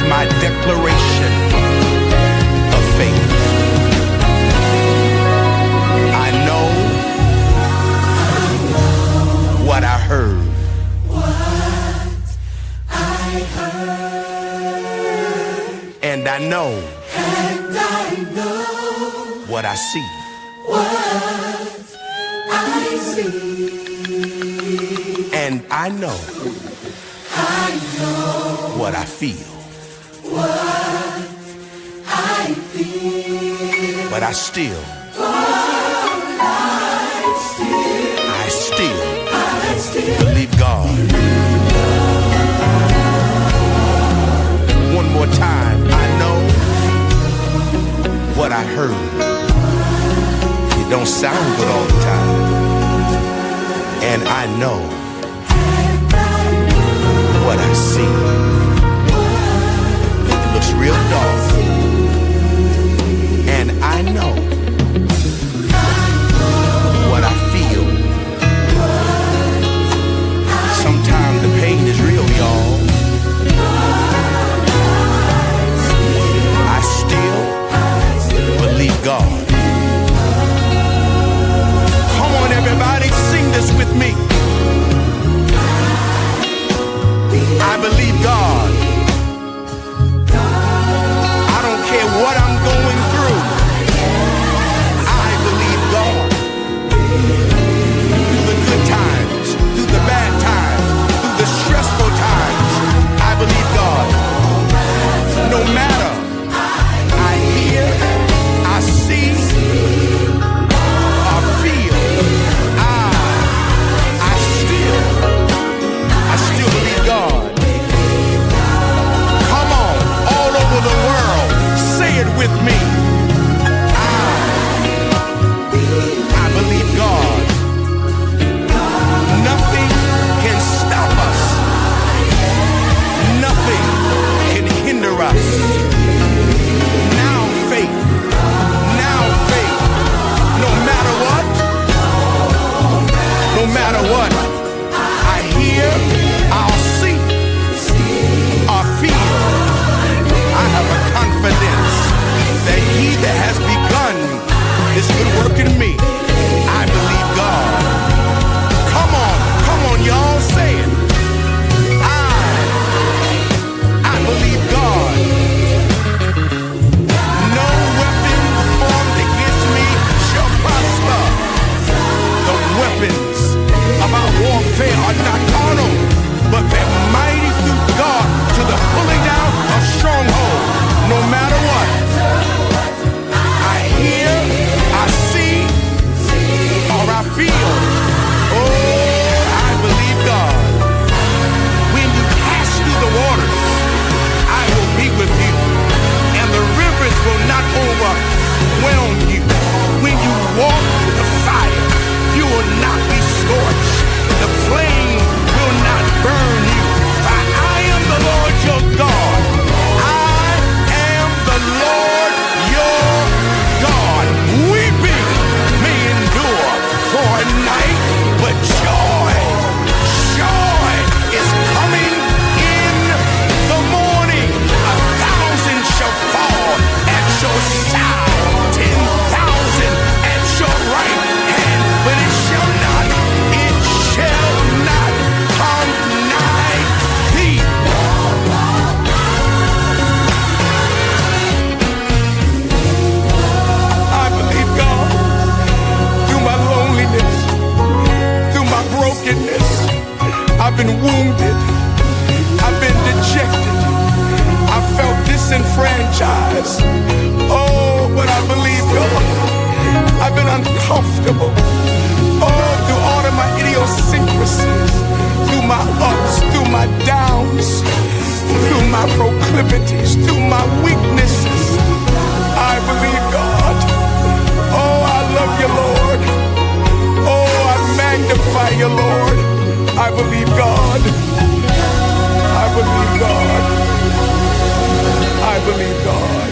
My declaration of faith. I know what I heard. And I know what I see. And I know what I feel. But I still believe God. One more time. I know what I heard. It don't sound good all the time. And I know what I see. It looks real dark. And I know what I feel. Sometimes the pain is real, y'all. I still believe God. Come on, everybody, sing this with me. I believe God. I don't care what I'm going through. I believe God. Through the good times, through the bad times, through the stressful times, I believe God. No matter I hear, I see, or feel, I still believe God. unshakable. Oh, through all of my idiosyncrasies, through my ups, through my downs, through my proclivities, through my weaknesses, I believe God. Oh, I love you, Lord. Oh, I magnify you, Lord. I believe God. I believe God. I believe God.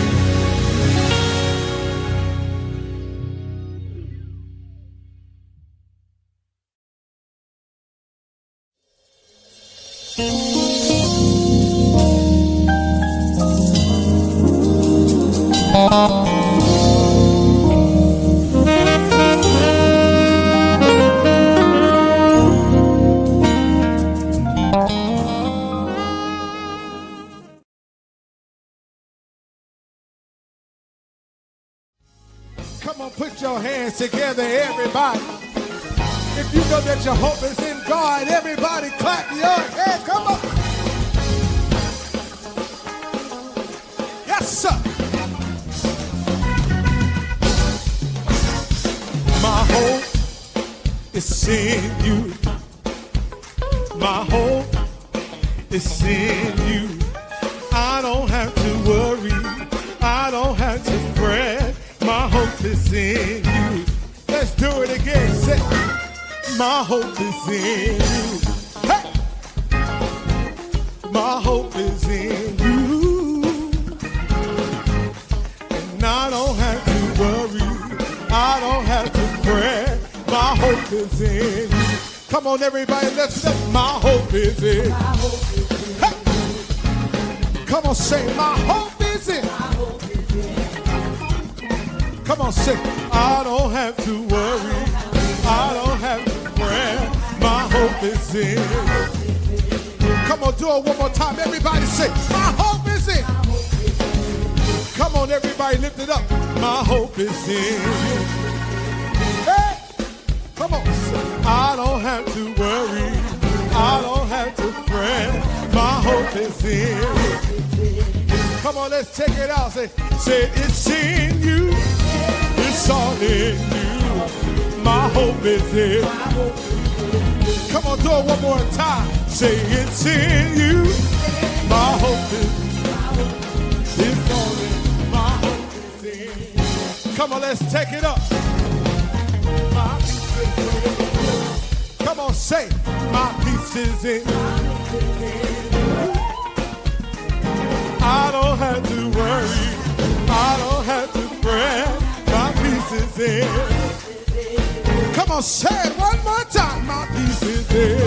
Come on, put your hands together, everybody. If you know that your hope is in God, everybody clap your hands. Come on. Yes, sir. My hope is in you. My hope is in you. I don't have to worry. I don't have to fret. My hope is in you. Let's do it again. Say, my hope is in you. Hey! My hope is in you. And I don't have to worry. I don't have to fret. My hope is in you. Come on, everybody, let's say, my hope is in. Hey! Come on, say, my hope is in. Come on, sing. I don't have to worry. I don't have to fret. My hope is in. Come on, do it one more time. Everybody sing. My hope is in. Come on, everybody, lift it up. My hope is in. Hey, come on. I don't have to worry. I don't have to fret. My hope is in. Come on, let's take it out. Say it's in you. It's all in you. My hope is in. Come on, do it one more time. Say it's in you. My hope is. It's all in. My hope is in. Come on, let's take it up. My peace is in. Come on, say my peace is in. I don't have to worry. I don't have to fret. My peace is in. Come on, say it one more time. My peace is in.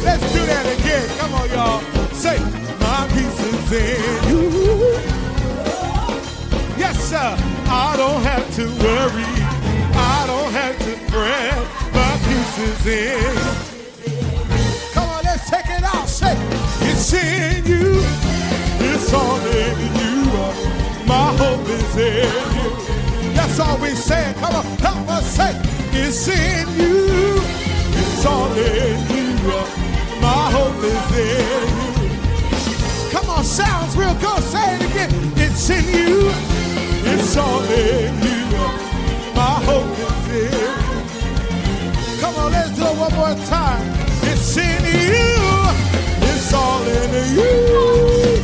Let's do that again. Come on, y'all. Say, my peace is in you. Yes, sir. I don't have to worry. I don't have to fret. My peace is in. Come on, let's take it out. Say, it's in you. It's all in you. My hope is in you. That's all we say. Come on, help us say, it's in you. It's all in you. My hope is in you. Come on, sounds real good. Say it again. It's in you. It's all in you. My hope is in you. Come on, let's do it one more time. It's in you. It's all in you.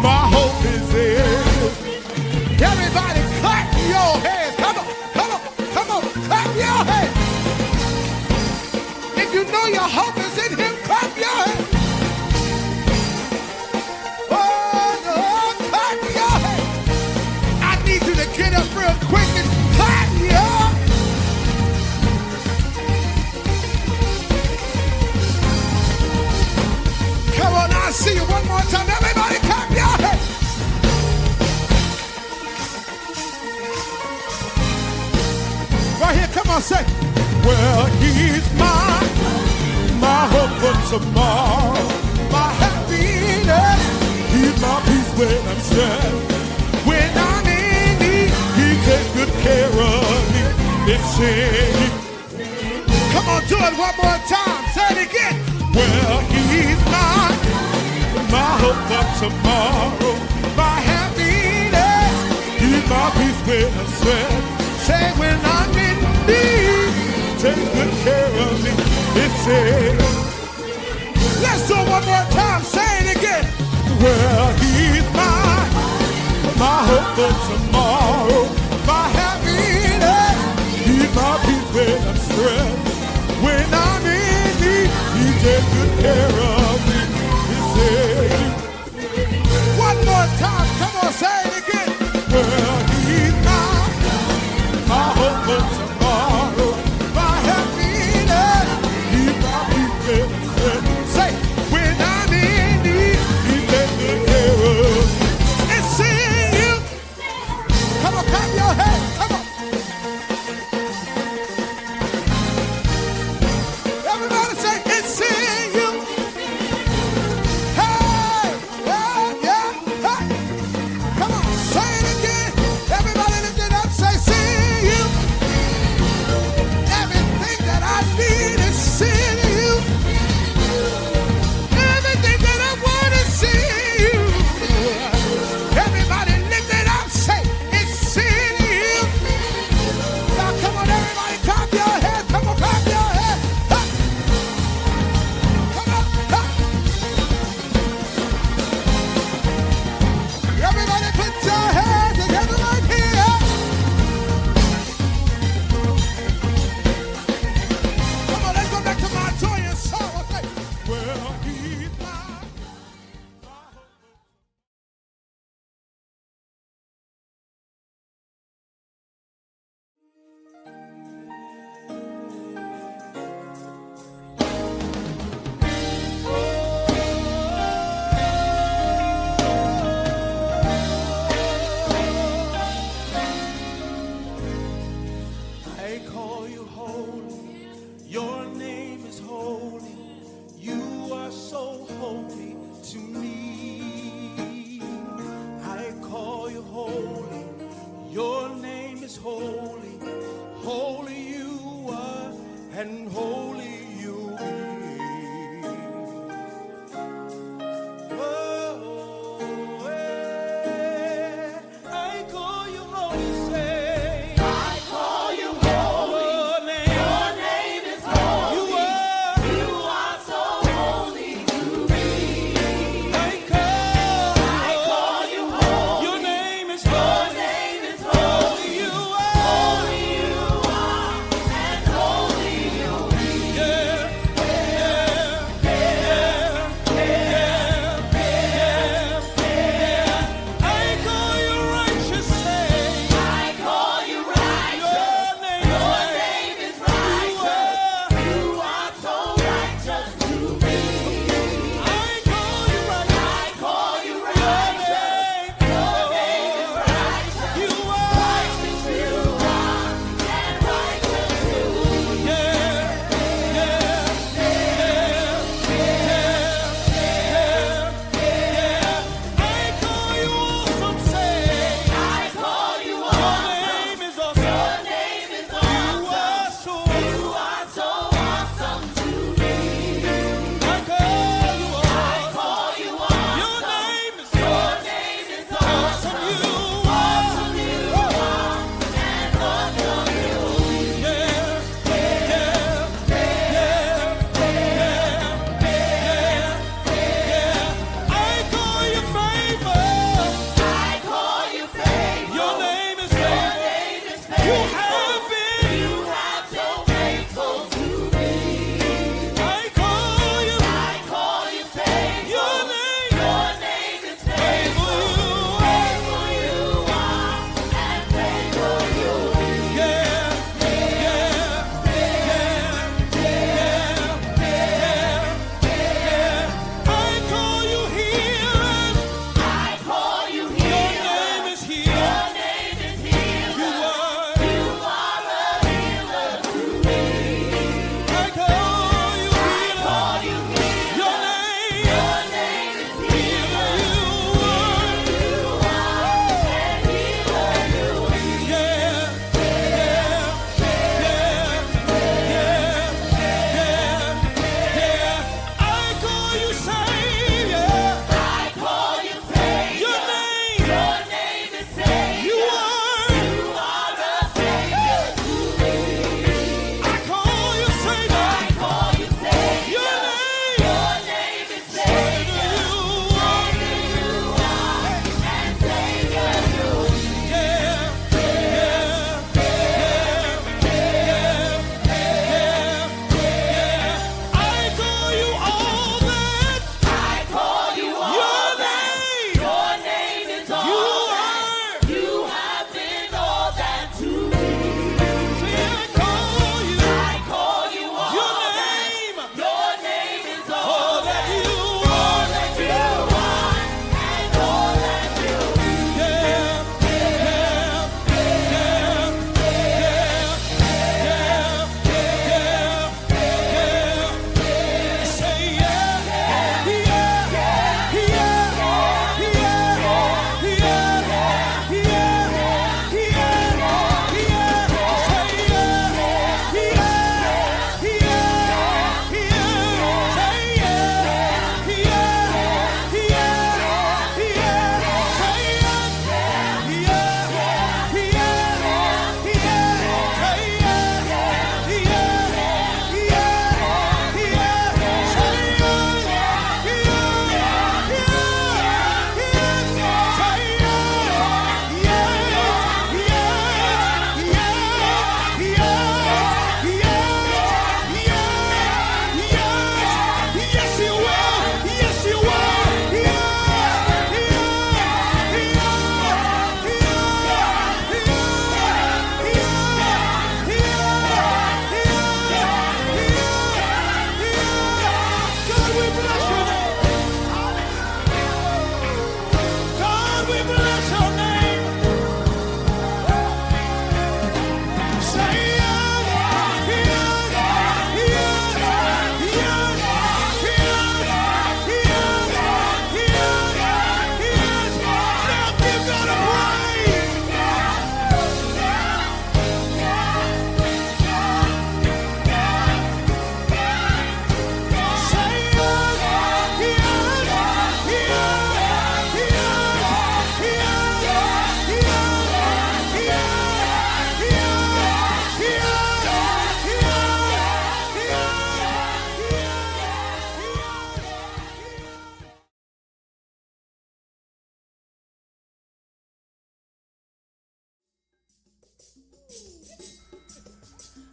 My hope is in. Everybody clap your hands. Come on, come on, come on, clap your hands. If you know your hope is in him, clap your hands. Oh, clap your hands. I need you to get up real quick and clap your. Come on, I'll see you one more time. Everybody clap your hands. Right here, come on, say, well, he's my hope for tomorrow, my happiness, he's my peace when I'm sad, when I'm in need, he takes good care of me, it's in you. Come on, do it one more time, say it again. Well, he's my hope for tomorrow, my happiness, he's my peace when I'm sad. Say when I'm in need, take good care of me. It says, let's do it one more time. Say it again. Well, he's my hope for tomorrow, my happiness. He's my peace when I'm stressed. When I'm in need, he takes good care of me. He says, one more time. Come on, say it again. Well, he's my hope for tomorrow, my happiness. He's my peace when I'm stressed. Say, when I'm in need, he takes good care of me. It's in you. Come on, clap your hands. Come on. Everybody say, it's in you. Hey, yeah, yeah, hey. Come on, say it again. Everybody lift it up, say, it's in you. Everything that I need is in you. Everything that I want is in you. Everybody lift it up, say, it's in you. Now come on, everybody, clap your hands. Come on, clap your hands. Hey. Come on, hey. Everybody put your hands together right here. Come on, let's go back to my joy and sorrow. Say, well, he's mine. I call you holy, your name is holy, you are so holy to me. I call you holy, your name is holy, holy you are, and holy you be. Oh, I call you holy, say. I call you holy. Your name is holy. You are so holy to me. I call you holy. Your name is holy. Holy you are, and holy you be.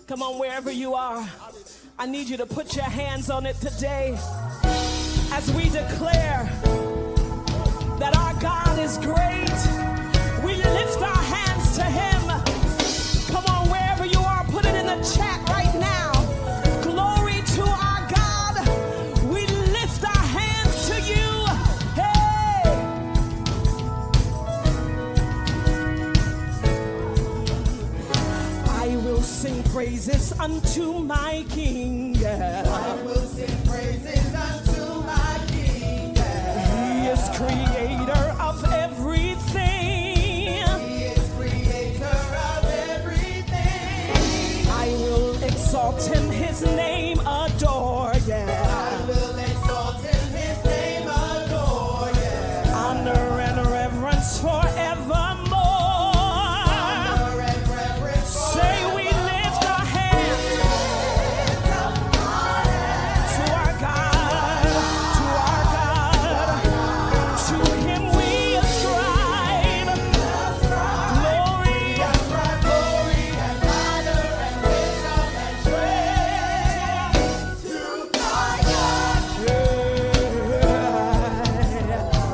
Come on, wherever you are, I need you to put your hands on it today as we declare that our God is great. We lift our hands to him. Come on, wherever you are, put it in the chat right now. Glory to our God. We lift our hands to you. Hey! I will sing praises unto my King. I will sing praises unto my King. He is creator of everything. He is creator of everything. I will exalt him, his name adore, yeah. I will exalt him, his name adore, yeah. Honor and reverence forevermore. Honor and reverence Say we lift our hands to our God, to our God. To him we ascribe glory. glory and honor and wisdom and praise to my God.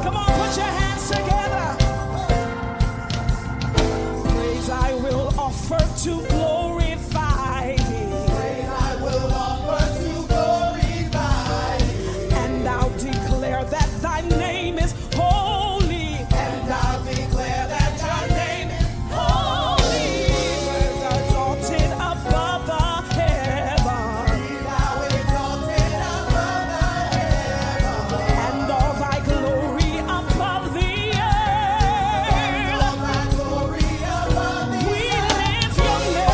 Come on, put your hands together. Praise I will offer to glorify thee, Praise I will offer to glorify thee. and I'll declare that thy name is holy. And I'll declare that your name is Holy, exalted above the heavens, thou exalted above the heavens. and all thy glory above the earth. All thy glory above the We lift your name.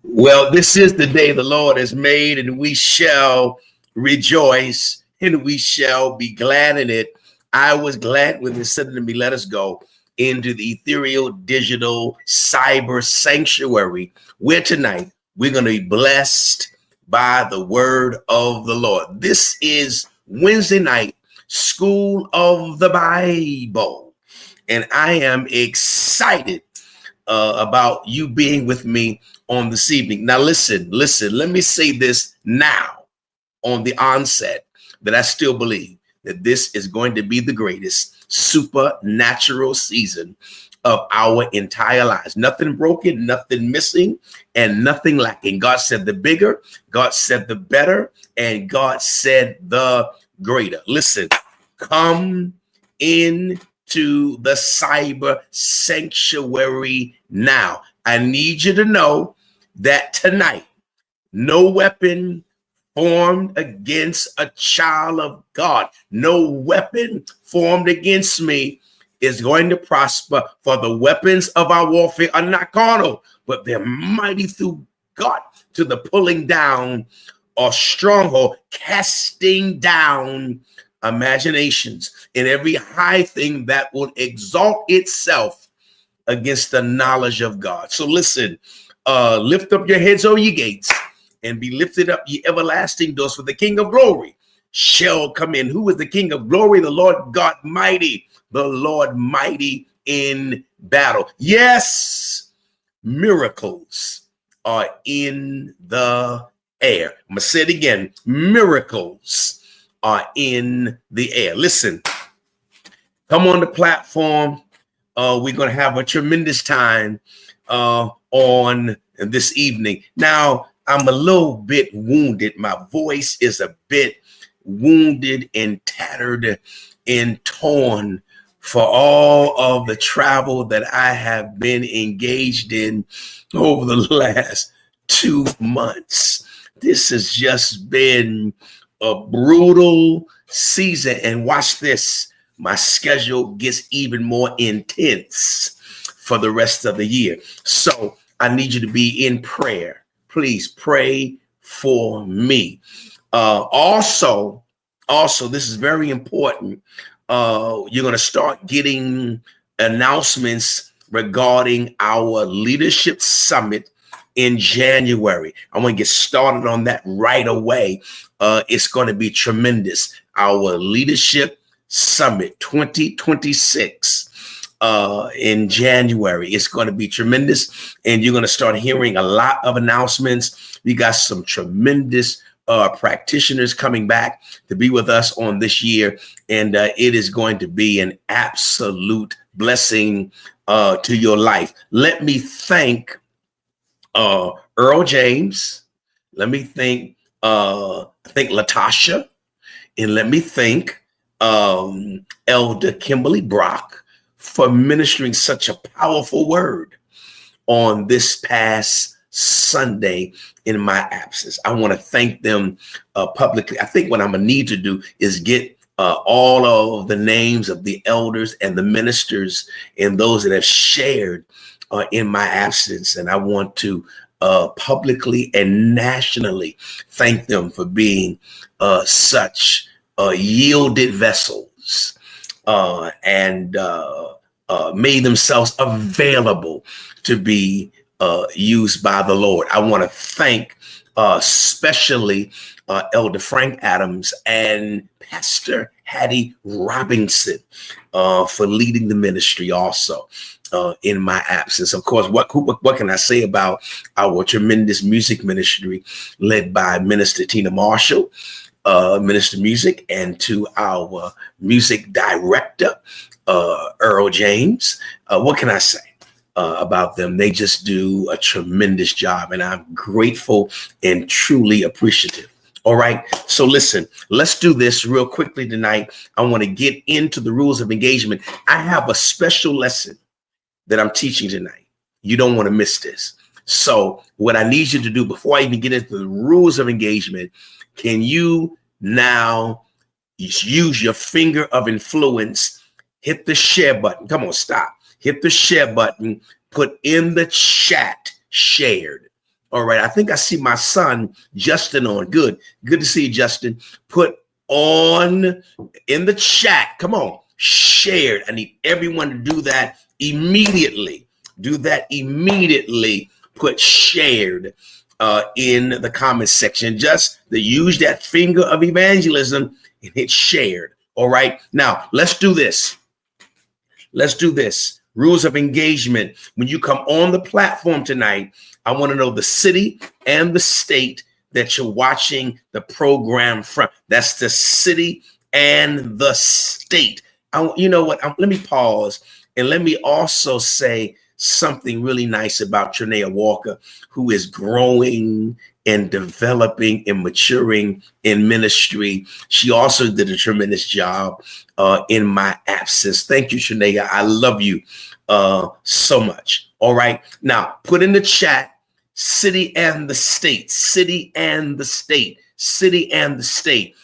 Well, this is the day the Lord has made, and we shall rejoice and we shall be glad in it. I was glad when they said to me, let us go into the ethereal, digital, cyber sanctuary, where tonight we're going to be blessed by the word of the Lord. This is Wednesday night, School of the Bible, and I am excited about you being with me on this evening. Now, listen, let me say this now on the onset that I still believe that this is going to be the greatest supernatural season of our entire lives. Nothing broken, nothing missing, and nothing lacking. God said the bigger, God said the better, and God said the greater. Listen, come in to the cyber sanctuary now. I need you to know that tonight, no weapon formed against a child of God, no weapon formed against me is going to prosper. For the weapons of our warfare are not carnal, but they're mighty through God to the pulling down of stronghold, casting down imaginations and every high thing that will exalt itself against the knowledge of God. So listen, lift up your heads, O ye gates, and be lifted up, ye everlasting doors, for the King of glory shall come in. Who is the King of glory? The Lord God mighty, the Lord mighty in battle. Yes, miracles are in the air. I'm going to say it again. Miracles are in the air. Listen, come on the platform. We're going to have a tremendous time on this evening. Now, I'm a little bit wounded. My voice is a bit wounded and tattered and torn for all of the travel that I have been engaged in over the last 2 months. This has just been a brutal season. And watch this, my schedule gets even more intense for the rest of the year. So I need you to be in prayer. Please pray for me. Also, this is very important. You're going to start getting announcements regarding our leadership summit in January. I want to get started on that right away. It's going to be tremendous. Our leadership summit 2026 in January. It's going to be tremendous, and you're going to start hearing a lot of announcements. We got some tremendous practitioners coming back to be with us on this year, and it is going to be an absolute blessing to your life. Let me thank Earl James. Let me thank Latasha, and let me thank Elder Kimberly Brock for ministering such a powerful word on this past Sunday in my absence. I want to thank them publicly. I think what I'm gonna need to do is get all of the names of the elders and the ministers and those that have shared in my absence. And I want to publicly and nationally thank them for being such yielded vessels and made themselves available to be used by the Lord. I want to thank especially Elder Frank Adams and Pastor Hattie Robinson for leading the ministry also in my absence. Of course, what can I say about our tremendous music ministry led by Minister Tina Marshall, Minister Music, and to our music director, Earl James. What can I say about them? They just do a tremendous job, and I'm grateful and truly appreciative. All right. So listen, let's do this real quickly tonight. I want to get into the rules of engagement. I have a special lesson that I'm teaching tonight. You don't want to miss this. So what I need you to do before I even get into the rules of engagement, can you now use your finger of influence, hit the share button. Come on, stop. Hit the share button, put in the chat shared. All right. I think I see my son, Justin, on. Good. Good to see you, Justin. Put on in the chat. Come on. Shared. I need everyone to do that immediately. Do that immediately. Put shared in the comment section. Just use that finger of evangelism and hit shared. All right. Now, let's do this. Let's do this. Rules of engagement. When you come on the platform tonight, I want to know the city and the state that you're watching the program from. That's the city and the state. You know what? Let me pause and let me also say something really nice about Trinea Walker, who is growing and developing and maturing in ministry. She also did a tremendous job in my absence. Thank you, Trinea. I love you so much. All right. Now, put in the chat, city and the state, city and the state, city and the state.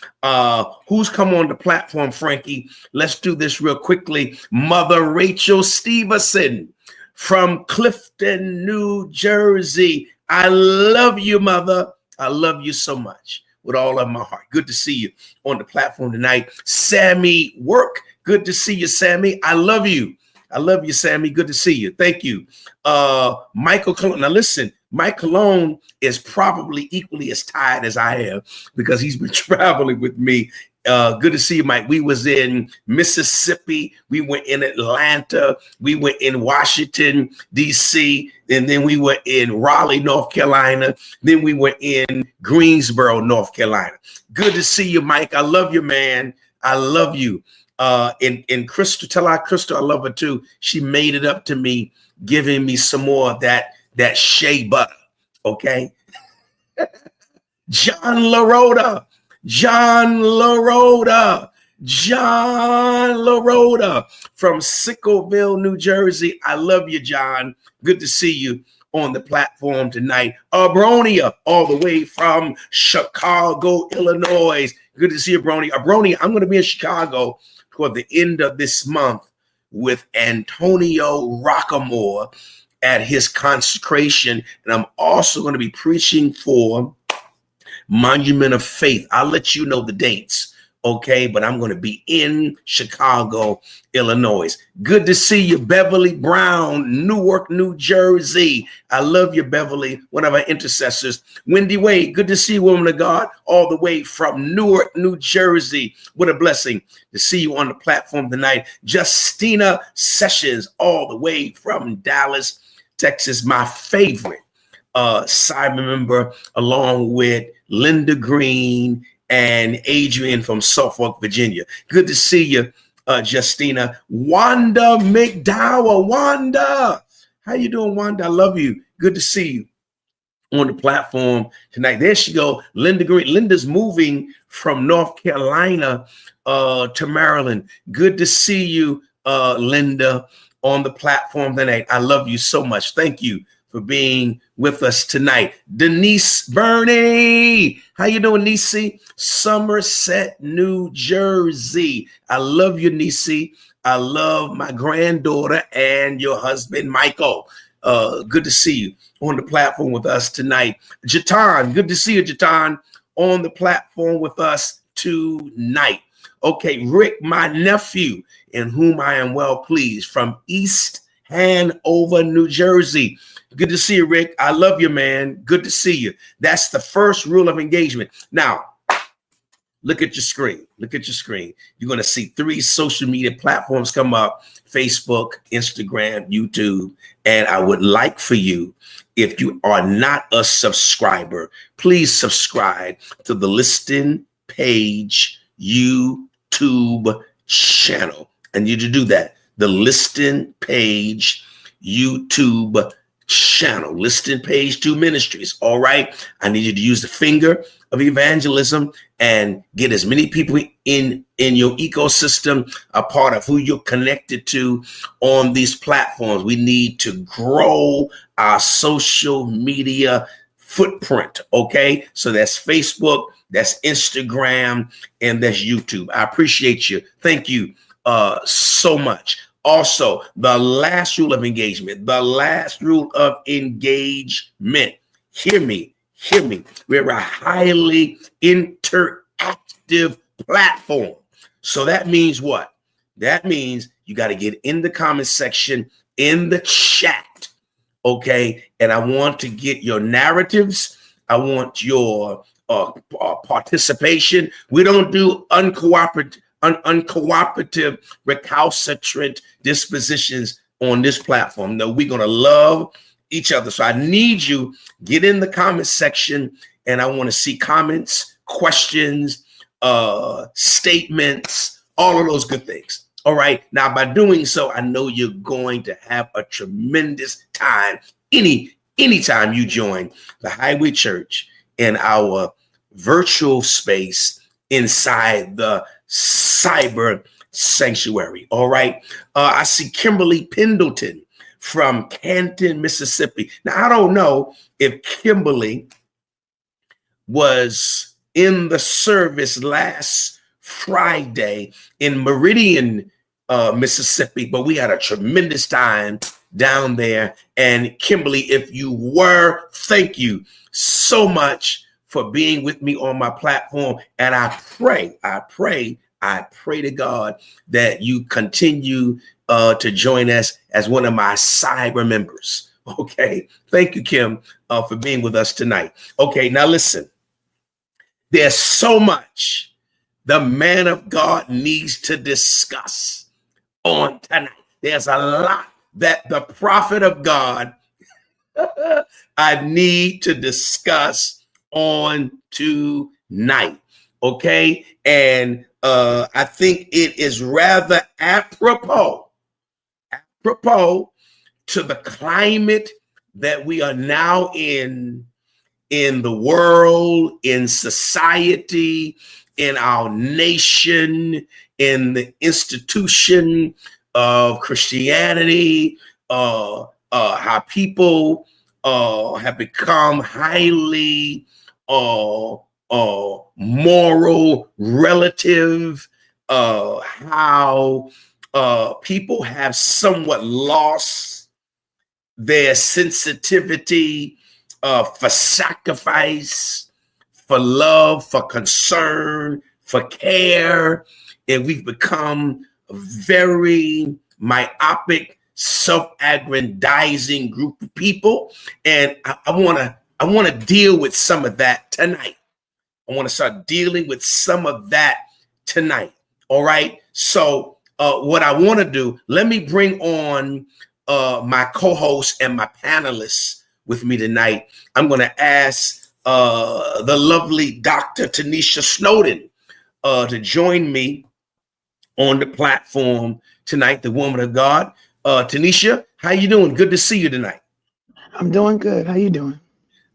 Who's come on the platform, Frankie? Let's do this real quickly. Mother Rachel Stevenson from Clifton, New Jersey. I love you, Mother. I love you so much with all of my heart. Good to see you on the platform tonight. Sammy Work. Good to see you, Sammy. I love you. I love you, Sammy. Good to see you. Thank you. Michael Cologne. Now listen, Mike Cologne is probably equally as tired as I am because he's been traveling with me. Good to see you, Mike. We was in Mississippi. We went in Atlanta. We went in Washington, D.C. And then we were in Raleigh, North Carolina. Then we were in Greensboro, North Carolina. Good to see you, Mike. I love you, man. I love you. And Crystal, tell our Crystal I love her too. She made it up to me, giving me some more of that shea butter. Okay. John LaRoda from Sickleville, New Jersey. I love you, John. Good to see you on the platform tonight. Abronia, all the way from Chicago, Illinois. Good to see you, Abronia. Abronia, I'm going to be in Chicago toward the end of this month with Antonio Rockamore at his consecration. And I'm also going to be preaching for Monument of Faith. I'll let you know the dates, okay? But I'm going to be in Chicago, Illinois. Good to see you, Beverly Brown, Newark, New Jersey. I love you, Beverly, one of our intercessors. Wendy Wade, good to see you, woman of God, all the way from Newark, New Jersey. What a blessing to see you on the platform tonight. Justina Sessions, all the way from Dallas, Texas, my favorite Simon member, along with Linda Green and Adrian from Suffolk, Virginia. Good to see you, Justina. Wanda McDowell. Wanda, how you doing, Wanda? I love you. Good to see you on the platform tonight. There she go, Linda Green. Linda's moving from North Carolina to Maryland. Good to see you, Linda, on the platform tonight. I love you so much. Thank you for being with us tonight. Denise Burney, how you doing, Nisi? Somerset, New Jersey. I love you, Nisi. I love my granddaughter and your husband, Michael. Good to see you on the platform with us tonight. Jatan, good to see you, Jatan, on the platform with us tonight. Okay, Rick, my nephew, in whom I am well pleased, from East Hanover, New Jersey. Good to see you, Rick. I love you, man. Good to see you. That's the first rule of engagement. Now, look at your screen. Look at your screen. You're going to see 3 social media platforms come up: Facebook, Instagram, YouTube. And I would like for you, if you are not a subscriber, please subscribe to the Liston Page YouTube channel. I need you to do that. The Liston Page YouTube channel, Liston Page 2 Ministries. All right. I need you to use the finger of evangelism and get as many people in your ecosystem a part of who you're connected to on these platforms. We need to grow our social media footprint. Okay. So that's Facebook, that's Instagram, and that's YouTube. I appreciate you. Thank you so much. Also, the last rule of engagement, hear me. We're a highly interactive platform. So that means what? That means you got to get in the comment section, in the chat, okay? And I want to get your narratives. I want your participation. We don't do uncooperative, recalcitrant dispositions on this platform. No, we're going to love each other. So I need you, get in the comment section, and I want to see comments, questions, statements, all of those good things. All right. Now, by doing so, I know you're going to have a tremendous time anytime you join the Highway Church in our virtual space inside the cyber sanctuary. All right. I see Kimberly Pendleton from Canton, Mississippi. Now, I don't know if Kimberly was in the service last Friday in Meridian, Mississippi, but we had a tremendous time down there. And Kimberly, if you were, thank you so much for being with me on my platform. And I pray to God that you continue to join us as one of my cyber members. Okay. Thank you, Kim, for being with us tonight. Okay. Now listen, there's so much the man of God needs to discuss on tonight. There's a lot that the prophet of God I need to discuss on tonight. Okay. And I think it is rather apropos to the climate that we are now in the world, in society, in our nation, in the institution of Christianity, how people have become highly moral relative, how people have somewhat lost their sensitivity for sacrifice, for love, for concern, for care. And we've become a very myopic, self-aggrandizing group of people. And I want to deal with some of that tonight. I want to start dealing with some of that tonight. All right. So what I want to do, let me bring on my co-host and my panelists with me tonight. I'm going to ask the lovely Dr. Tanisha Snowden to join me on the platform tonight, the woman of God. Tanisha, how you doing? Good to see you tonight. I'm doing good. How you doing?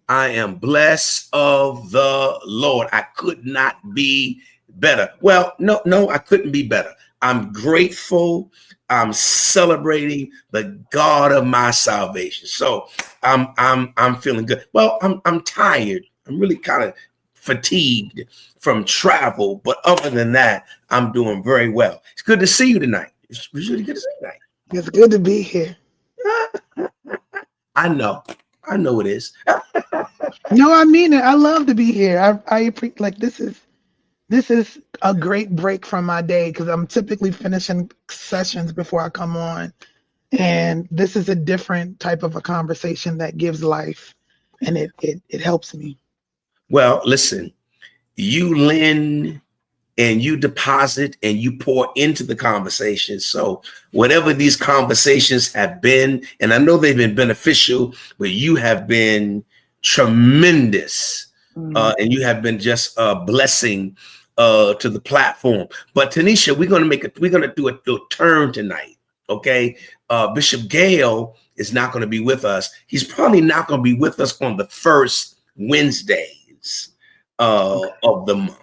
I am blessed of the Lord. I could not be better. Well, no, I couldn't be better. I'm grateful. I'm celebrating the God of my salvation. So I'm feeling good. Well, I'm tired. I'm really kind of fatigued from travel, but other than that, I'm doing very well. It's good to see you tonight. It's really good to see you tonight. It's good to be here. I know it is. No, I mean it. I love to be here. I appreciate, like, this is a great break from my day because I'm typically finishing sessions before I come on, and this is a different type of a conversation that gives life, and it helps me. Well, listen, you lend and you deposit and you pour into the conversation. So whatever these conversations have been, and I know they've been beneficial, but you have been tremendous, and you have been just a blessing to the platform. But Tanisha, we're gonna do a turn tonight. Okay, Bishop Gale is not going to be with us. He's probably not going to be with us on the first Wednesdays of the month.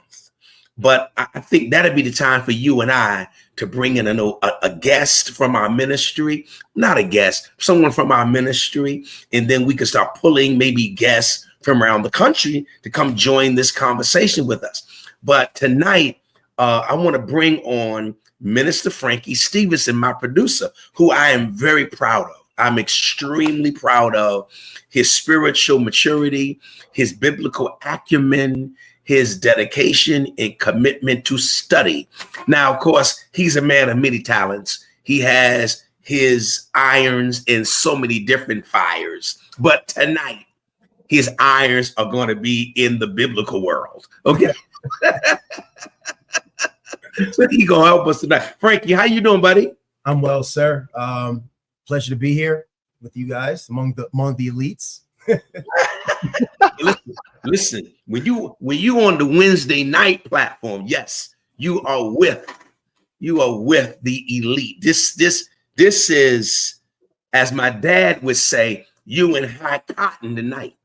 But I think that'd be the time for you and I to bring in a guest from our ministry, not a guest, someone from our ministry, and then we can start pulling maybe guests from around the country to come join this conversation with us. But tonight, I want to bring on Minister Frankie Stevenson, my producer, who I am very proud of. I'm extremely proud of his spiritual maturity, his biblical acumen, his dedication and commitment to study. Now, of course, he's a man of many talents. He has his irons in so many different fires. But tonight, his irons are going to be in the biblical world. Okay. So he's going to help us tonight. Frankie, how you doing, buddy? I'm well, sir. Pleasure to be here with you guys among the elites. Listen, when you on the Wednesday night platform, yes, you are with the elite. This is, as my dad would say, you in high cotton tonight.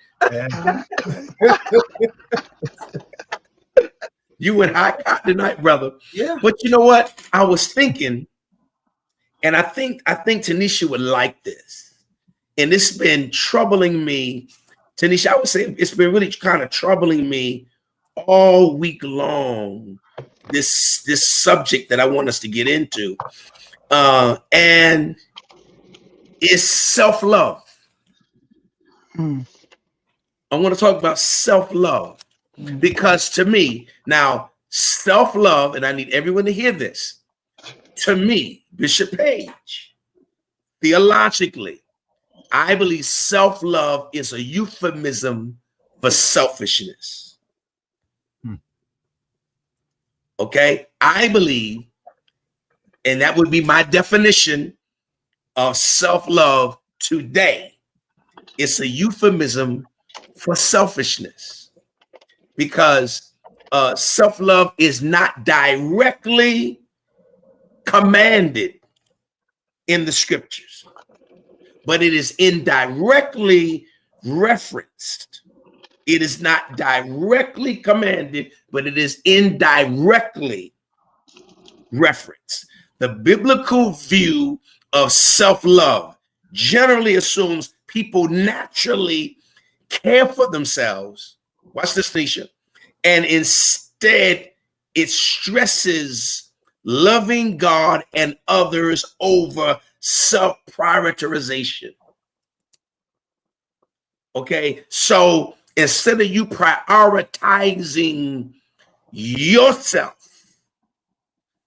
You in high cotton tonight, brother. Yeah. But you know what? I was thinking, and I think Tanisha would like this. And it's been troubling me. Tanisha, I would say it's been really kind of troubling me all week long. This subject that I want us to get into. And it's self-love. I want to talk about self-love because to me, now self-love, and I need everyone to hear this. To me, Bishop Page, theologically, I believe self-love is a euphemism for selfishness. Okay, I believe, and that would be my definition of self-love today. It's a euphemism for selfishness because self-love is not directly commanded in the scriptures, but it is indirectly referenced. It is not directly commanded, but it is indirectly referenced. The biblical view of self-love generally assumes people naturally care for themselves. Watch this, Nisha. And instead, it stresses loving God and others over self-prioritization. Okay, so instead of you prioritizing yourself,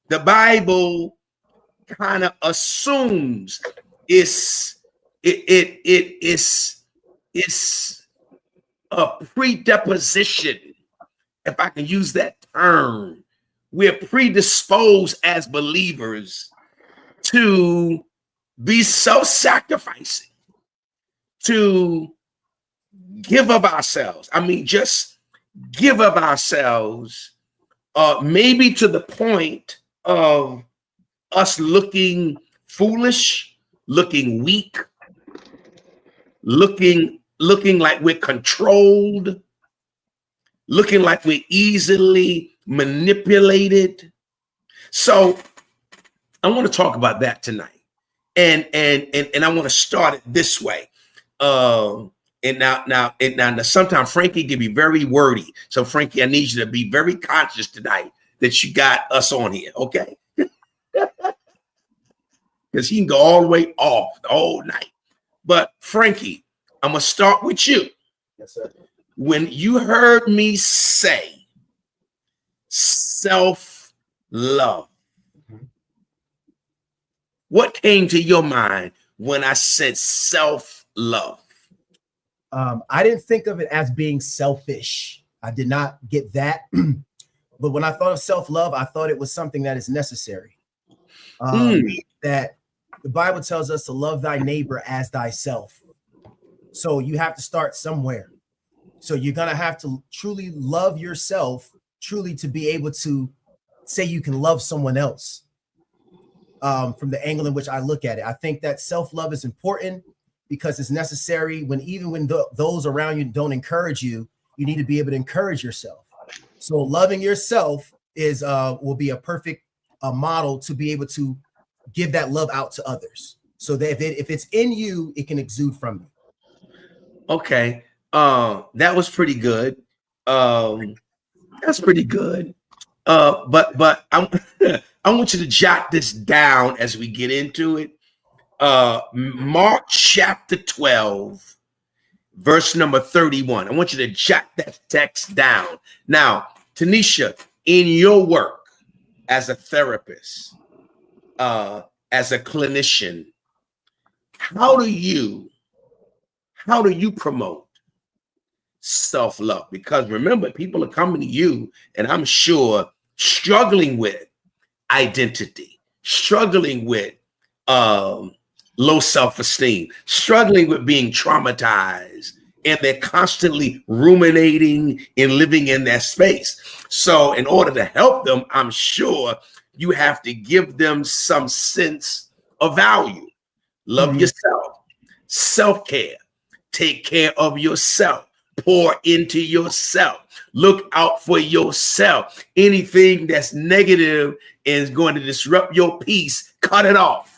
the Bible kind of assumes it's a predeposition, if I can use that term. We're predisposed as believers to be self-sacrificing, to give of ourselves. I mean, just give of ourselves, maybe to the point of us looking foolish, looking weak, looking like we're controlled, looking like we're easily manipulated. So I want to talk about that tonight. And I want to start it this way. And now sometimes Frankie can be very wordy. So Frankie, I need you to be very conscious tonight that you got us on here, okay? Because he can go all the way off the whole night. But Frankie, I'm gonna start with you. Yes, sir. When you heard me say self-love, what came to your mind when I said self-love? I didn't think of it as being selfish. I did not get that. But when I thought of self-love, I thought it was something that is necessary. That the Bible tells us to love thy neighbor as thyself. So you have to start somewhere. So you're going to have to truly love yourself, truly to be able to say you can love someone else. From the angle in which I look at it, I think that self-love is important because it's necessary even when those around you don't encourage you, you need to be able to encourage yourself. So loving yourself will be a perfect model to be able to give that love out to others. So that if it's in you, it can exude from you. Okay. That was pretty good. That's pretty good. But I want you to jot this down as we get into it. Mark chapter 12, verse number 31. I want you to jot that text down. Now, Tanisha, in your work as a therapist, as a clinician, how do you promote self-love? Because remember, people are coming to you, and I'm sure struggling with identity, struggling with low self-esteem, struggling with being traumatized, and they're constantly ruminating and living in that space. So in order to help them, I'm sure you have to give them some sense of value. Love yourself, self-care, take care of yourself, pour into yourself, look out for yourself. Anything that's negative is going to disrupt your peace, cut it off.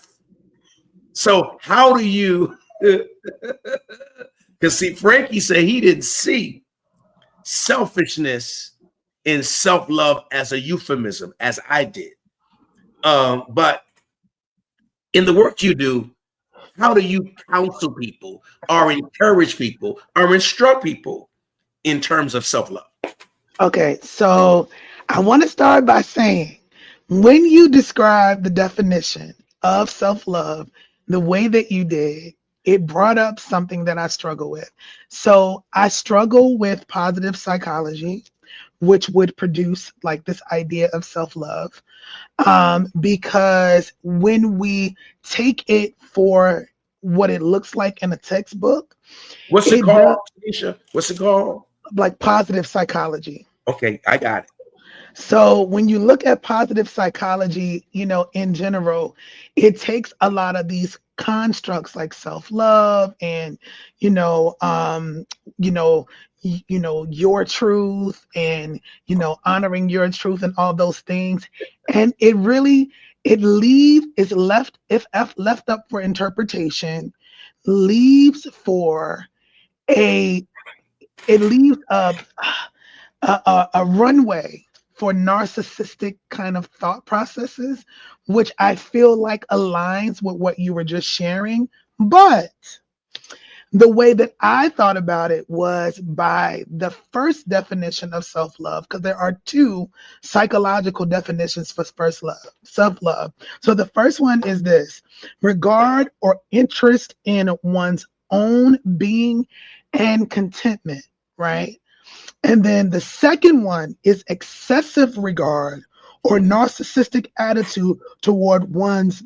So how do you, because see, Frankie said he didn't see selfishness and self-love as a euphemism, as I did. But in the work you do, how do you counsel people or encourage people or instruct people in terms of self-love? Okay, so I want to start by saying when you describe the definition of self-love the way that you did, it brought up something that I struggle with. So I struggle with positive psychology, which would produce like this idea of self-love. Because when we take it for what it looks like in a textbook, What's it it called, does, Tanisha? What's it called? like positive psychology. Okay, I got it. So when you look at positive psychology, in general, it takes a lot of these constructs like self-love and, your truth and, honoring your truth and all those things. And is left, if left up for interpretation, leaves for a, it leaves a runway for narcissistic kind of thought processes, which I feel like aligns with what you were just sharing. But the way that I thought about it was by the first definition of self-love, because there are two psychological definitions for first love, self-love. So the first one is this: regard or interest in one's own being and contentment, right? And then the second one is excessive regard or narcissistic attitude toward one's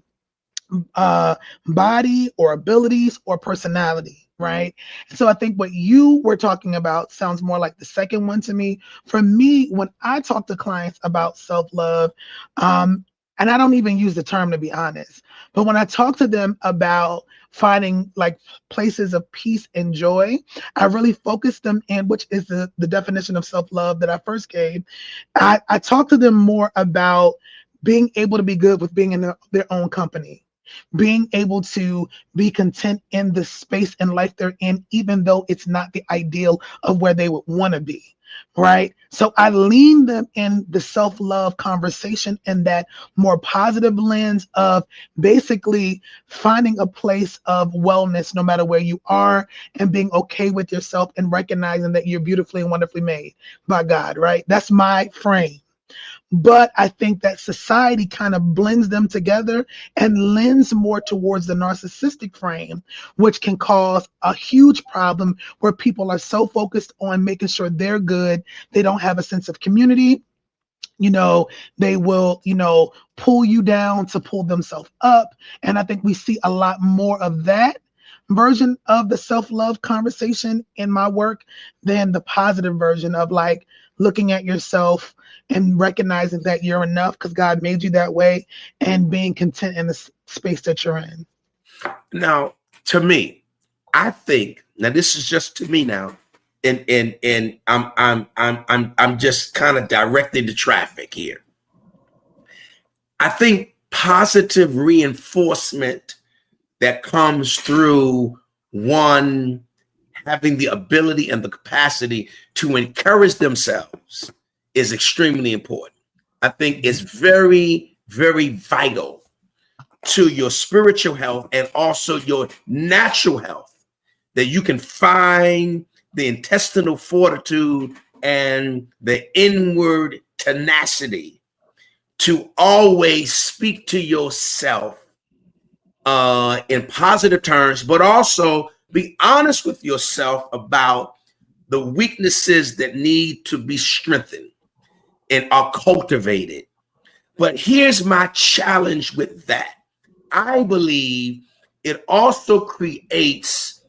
body or abilities or personality, right? So I think what you were talking about sounds more like the second one to me. For me, when I talk to clients about self-love, and I don't even use the term to be honest, but when I talk to them about finding like places of peace and joy, I really focus them in, which is the definition of self-love that I first gave. I talk to them more about being able to be good with being in their own company, being able to be content in the space and life they're in, even though it's not the ideal of where they would want to be. Right. So I lean them in the self-love conversation in that more positive lens of basically finding a place of wellness no matter where you are, and being okay with yourself and recognizing that you're beautifully and wonderfully made by God. Right. That's my frame. But I think that society kind of blends them together and lends more towards the narcissistic frame, which can cause a huge problem where people are so focused on making sure they're good, they don't have a sense of community. They will, pull you down to pull themselves up. And I think we see a lot more of that version of the self-love conversation in my work than the positive version of like looking at yourself and recognizing that you're enough because God made you that way, and being content in the space that you're in. Now, to me, I think now this is just to me now, and I'm just kind of directing the traffic here. I think positive reinforcement that comes through one having the ability and the capacity to encourage themselves is extremely important. I think it's very, very vital to your spiritual health and also your natural health, that you can find the intestinal fortitude and the inward tenacity to always speak to yourself in positive terms, but also be honest with yourself about the weaknesses that need to be strengthened and are cultivated. But here's my challenge with that. I believe it also creates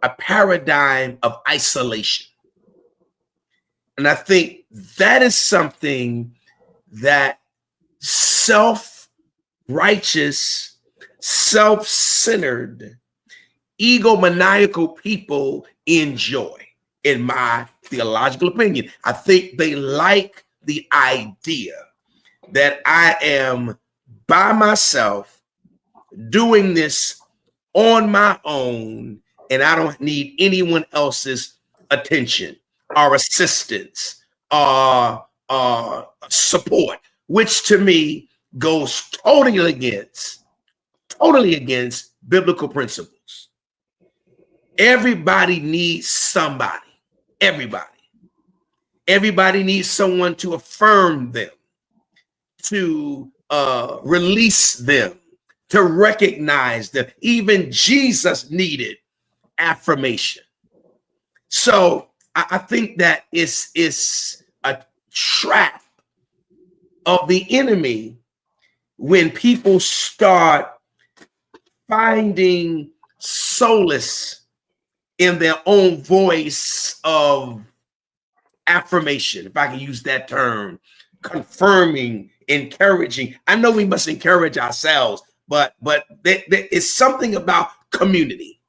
a paradigm of isolation. And I think that is something that self-righteous, self-centered, egomaniacal people enjoy, in my theological opinion. I think they like the idea that I am by myself doing this on my own, and I don't need anyone else's attention or assistance or support, which to me goes totally against biblical principles. Everybody needs somebody. Everybody needs someone to affirm them, to release them, to recognize them. Even Jesus needed affirmation. So I think that is a trap of the enemy when people start finding solace in their own voice of affirmation, if I can use that term, confirming, encouraging. I know we must encourage ourselves, but there is something about community.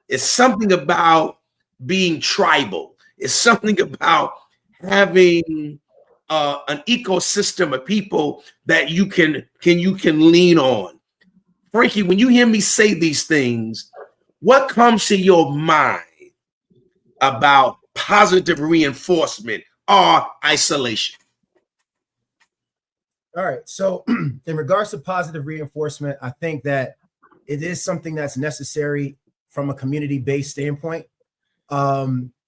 It's something about being tribal. It's something about having an ecosystem of people that you can lean on. Frankie, when you hear me say these things, what comes to your mind about positive reinforcement or isolation? All right. So in regards to positive reinforcement, I think that it is something that's necessary from a community-based standpoint,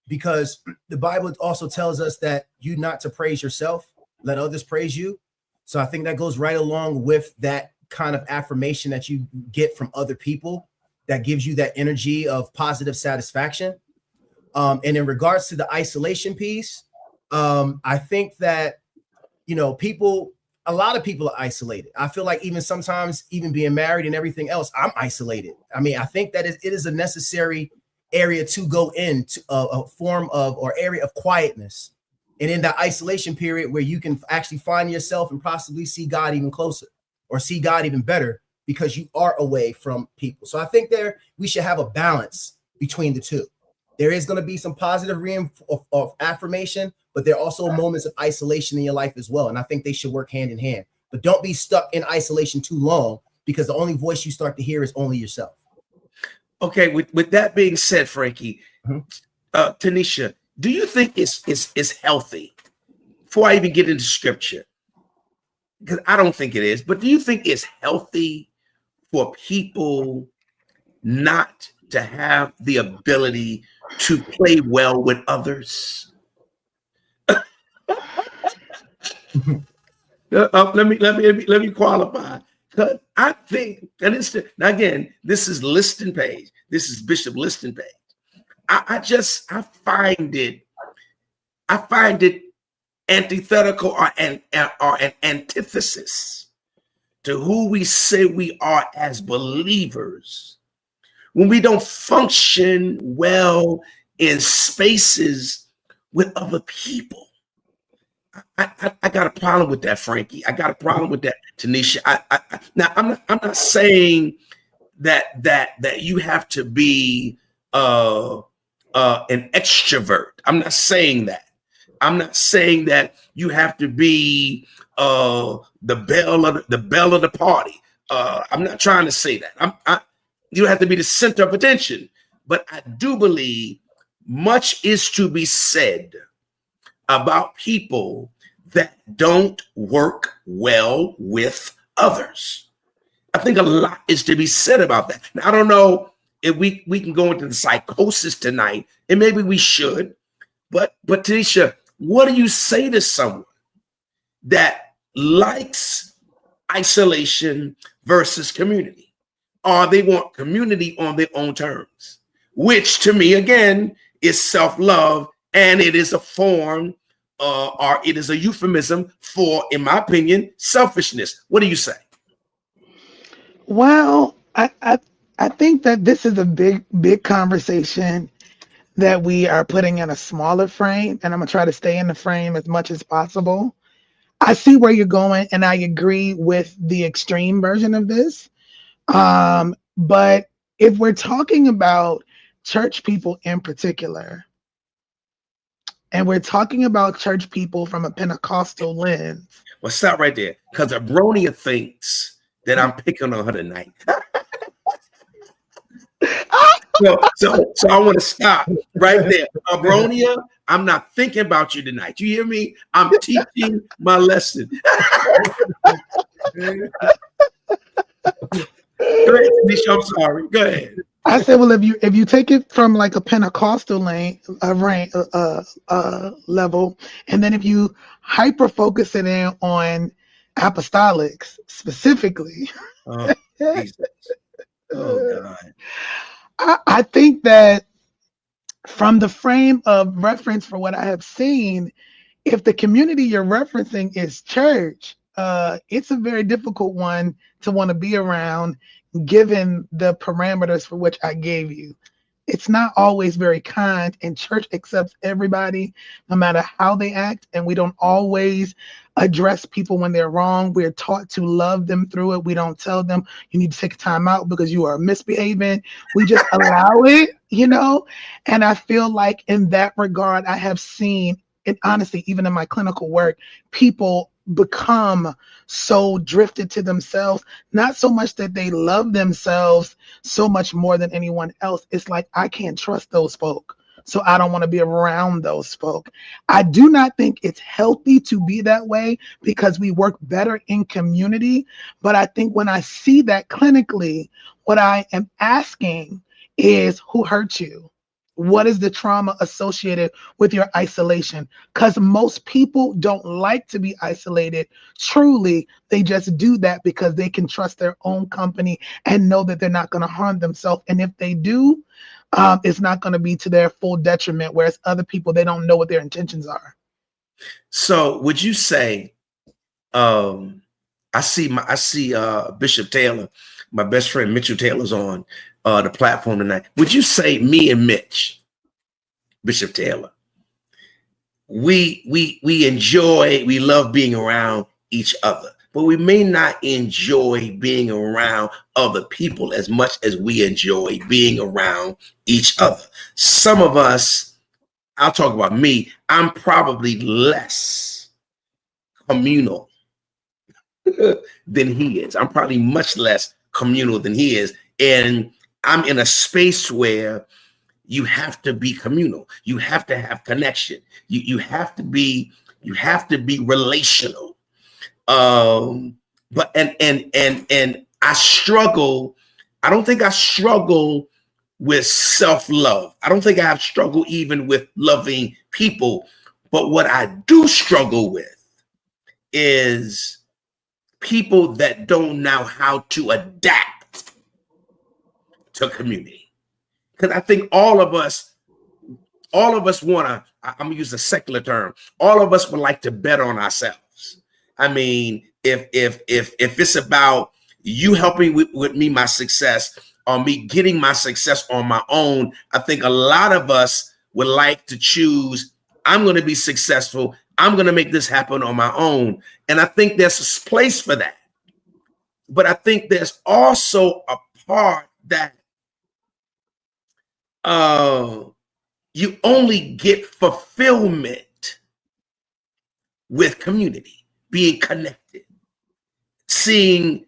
because the Bible also tells us that you not to praise yourself, let others praise you. So I think that goes right along with that kind of affirmation that you get from other people that gives you that energy of positive satisfaction. And in regards to the isolation piece, I think that, a lot of people are isolated. I feel like even sometimes, even being married and everything else, I'm isolated. I mean, I think that it is a necessary area to go into a form of or area of quietness. And in that isolation period where you can actually find yourself and possibly see God even closer or see God even better because you are away from people. So I think we should have a balance between the two. There is going to be some positive of affirmation, but there are also moments of isolation in your life as well. And I think they should work hand in hand. But don't be stuck in isolation too long, because the only voice you start to hear is only yourself. Okay, with that being said, Frankie, Tanisha, do you think it's healthy, before I even get into scripture, because I don't think it is, but do you think it's healthy for people not to have the ability to play well with others? Let me qualify. Because I think, and it's now again, this is Liston page. This is Bishop Liston page. I find it antithetical or an antithesis to who we say we are as believers when we don't function well in spaces with other people. I got a problem with that, Frankie. I got a problem with that, Tanisha. Now I'm not saying that you have to be an extrovert. I'm not saying that. I'm not saying that you have to be the belle of the party. I'm not trying to say that. You have to be the center of attention. But I do believe much is to be said about people that don't work well with others. I think a lot is to be said about that. Now, I don't know if we can go into the psychosis tonight, and maybe we should. But Tanisha, what do you say to someone that likes isolation versus community? Or they want community on their own terms, which to me, again, is self-love, and it is a form or it is a euphemism for, in my opinion, selfishness. What do you say? Well, I think that this is a big conversation that we are putting in a smaller frame, and I'm gonna try to stay in the frame as much as possible. I see where you're going, and I agree with the extreme version of this. But if we're talking about church people in particular, and we're talking about church people from a Pentecostal lens. Well, stop right there, because Abronia thinks that I'm picking on her tonight. So I want to stop right there. Abronia, I'm not thinking about you tonight. You hear me? I'm teaching my lesson. Go ahead, Tanisha, I'm sorry. Go ahead. I said, well, if you take it from like a Pentecostal level, and then if you hyper focus it in on apostolics specifically, Oh, Jesus. Oh God. I think that from the frame of reference for what I have seen, if the community you're referencing is church, it's a very difficult one to want to be around given the parameters for which I gave you. It's not always very kind, and church accepts everybody no matter how they act, and we don't always address people when they're wrong. We're taught to love them through it. We don't tell them you need to take time out because you are misbehaving. We just allow it, and I feel like in that regard, I have seen, and honestly, even in my clinical work, people become so drifted to themselves, not so much that they love themselves so much more than anyone else. It's like, I can't trust those folk, so I don't want to be around those folk. I do not think it's healthy to be that way because we work better in community. But I think when I see that clinically, what I am asking is, who hurt you? What is the trauma associated with your isolation? Because most people don't like to be isolated. Truly, they just do that because they can trust their own company and know that they're not going to harm themselves. And if they do, it's not going to be to their full detriment, whereas other people, they don't know what their intentions are. So would you say, I see Bishop Taylor, my best friend Mitchell Taylor's on the platform tonight. Would you say me and Mitch, Bishop Taylor, we love being around each other, but we may not enjoy being around other people as much as we enjoy being around each other? Some of us, I'll talk about me, I'm probably less communal than he is. I'm probably much less communal than he is. And I'm in a space where you have to be communal. You have to have connection. You have to be relational. But I struggle. I don't think I struggle with self-love. I don't think I have struggled even with loving people. But what I do struggle with is people that don't know how to adapt to community. Because I think all of us want to, I'm gonna use a secular term, all of us would like to bet on ourselves. I mean, if it's about you helping with me, my success, or me getting my success on my own, I think a lot of us would like to choose, I'm going to be successful, I'm going to make this happen on my own. And I think there's a place for that. But I think there's also a part that you only get fulfillment with community, being connected, seeing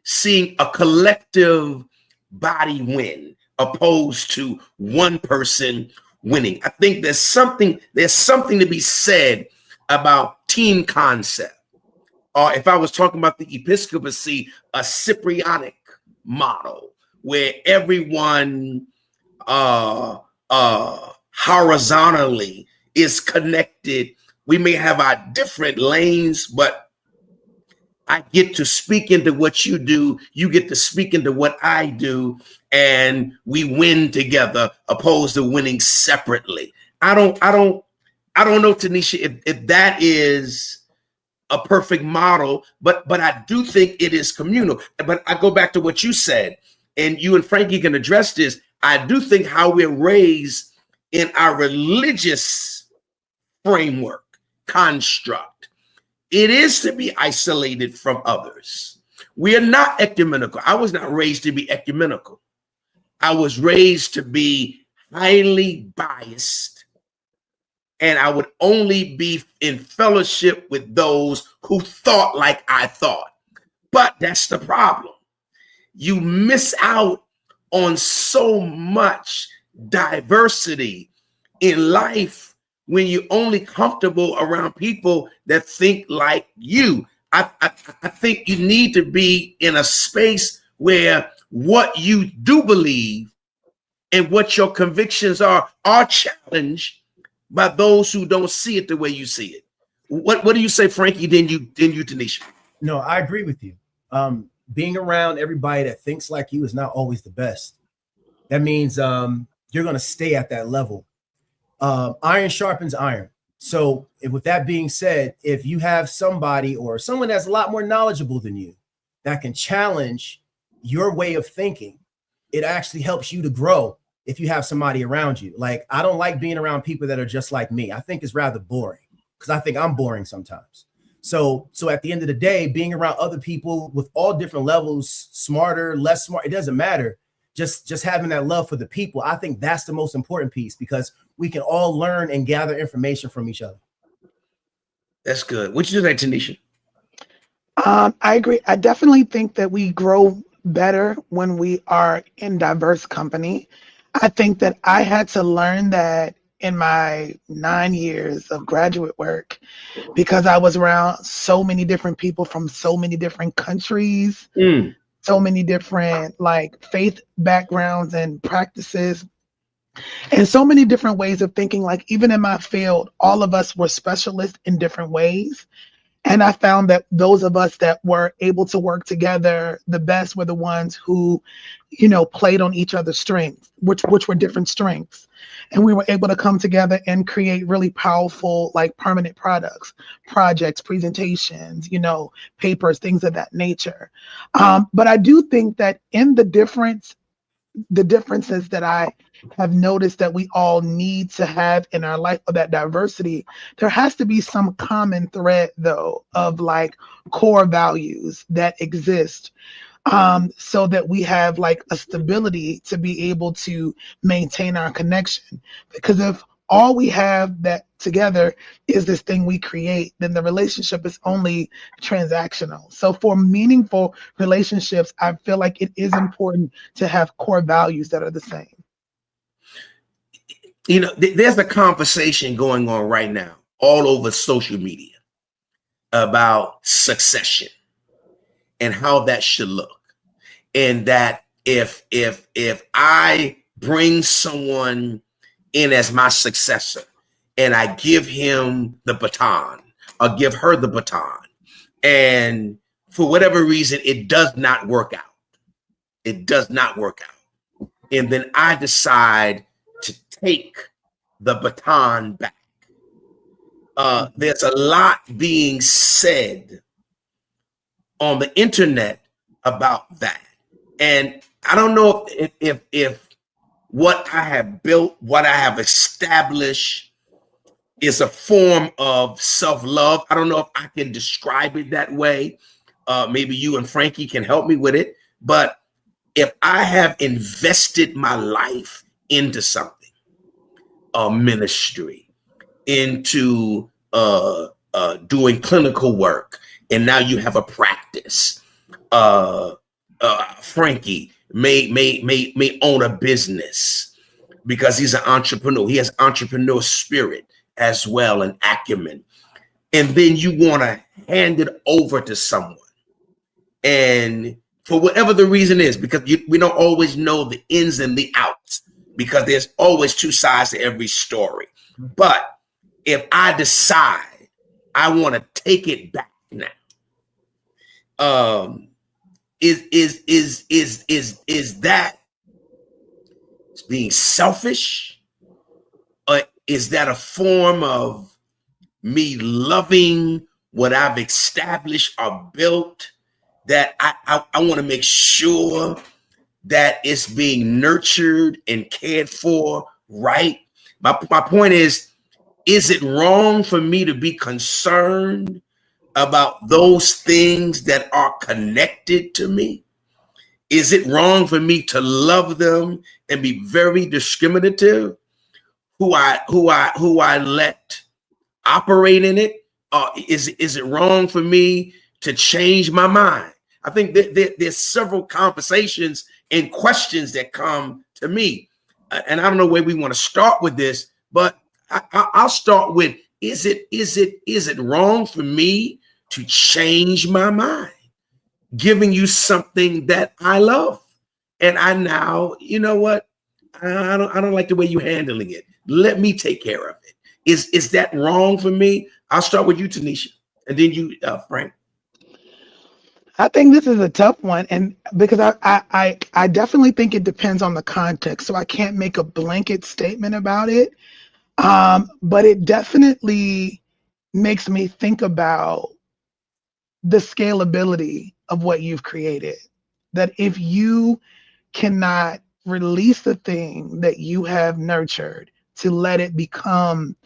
a collective body win opposed to one person winning. I think there's something to be said about team concept. Or if I was talking about the episcopacy, a Cyprianic model where everyone horizontally is connected. We may have our different lanes, but I get to speak into what you do. You get to speak into what I do, and we win together, opposed to winning separately. I don't know, Tanisha, if that is a perfect model, but I do think it is communal. But I go back to what you said, and you and Frankie can address this. I do think how we're raised in our religious framework, construct, it is to be isolated from others. We are not ecumenical. I was not raised to be ecumenical. I was raised to be highly biased, and I would only be in fellowship with those who thought like I thought. But that's the problem. You miss out on so much diversity in life when you're only comfortable around people that think like you. I think you need to be in a space where what you do believe and what your convictions are challenged by those who don't see it the way you see it. What do you say, Frankie? Then you, Tanisha. No, I agree with you. Being around everybody that thinks like you is not always the best. That means you're going to stay at that level. Iron sharpens iron. So with that being said, if you have somebody or someone that's a lot more knowledgeable than you that can challenge your way of thinking, it actually helps you to grow if you have somebody around you. Like, I don't like being around people that are just like me. I think it's rather boring because I think I'm boring sometimes. So at the end of the day, being around other people with all different levels, smarter, less smart, it doesn't matter. Just having that love for the people, I think that's the most important piece, because we can all learn and gather information from each other. That's good. What you do, Tanisha? I agree. I definitely think that we grow better when we are in diverse company. I think that I had to learn that in my 9 years of graduate work, because I was around so many different people from so many different countries, so many different like faith backgrounds and practices, and so many different ways of thinking. Like, even in my field, all of us were specialists in different ways. And I found that those of us that were able to work together the best were the ones who, played on each other's strengths, which were different strengths. And we were able to come together and create really powerful, like, permanent products, projects, presentations, papers, things of that nature. But I do think that in the differences that I have noticed that we all need to have in our life, of that diversity, there has to be some common thread, though, of like core values that exist, so that we have like a stability to be able to maintain our connection. Because if all we have that together is this thing we create, then the relationship is only transactional. So for meaningful relationships, I feel like it is important to have core values that are the same. There's a conversation going on right now all over social media about succession and how that should look. And that if I bring someone in as my successor and I give him the baton or give her the baton, and for whatever reason it does not work out, and then I decide to take the baton back, there's a lot being said on the internet about that. And I don't know if what I have built, what I have established, is a form of self-love. I don't know if I can describe it that way. Maybe you and Frankie can help me with it. But if I have invested my life into something, a ministry, into doing clinical work, and now you have a practice, Frankie may own a business because he's an entrepreneur. He has entrepreneur spirit as well, and acumen. And then you want to hand it over to someone, and for whatever the reason is, because we don't always know the ins and the outs, because there's always two sides to every story. But if I decide I want to take it back now, is that being selfish, or is that a form of me loving what I've established or built, that I want to make sure that it's being nurtured and cared for right? My point is it wrong for me to be concerned about those things that are connected to me? Is it wrong for me to love them and be very discriminative who I let operate in it? Is it wrong for me to change my mind? I think that there's several conversations and questions that come to me, and I don't know where we want to start with this, but I'll start with: is it wrong for me to change my mind, giving you something that I love, and I now, you know what? I don't like the way you're handling it. Let me take care of it. Is that wrong for me? I'll start with you, Tanisha, and then you, Frank. I think this is a tough one, and because I definitely think it depends on the context, so I can't make a blanket statement about it. But it definitely makes me think about the scalability of what you've created. That if you cannot release the thing that you have nurtured to let it become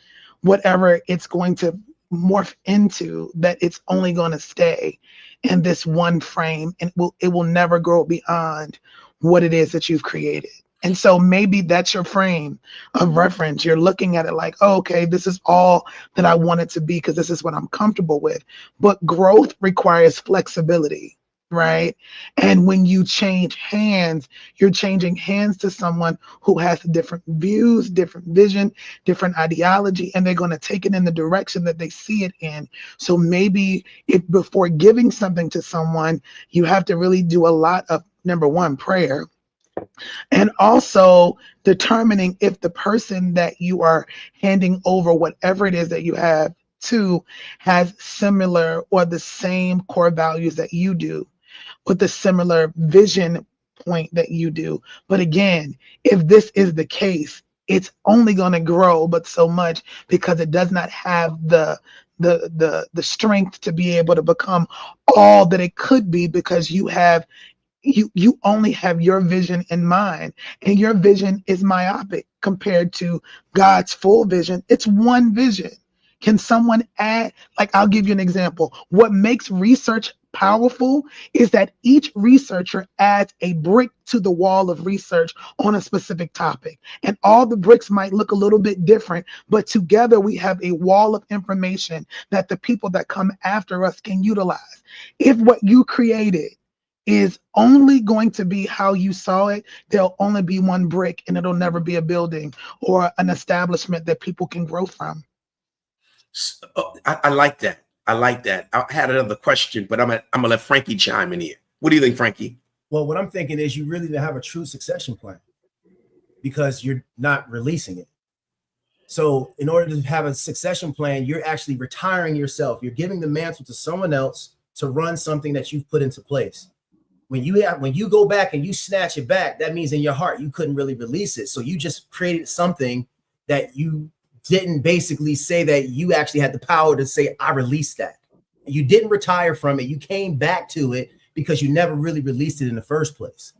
whatever it's going to morph into, that it's only going to stay in this one frame, and it will never grow beyond what it is that you've created. And so maybe that's your frame of reference. You're looking at it like, oh, okay, this is all that I want it to be because this is what I'm comfortable with. But growth requires flexibility, right? And when you change hands, you're changing hands to someone who has different views, different vision, different ideology, and they're going to take it in the direction that they see it in. So maybe if before giving something to someone, you have to really do a lot of, number one, prayer, and also determining if the person that you are handing over whatever it is that you have to has similar or the same core values that you do, with a similar vision point that you do. But again, if this is the case, it's only going to grow but so much, because it does not have the strength to be able to become all that it could be, because you only have your vision in mind, and your vision is myopic compared to God's full vision. It's one vision. Can someone add, like, I'll give you an example. What makes research powerful is that each researcher adds a brick to the wall of research on a specific topic. And all the bricks might look a little bit different, but together we have a wall of information that the people that come after us can utilize. If what you created is only going to be how you saw it, there'll only be one brick, and it'll never be a building or an establishment that people can grow from. I like that. I like that. I had another question, but I'm gonna let Frankie chime in here. What do you think, Frankie? Well, what I'm thinking is you really need to have a true succession plan, because you're not releasing it. So in order to have a succession plan, you're actually retiring yourself. You're giving the mantle to someone else to run something that you've put into place. When you go back and you snatch it back, that means in your heart you couldn't really release it. So you just created something that you didn't basically say that you actually had the power to say, I released that. You didn't retire from it. You came back to it because you never really released it in the first place.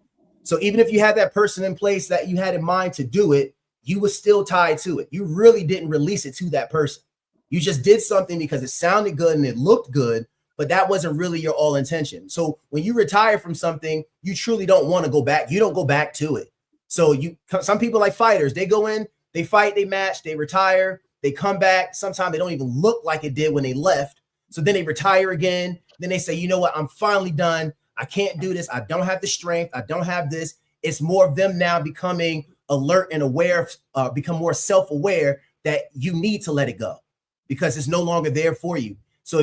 So even if you had that person in place that you had in mind to do it, you were still tied to it. You really didn't release it to that person. You just did something because it sounded good and it looked good, but that wasn't really your all intention. So when you retire from something, you truly don't want to go back. You don't go back to it. So some people, like fighters, they go in, they fight, they match, they retire, they come back. Sometimes they don't even look like it did when they left. So then they retire again. Then they say, you know what? I'm finally done. I can't do this. I don't have the strength. I don't have this. It's more of them now becoming alert and aware, become more self-aware that you need to let it go because it's no longer there for you. So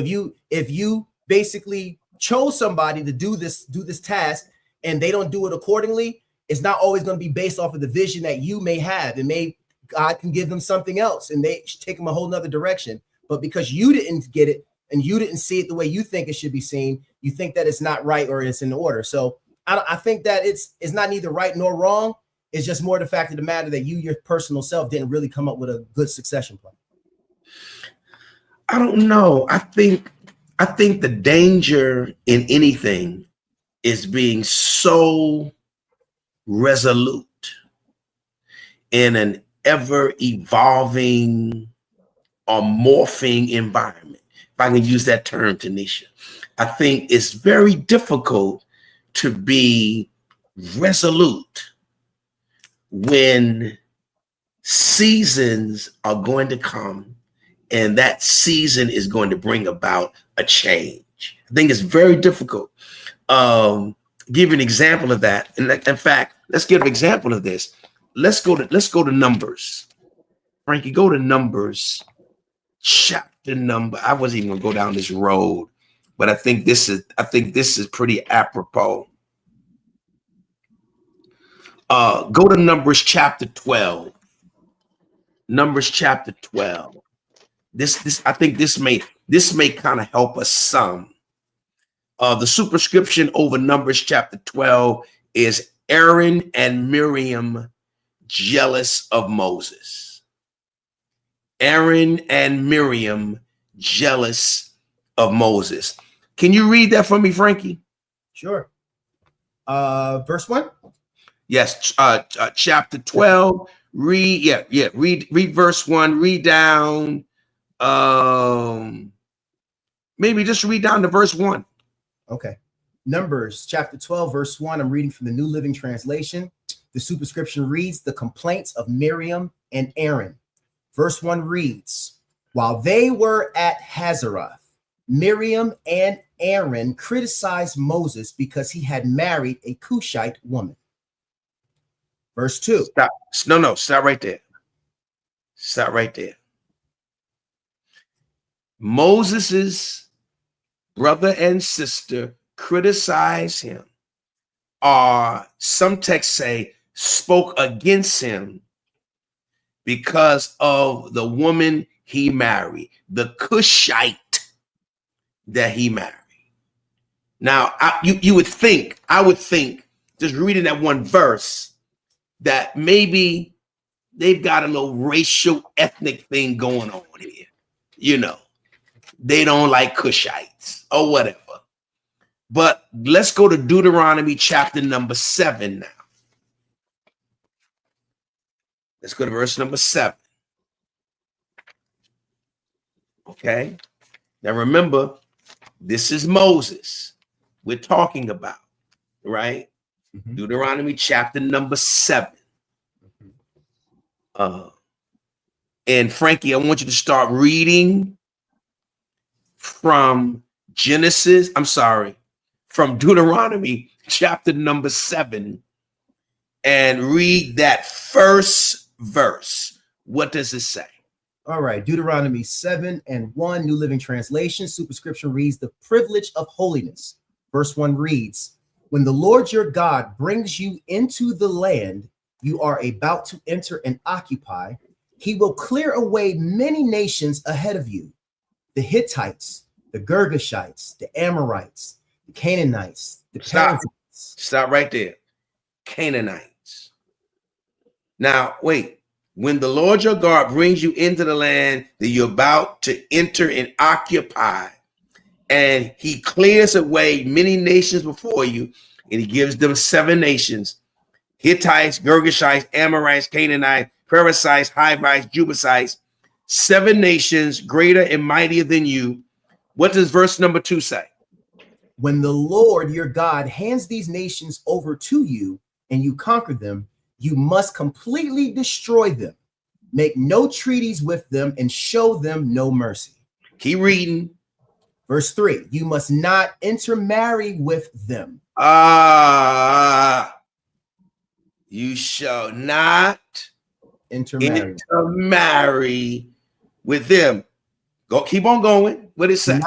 if you basically chose somebody to do this task and they don't do it accordingly, it's not always going to be based off of the vision that you may have. God can give them something else and they should take them a whole nother direction. But because you didn't get it and you didn't see it the way you think it should be seen, you think that it's not right or it's in order. So I think that it's not neither right nor wrong. It's just more the fact of the matter that your personal self didn't really come up with a good succession plan. I don't know. I think the danger in anything is being so resolute in an ever evolving or morphing environment. If I can use that term, Tanisha, I think it's very difficult to be resolute when seasons are going to come and that season is going to bring about a change. I think it's very difficult. Give an example of that. And in fact, let's give an example of this. Let's go to Numbers. Frankie, go to Numbers chapter number. I wasn't even gonna go down this road, but I think this is pretty apropos. Go to Numbers chapter 12. Numbers chapter 12. I think this may kind of help us some. The superscription over Numbers chapter 12 is Aaron and Miriam jealous of Moses. Aaron and Miriam jealous of Moses. Can you read that for me, Frankie? Sure. Verse 1? Yes, chapter 12. Read verse 1. Read down. Maybe just read down to verse 1. Okay. Numbers chapter 12, verse 1. I'm reading from the New Living Translation. The superscription reads, the complaints of Miriam and Aaron. Verse 1 reads, while they were at Hazeroth, Miriam and Aaron criticized Moses because he had married a Cushite woman. Verse 2. Stop. No, stop right there. Stop right there. Moses's brother and sister criticize him, or some texts say spoke against him because of the woman he married, the Cushite that he married. Now, I would think, just reading that one verse, that maybe they've got a little racial ethnic thing going on here. You know, they don't like Cushites or whatever. But let's go to Deuteronomy chapter number 7 now. Let's go to verse number 7. Okay. Now remember, this is Moses we're talking about, right? Mm-hmm. Deuteronomy chapter number 7. And Frankie, I want you to start reading from Deuteronomy chapter number 7 and read that first verse. What does it say? All right, Deuteronomy 7:1, New Living Translation. Superscription reads, the privilege of holiness. Verse 1 reads, when the Lord your God brings you into the land you are about to enter and occupy, he will clear away many nations ahead of you, the Hittites, the Girgashites, the Amorites, the Canaanites, the Perizzites. Stop right there. Canaanites. Now, wait. When the Lord your God brings you into the land that you're about to enter and occupy, and he clears away many nations before you, and he gives them 7 nations: Hittites, Girgashites, Amorites, Canaanites, Perizzites, Hivites, Jebusites, 7 nations greater and mightier than you. What does verse number 2 say? When the Lord your God hands these nations over to you and you conquer them, you must completely destroy them, make no treaties with them, and show them no mercy. Keep reading. Verse 3, you must not intermarry with them. You shall not intermarry with them. Go, keep on going. What did it say?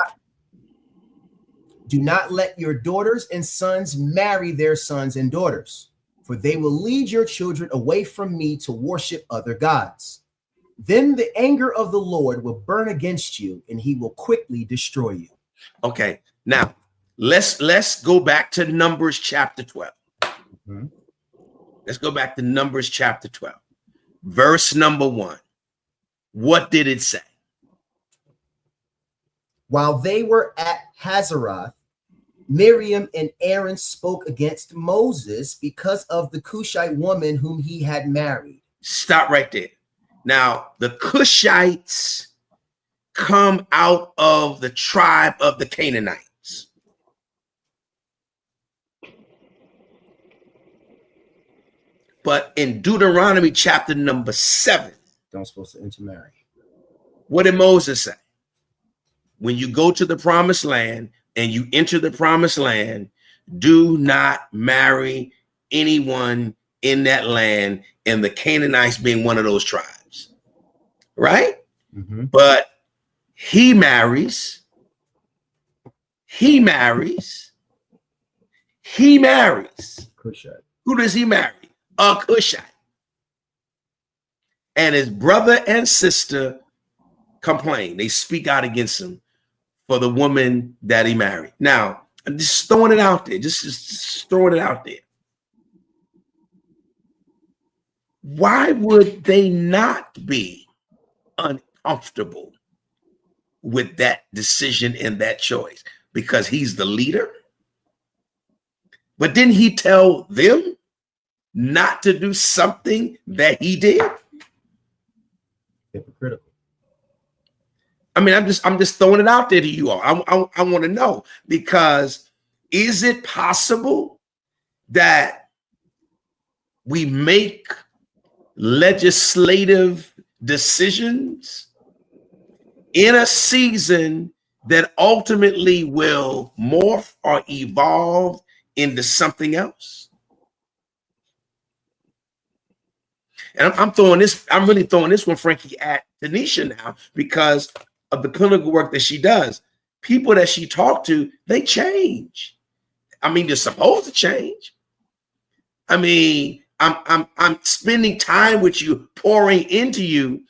Do not let your daughters and sons marry their sons and daughters, for they will lead your children away from me to worship other gods. Then the anger of the Lord will burn against you, and he will quickly destroy you. Okay, now let's go back to Numbers chapter 12. Mhm. Let's go back to Numbers chapter 12, verse number 1. What did it say? While they were at Hazeroth, Miriam and Aaron spoke against Moses because of the Cushite woman whom he had married. Stop right there. Now, the Cushites come out of the tribe of the Canaanites. But in Deuteronomy chapter number 7, Don't supposed to intermarry. what did Moses say? When you go to the promised land and you enter the promised land, do not marry anyone in that land, and the Canaanites being one of those tribes, right? Mm-hmm. But he marries. Cushite. Who does he marry? A Cushite. And his brother and sister complain. They speak out against him for the woman that he married. Now, I'm just throwing it out there. Just throwing it out there. Why would they not be uncomfortable with that decision and that choice? Because he's the leader. But didn't he tell them not to do something that he did? Hypocritical. I mean, I'm just throwing it out there to you all. I want to know, because is it possible that we make legislative decisions in a season that ultimately will morph or evolve into something else? And I'm really throwing this one, Frankie, at Tanisha now, because of the clinical work that she does. People that she talked to, they change. I mean, they're supposed to change. I mean, I'm spending time with you, pouring into you,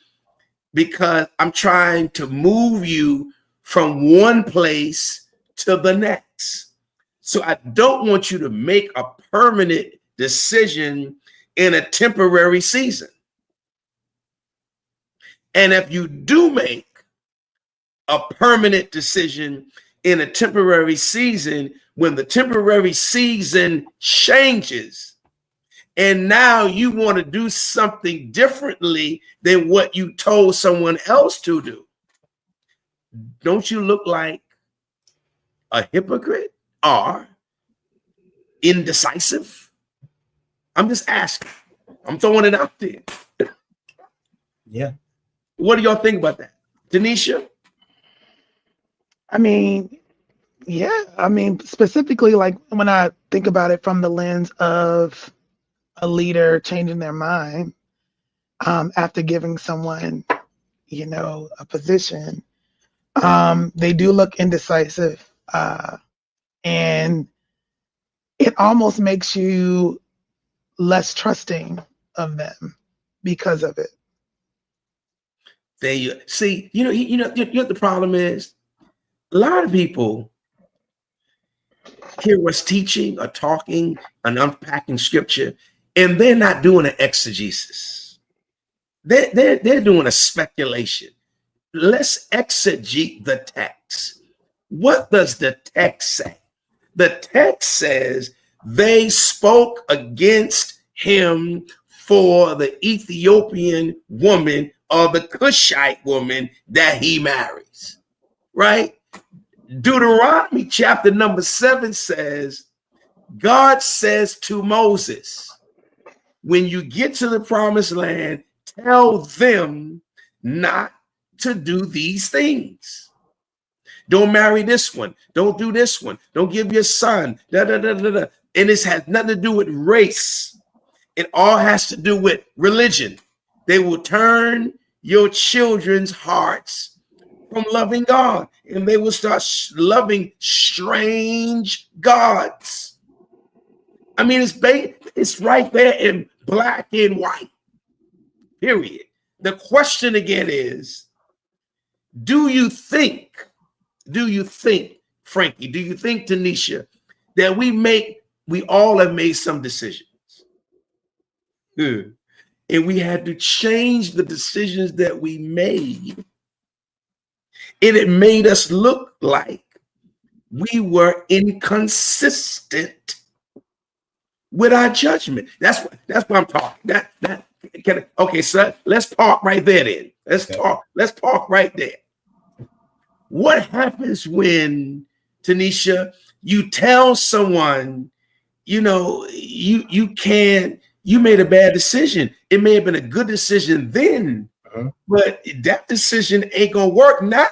because I'm trying to move you from one place to the next. So I don't want you to make a permanent decision in a temporary season. And if you do make a permanent decision in a temporary season, when the temporary season changes, and now you want to do something differently than what you told someone else to do, don't you look like a hypocrite or indecisive? I'm just asking. I'm throwing it out there. Yeah. What do y'all think about that? Tanisha? I mean, yeah. I mean, specifically, like when I think about it from the lens of a leader changing their mind after giving someone, a position, they do look indecisive, and it almost makes you less trusting of them because of it. There you see, you know what the problem is? A lot of people hear us teaching or talking and unpacking scripture, and they're not doing an exegesis. They're doing a speculation. Let's exegete the text. What does the text say? The text says they spoke against him for the Ethiopian woman or the Cushite woman that he marries, right? Deuteronomy chapter number 7 says, God says to Moses, when you get to the promised land, tell them not to do these things. Don't marry this one. Don't do this one. Don't give your son. And this has nothing to do with race. It all has to do with religion. They will turn your children's hearts from loving God, and they will start loving strange gods. I mean, it's right there in black and white, period. The question again is, do you think, Frankie, do you think, Tanisha, that we all have made some decisions? And we had to change the decisions that we made. And it made us look like we were inconsistent with our judgment. That's what I'm talking. Okay, sir. Let's talk right there then. Let's talk right there. What happens when, Tanisha, you tell someone, you made a bad decision. It may have been a good decision then, but that decision ain't gonna work now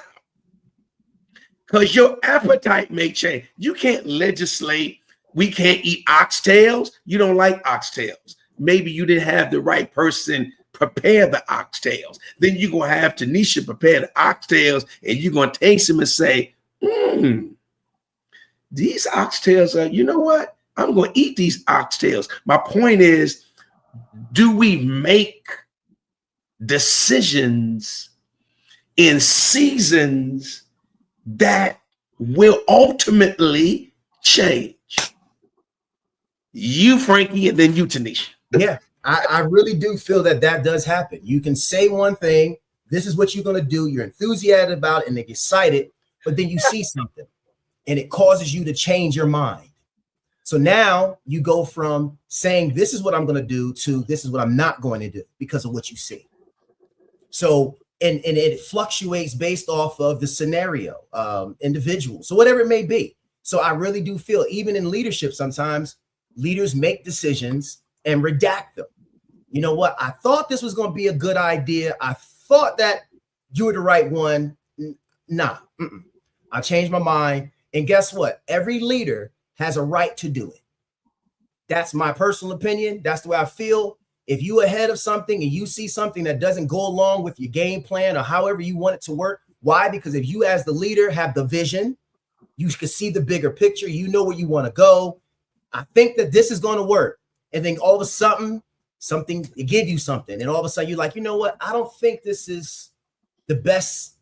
because your appetite may change. You can't legislate. We can't eat oxtails. You don't like oxtails. Maybe you didn't have the right person prepare the oxtails. Then you're gonna have Tanisha prepare the oxtails, and you're gonna taste them and say, these oxtails are, you know what? I'm gonna eat these oxtails. My point is, do we make decisions in seasons that will ultimately change? You, Frankie, and then you, Tanisha. Yeah, I really do feel that does happen. You can say one thing, this is what you're going to do, you're enthusiastic about it and excited, but then you see something and it causes you to change your mind. So now you go from saying, this is what I'm going to do, to this is what I'm not going to do because of what you see. So, and it fluctuates based off of the scenario, individual. So whatever it may be. So I really do feel, even in leadership, sometimes leaders make decisions and redact them. You know what? I thought this was going to be a good idea. I thought that you were the right one. Nah, I changed my mind. And guess what? Every leader has a right to do it. That's my personal opinion. That's the way I feel. If you ahead of something and you see something that doesn't go along with your game plan or however you want it to work, why? Because if you as the leader have the vision, you can see the bigger picture, you know where you want to go. I think that this is going to work. And then all of a sudden, something, it give you something. And all of a sudden you're like, you know what? I don't think this is the best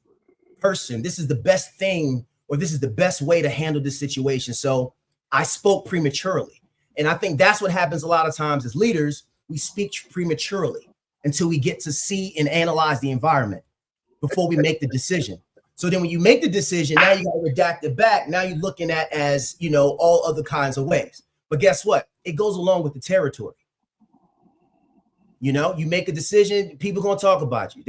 person. This is the best thing, or this is the best way to handle this situation. So I spoke prematurely. And I think that's what happens a lot of times as leaders. We speak prematurely until we get to see and analyze the environment before we make the decision. So then when you make the decision, now you got to redact it back. Now you're looking at as, all other kinds of ways. But guess what? It goes along with the territory. You make a decision, people going to talk about you.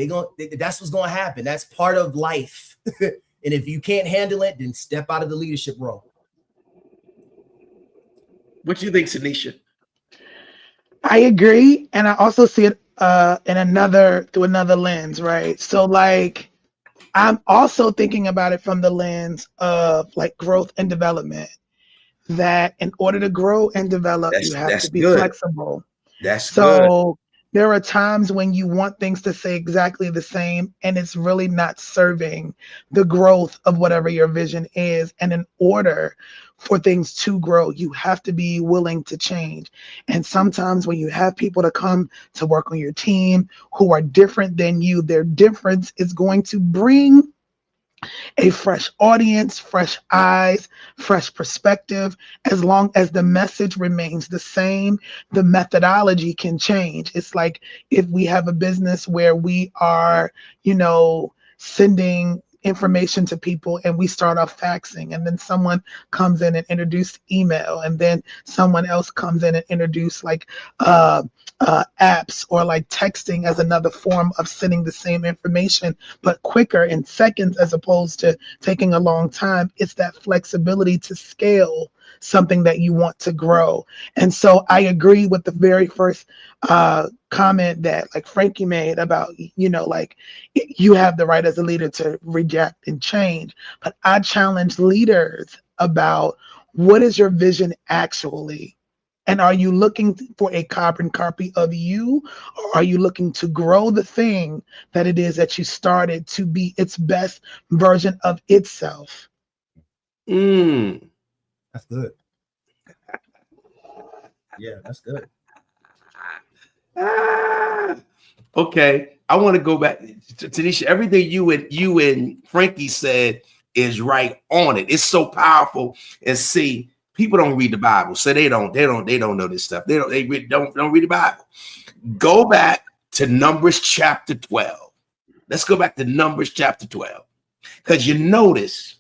That's what's going to happen. That's part of life. And if you can't handle it, then step out of the leadership role. What do you think, Tanisha? I agree. And I also see it through another lens, right? So like, I'm also thinking about it from the lens of like growth and development, that in order to grow and develop, you have to be flexible. That's good. There are times when you want things to stay exactly the same, and it's really not serving the growth of whatever your vision is. And in order for things to grow, you have to be willing to change. And sometimes when you have people to come to work on your team who are different than you, their difference is going to bring a fresh audience, fresh eyes, fresh perspective. As long as the message remains the same, the methodology can change. It's like if we have a business where we are, sending information to people and we start off faxing, and then someone comes in and introduced email, and then someone else comes in and introduced like apps or like texting as another form of sending the same information, but quicker in seconds as opposed to taking a long time. It's that flexibility to scale something that you want to grow. And so I agree with the very first comment that like Frankie made about, like you have the right as a leader to reject and change. But I challenge leaders about, what is your vision actually? And are you looking for a carbon copy of you, or are you looking to grow the thing that it is that you started to be its best version of itself? That's good. Yeah, that's good. Okay, I want to go back to Tanisha. Everything you and Frankie said is right on it. It's so powerful. And see, people don't read the Bible, so they don't know this stuff. They don't read the Bible. Go back to Numbers chapter 12. Let's go back to Numbers chapter 12, because you notice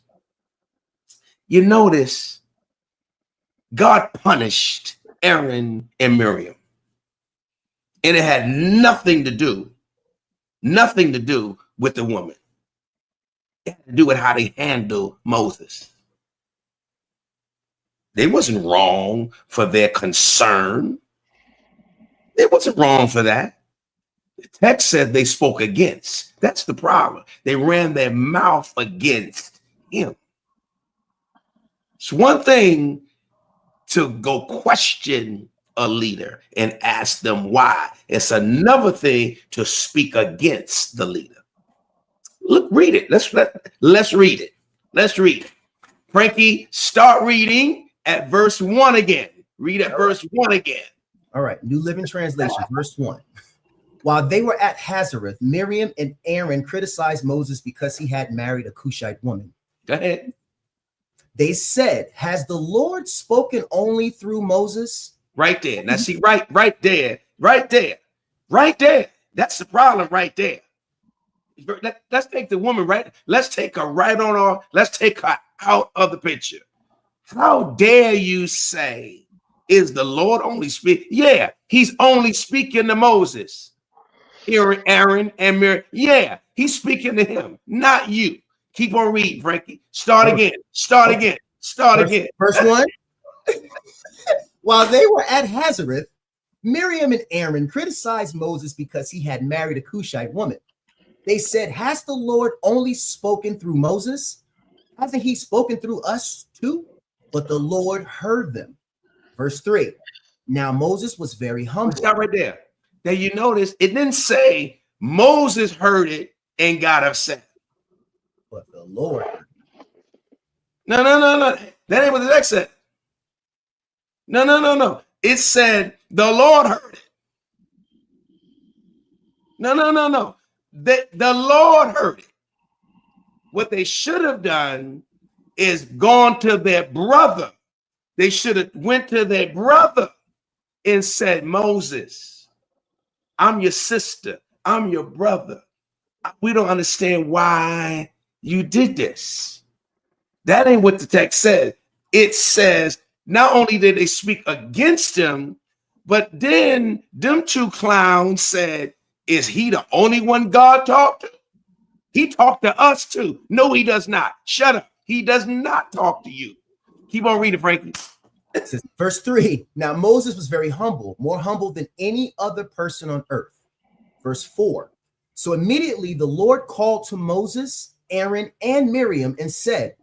God punished Aaron and Miriam. And it had nothing to do with the woman. It had to do with how they handled Moses. They wasn't wrong for their concern. It wasn't wrong for that. The text said they spoke against. That's the problem. They ran their mouth against him. It's one thing to go question a leader and ask them why. It's another thing to speak against the leader. Look, read it. Let's read it. Let's read it. Frankie, start reading at verse 1 again. Read at verse 1 again. All right, New Living Translation, verse 1. While they were at Hazareth, Miriam and Aaron criticized Moses because he had married a Cushite woman. Go ahead. They said, "Has the Lord spoken only through Moses?" Right there. Now see, right there. That's the problem right there. Let's take the woman, right? Let's take her right on off. Let's take her out of the picture. How dare you say, is the Lord only speaking? Yeah, he's only speaking to Moses. Aaron and Miriam. Yeah, he's speaking to him, not you. Keep on reading, Frankie. Start again. Verse 1. While they were at Hazareth, Miriam and Aaron criticized Moses because he had married a Cushite woman. They said, "Has the Lord only spoken through Moses? Hasn't he spoken through us too?" But the Lord heard them. Verse 3. Now Moses was very humble. Stop right there. Now you notice it didn't say Moses heard it and got upset. But the Lord heard it. No. That ain't what the text said. No. It said the Lord heard it. No. The Lord heard it. What they should have done is gone to their brother. They should have went to their brother and said, "Moses, I'm your sister. I'm your brother. We don't understand why you did this." That ain't what the text says. It says not only did they speak against him, but then them two clowns said, "Is he the only one God talked to? He talked to us too." No, he does not. Shut up. He does not talk to you. Keep on reading, Frankie. Verse 3. Now Moses was very humble, more humble than any other person on earth. Verse 4. So immediately the Lord called to Moses, Aaron, and Miriam and said,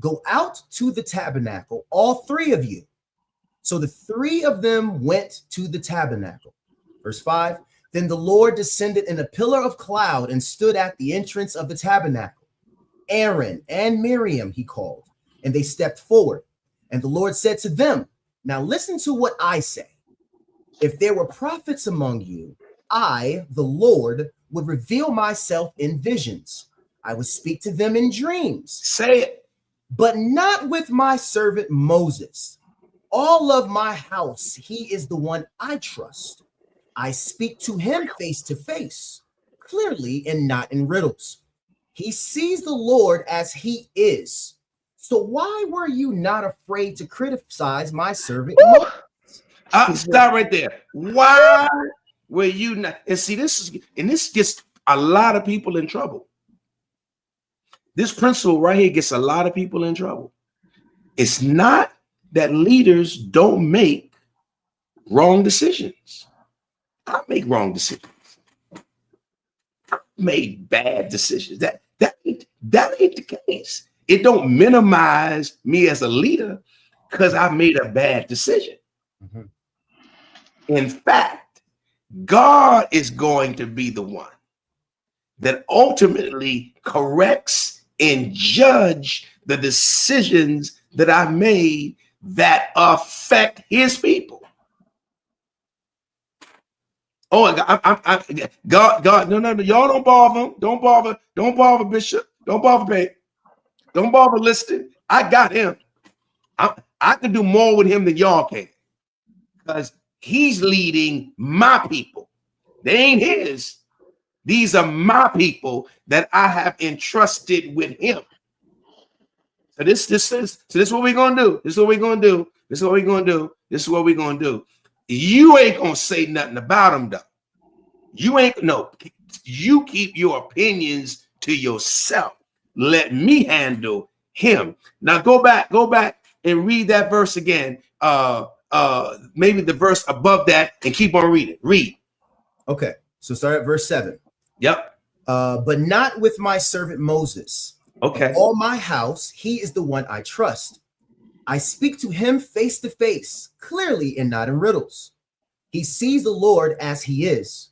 "Go out to the tabernacle, all three of you." So the three of them went to the tabernacle. Verse 5. Then the Lord descended in a pillar of cloud and stood at the entrance of the tabernacle. Aaron and Miriam he called, and they stepped forward. And the Lord said to them, "Now listen to what I say. If there were prophets among you, I, the Lord, would reveal myself in visions. I would speak to them in dreams. Say it. But not with my servant Moses. All of my house, he is the one I trust. I speak to him face to face, clearly and not in riddles. He sees the Lord as he is. So why were you not afraid to criticize my servant Moses?" Stop right there. Why were you not? And see, this gets a lot of people in trouble. This principle right here gets a lot of people in trouble. It's not that leaders don't make wrong decisions. I make wrong decisions. I made bad decisions. That ain't the case. It don't minimize me as a leader because I made a bad decision. Mm-hmm. In fact, God is going to be the one that ultimately corrects and judge the decisions that I made that affect his people. Oh, God, no, y'all don't bother him. Don't bother Bishop. Don't bother Peg. Don't bother Liston. I got him. I can do more with him than y'all can, because he's leading my people. They ain't his. These are my people that I have entrusted with him. So this is what we're gonna do. This is what we're gonna do. This is what we're gonna do. This is what we're gonna do. You ain't gonna say nothing about him, though. You keep your opinions to yourself. Let me handle him. Now go back and read that verse again. Maybe the verse above that, and keep on reading. Read. Okay, so start at verse 7. Yep. But not with my servant Moses. Okay. Of all my house, he is the one I trust. I speak to him face to face, clearly and not in riddles. He sees the Lord as he is.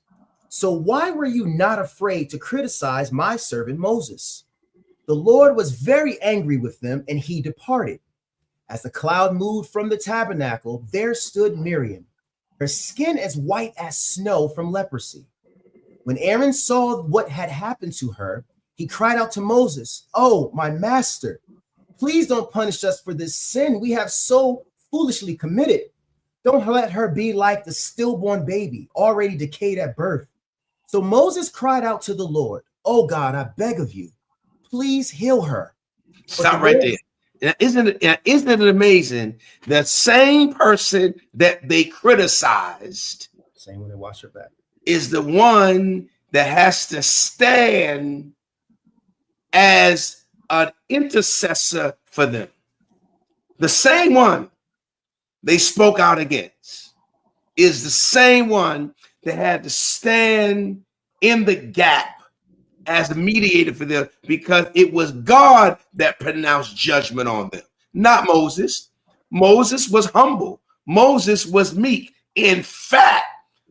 So why were you not afraid to criticize my servant Moses? The Lord was very angry with them, and he departed. As the cloud moved from the tabernacle, there stood Miriam, her skin as white as snow from leprosy. When Aaron saw what had happened to her, he cried out to Moses, "Oh, my master, please don't punish us for this sin we have so foolishly committed. Don't let her be like the stillborn baby, already decayed at birth." So Moses cried out to the Lord, "Oh God, I beg of you, please heal her." Stop right there. Isn't it amazing? The same person that they criticized, Same when they wash her back, is the one that has to stand as an intercessor for them. The same one they spoke out against is the same one that had to stand in the gap as the mediator for them, because it was God that pronounced judgment on them, not Moses. Moses was humble. Moses was meek. In fact,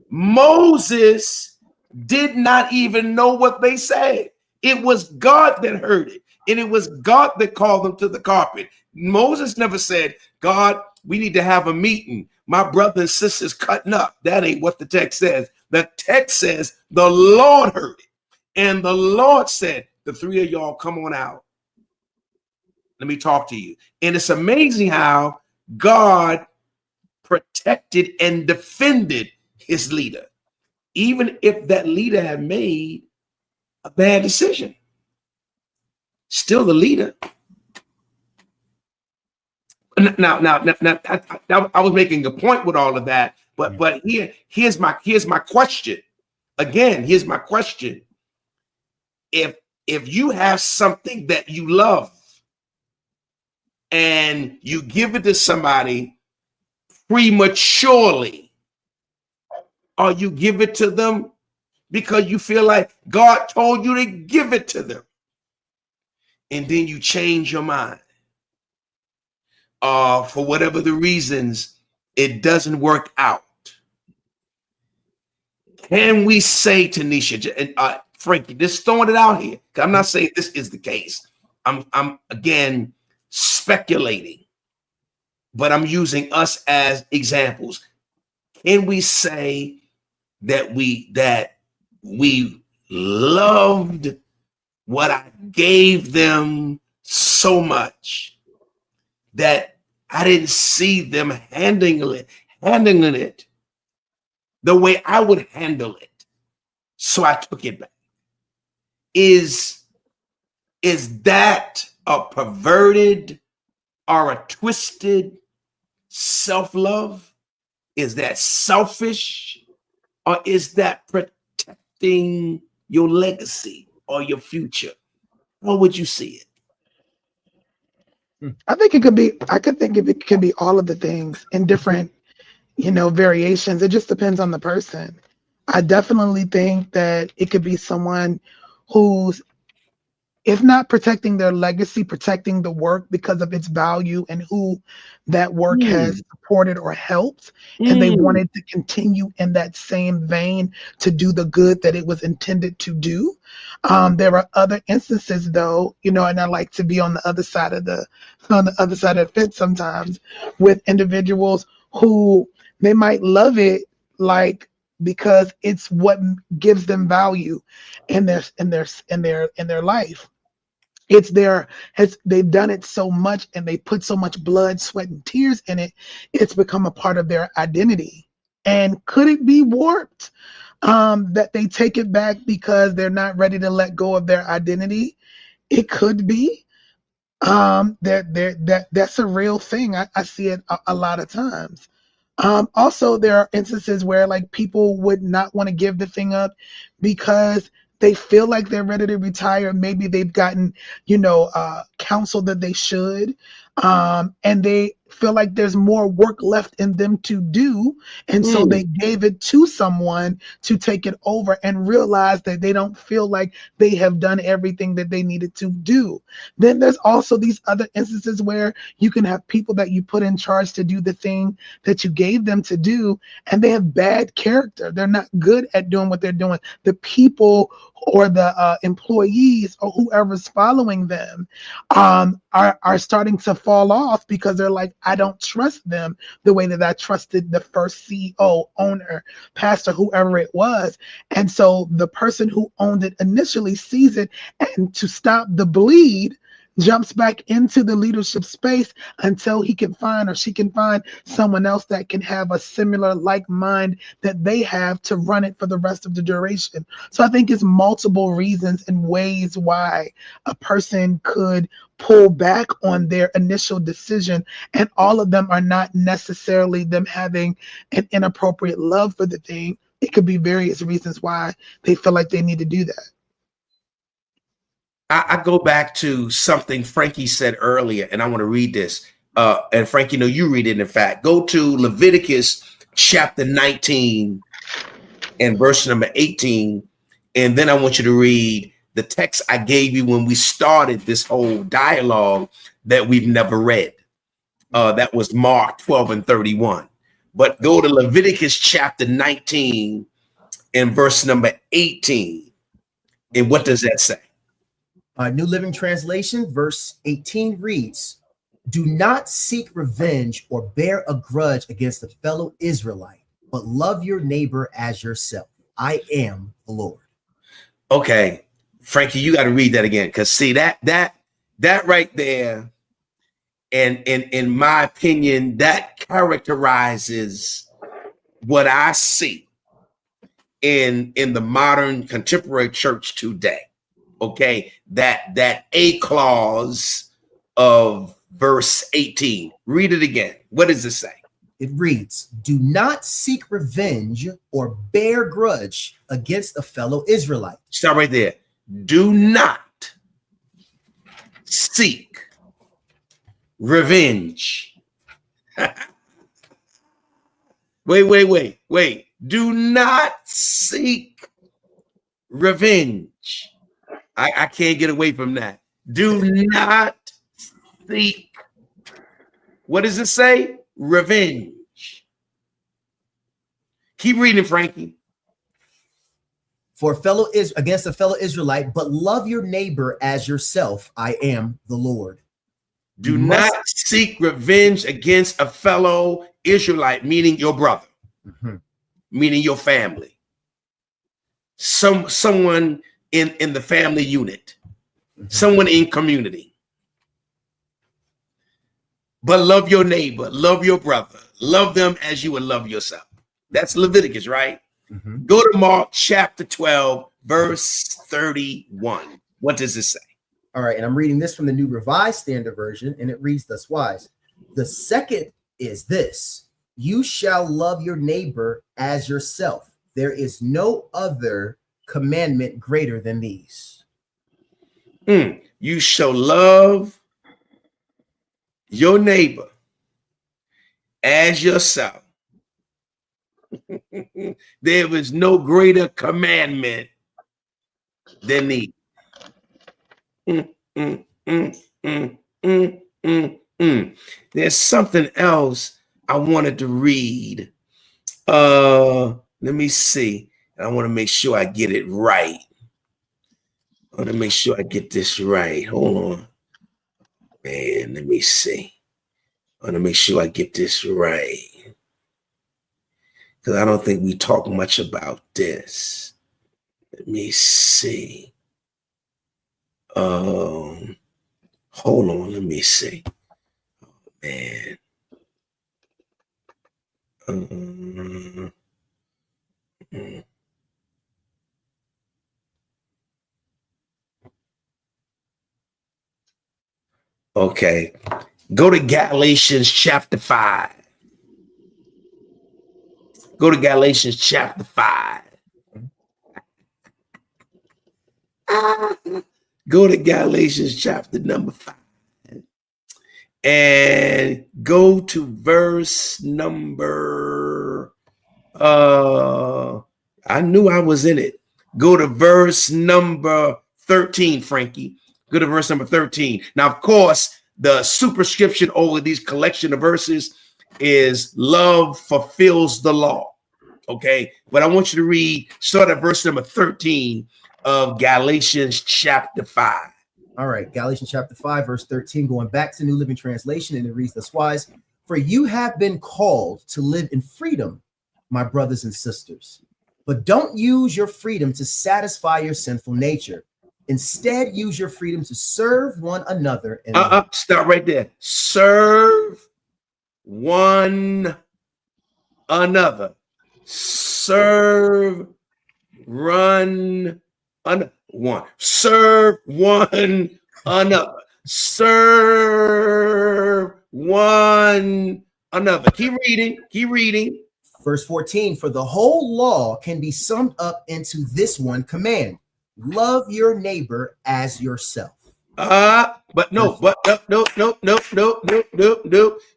Moses did not even know what they said. It was God that heard it, and it was God that called them to the carpet. Moses never said, "God, we need to have a meeting. My brother and sisters cutting up." That ain't what the text says. The text says the Lord heard it. And the Lord said, "The three of y'all come on out. Let me talk to you." And it's amazing how God protected and defended his leader, even if that leader had made a bad decision. Still the leader. Now, I was making a point with all of that, but here's my question. Again, here's my question. If you have something that you love and you give it to somebody prematurely, or you give it to them because you feel like God told you to give it to them, and then you change your mind, for whatever the reasons, it doesn't work out. Can we say, Tanisha and Frankie, just throwing it out here, because I'm not saying this is the case. I'm again speculating, but I'm using us as examples. Can we say that we loved what I gave them so much that I didn't see them handling it the way I would handle it, so I took it back? Is that a perverted or a twisted self-love? Is that selfish, or is that protecting your legacy or your future? How would you see it? I think it could be, I could think it could be all of the things in different, variations. It just depends on the person. I definitely think that it could be someone who's if not protecting their legacy, protecting the work because of its value and who that work has supported or helped. And they wanted to continue in that same vein to do the good that it was intended to do. There are other instances though, and I like to be on the other side of the fence sometimes with individuals who they might love it like because it's what gives them value in their life. They've done it so much and they put so much blood, sweat, and tears in it. It's become a part of their identity. And could it be warped? That they take it back because they're not ready to let go of their identity. It could be. That's a real thing. I see it a lot of times. Also, there are instances where like people would not want to give the thing up because they feel like they're ready to retire. Maybe they've gotten, counsel that they should, and they feel like there's more work left in them to do. And so they gave it to someone to take it over and realize that they don't feel like they have done everything that they needed to do. Then there's also these other instances where you can have people that you put in charge to do the thing that you gave them to do, and they have bad character. They're not good at doing what they're doing. The people or the employees or whoever's following them are starting to fall off because they're like, I don't trust them the way that I trusted the first CEO, owner, pastor, whoever it was. And so the person who owned it initially sees it, and to stop the bleed, jumps back into the leadership space until he can find or she can find someone else that can have a similar like mind that they have to run it for the rest of the duration. So I think it's multiple reasons and ways why a person could pull back on their initial decision, and all of them are not necessarily them having an inappropriate love for the thing. It could be various reasons why they feel like they need to do that. I go back to something Frankie said earlier, and I want to read this. And Frankie, you read it. In fact, go to Leviticus chapter 19 and verse number 18. And then I want you to read the text I gave you when we started this whole dialogue that we've never read. That was Mark 12 and 31. But go to Leviticus chapter 19 and verse number 18. And what does that say? New Living Translation, verse 18 reads, "Do not seek revenge or bear a grudge against a fellow Israelite, but love your neighbor as yourself. I am the Lord." Okay, Frankie, you got to read that again, because see that right there, and in my opinion, that characterizes what I see in the modern contemporary church today. Okay, that A clause of verse 18. Read it again. What does it say? It reads, "Do not seek revenge or bear grudge against a fellow Israelite." Stop right there. Do not seek revenge. Wait. Do not seek revenge. I can't get away from that. Do not seek. What does it say? Revenge. Keep reading, Frankie. Against a fellow Israelite, but love your neighbor as yourself. I am the Lord. Do not seek revenge against a fellow Israelite, meaning your brother, meaning your family, someone in the family unit, someone in community. But love your neighbor, love your brother, love them as you would love yourself. That's Leviticus, right? Go to Mark chapter 12, verse 31. What does it say? All right, and I'm reading this from the New Revised Standard Version, and it reads thus wise. "The second is this: you shall love your neighbor as yourself. There is no other commandment greater than these." You shall love your neighbor as yourself. There is no greater commandment than these. mm, mm, mm, mm, mm, mm, mm. There's something else I wanted to read. Let me see. I want to make sure I get it right. I want to make sure I get this right. Hold on. Man, let me see. I want to make sure I get this right. Because I don't think we talk much about this. Let me see. Hold on, let me see. Oh, man. Okay. Go to Galatians chapter 5. Go to Galatians chapter 5. Go to Galatians chapter number 5. And go to verse number, I knew I was in it. Go to verse number 13, Frankie. Go to verse number 13. Now, of course, the superscription over these collection of verses is love fulfills the law. Okay, but I want you to read, start at verse number 13 of Galatians chapter 5. All right, Galatians chapter 5, verse 13, going back to New Living Translation, and it reads thus wise: for you have been called to live in freedom, my brothers and sisters. But don't use your freedom to satisfy your sinful nature. Instead, use your freedom to serve one another. Stop right there. Serve one another. Serve, run, one. Serve one another. Serve one another. Keep reading. Keep reading. Verse 14, for the whole law can be summed up into this one command: love your neighbor as yourself. But no.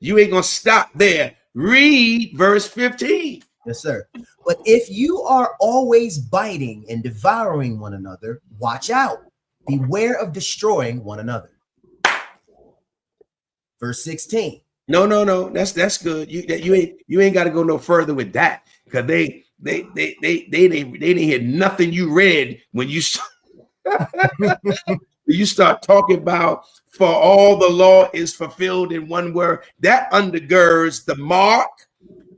You ain't gonna stop there. Read verse 15. Yes, sir. But if you are always biting and devouring one another, watch out. Beware of destroying one another. Verse 16. No. That's good. You ain't got to go no further with that, because they didn't hear nothing you read when you you start talking about for all the law is fulfilled in one word. That undergirds the Mark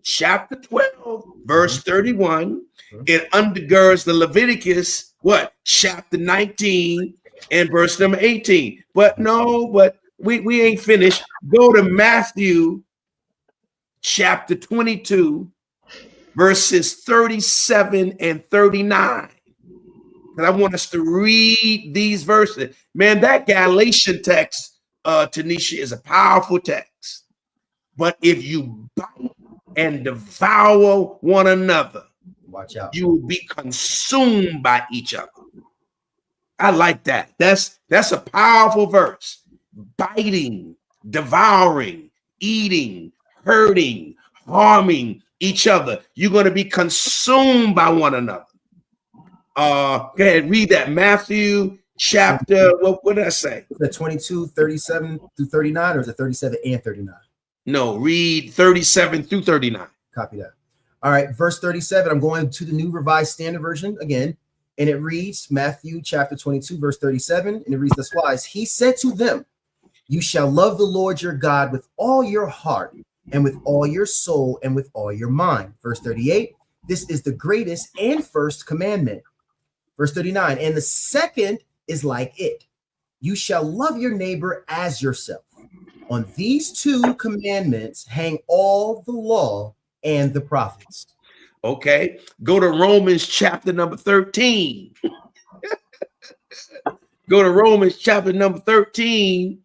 chapter 12, verse 31. It undergirds the Leviticus, what? Chapter 19 and verse number 18. But we ain't finished. Go to Matthew chapter 22, verses 37 and 39. And I want us to read these verses. Man, that Galatian text, Tanisha, is a powerful text. But if you bite and devour one another, watch out. You will be consumed by each other. I like that. That's a powerful verse. Biting, devouring, eating, hurting, harming each other. You're going to be consumed by one another. Go ahead, read that. Matthew chapter, what did I say? The 22, 37 through 39, or is it 37 and 39? No, read 37 through 39. Copy that. All right, verse 37. I'm going to the New Revised Standard Version again, and it reads, Matthew chapter 22, verse 37, and it reads this wise: he said to them, you shall love the Lord your God with all your heart, and with all your soul, and with all your mind. Verse 38, this is the greatest and first commandment. Verse 39, and the second is like it: you shall love your neighbor as yourself. On these two commandments hang all the law and the prophets. Okay, go to Romans chapter number 13. Go to Romans chapter number 13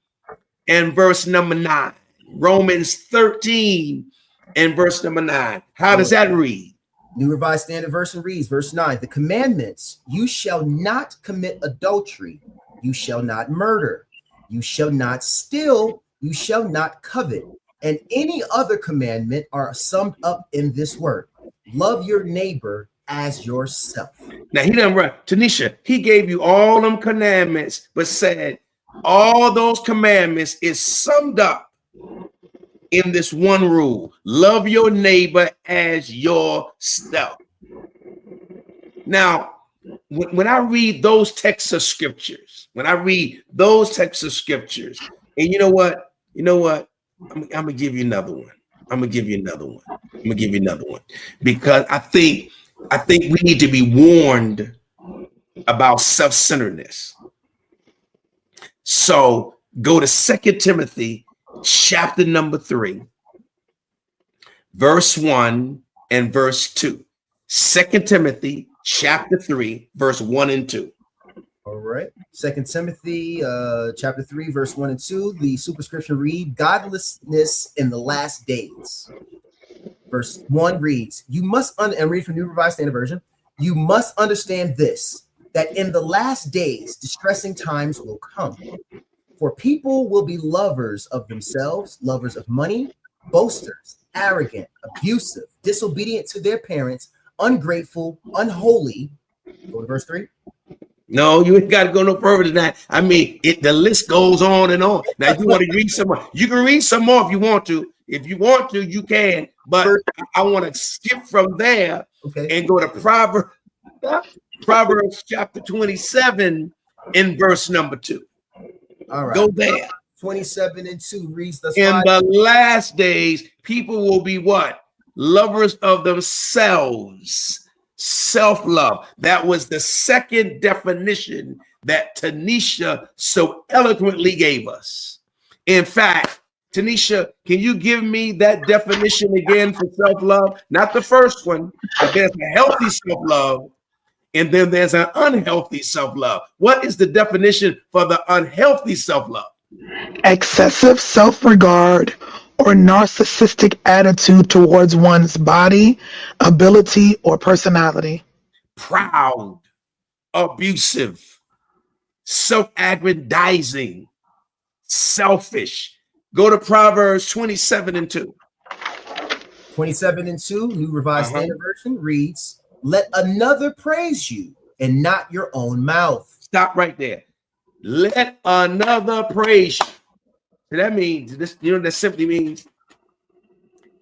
and verse number 9. Romans 13 and verse number 9. How does that read? New Revised Standard Version reads, verse 9, the commandments: you shall not commit adultery, you shall not murder, you shall not steal, you shall not covet, and any other commandment are summed up in this word: love your neighbor as yourself. Now he done right. Tanisha, he gave you all them commandments, but said all those commandments is summed up in this one rule: love your neighbor as yourself. Now, when I read those texts of scriptures, and you know what? I'm gonna give you another one. Because I think we need to be warned about self-centeredness. So go to 2 Timothy chapter number 3, verse 1 and verse 2. 2 Timothy chapter 3, verse 1 and 2. All right. 2 Timothy chapter 3, verse 1 and 2. The superscription read, godlessness in the last days. Verse 1 reads, and read from New Revised Standard Version, you must understand this, that in the last days, distressing times will come. For people will be lovers of themselves, lovers of money, boasters, arrogant, abusive, disobedient to their parents, ungrateful, unholy. Go to verse 3. No, you ain't got to go no further than that. I mean, the list goes on and on. Now, if you want to read some more, you can read some more if you want to. If you want to, you can. But I want to skip from there and go to Proverbs chapter 27 in verse number 2. All right. Go there. 27 and 2 reads the in the last days, people will be what? Lovers of themselves. Self-love. That was the second definition that Tanisha so eloquently gave us. In fact, Tanisha, can you give me that definition again for self-love? Not the first one, but there's a healthy self-love, and then there's an unhealthy self-love. What is the definition for the unhealthy self-love? Excessive self-regard or narcissistic attitude towards one's body, ability, or personality. Proud, abusive, self-aggrandizing, selfish. Go to Proverbs 27 and 2. 27 and 2, New Revised Standard Version reads, let another praise you and not your own mouth. Stop right there. Let another praise you. So that means this, that simply means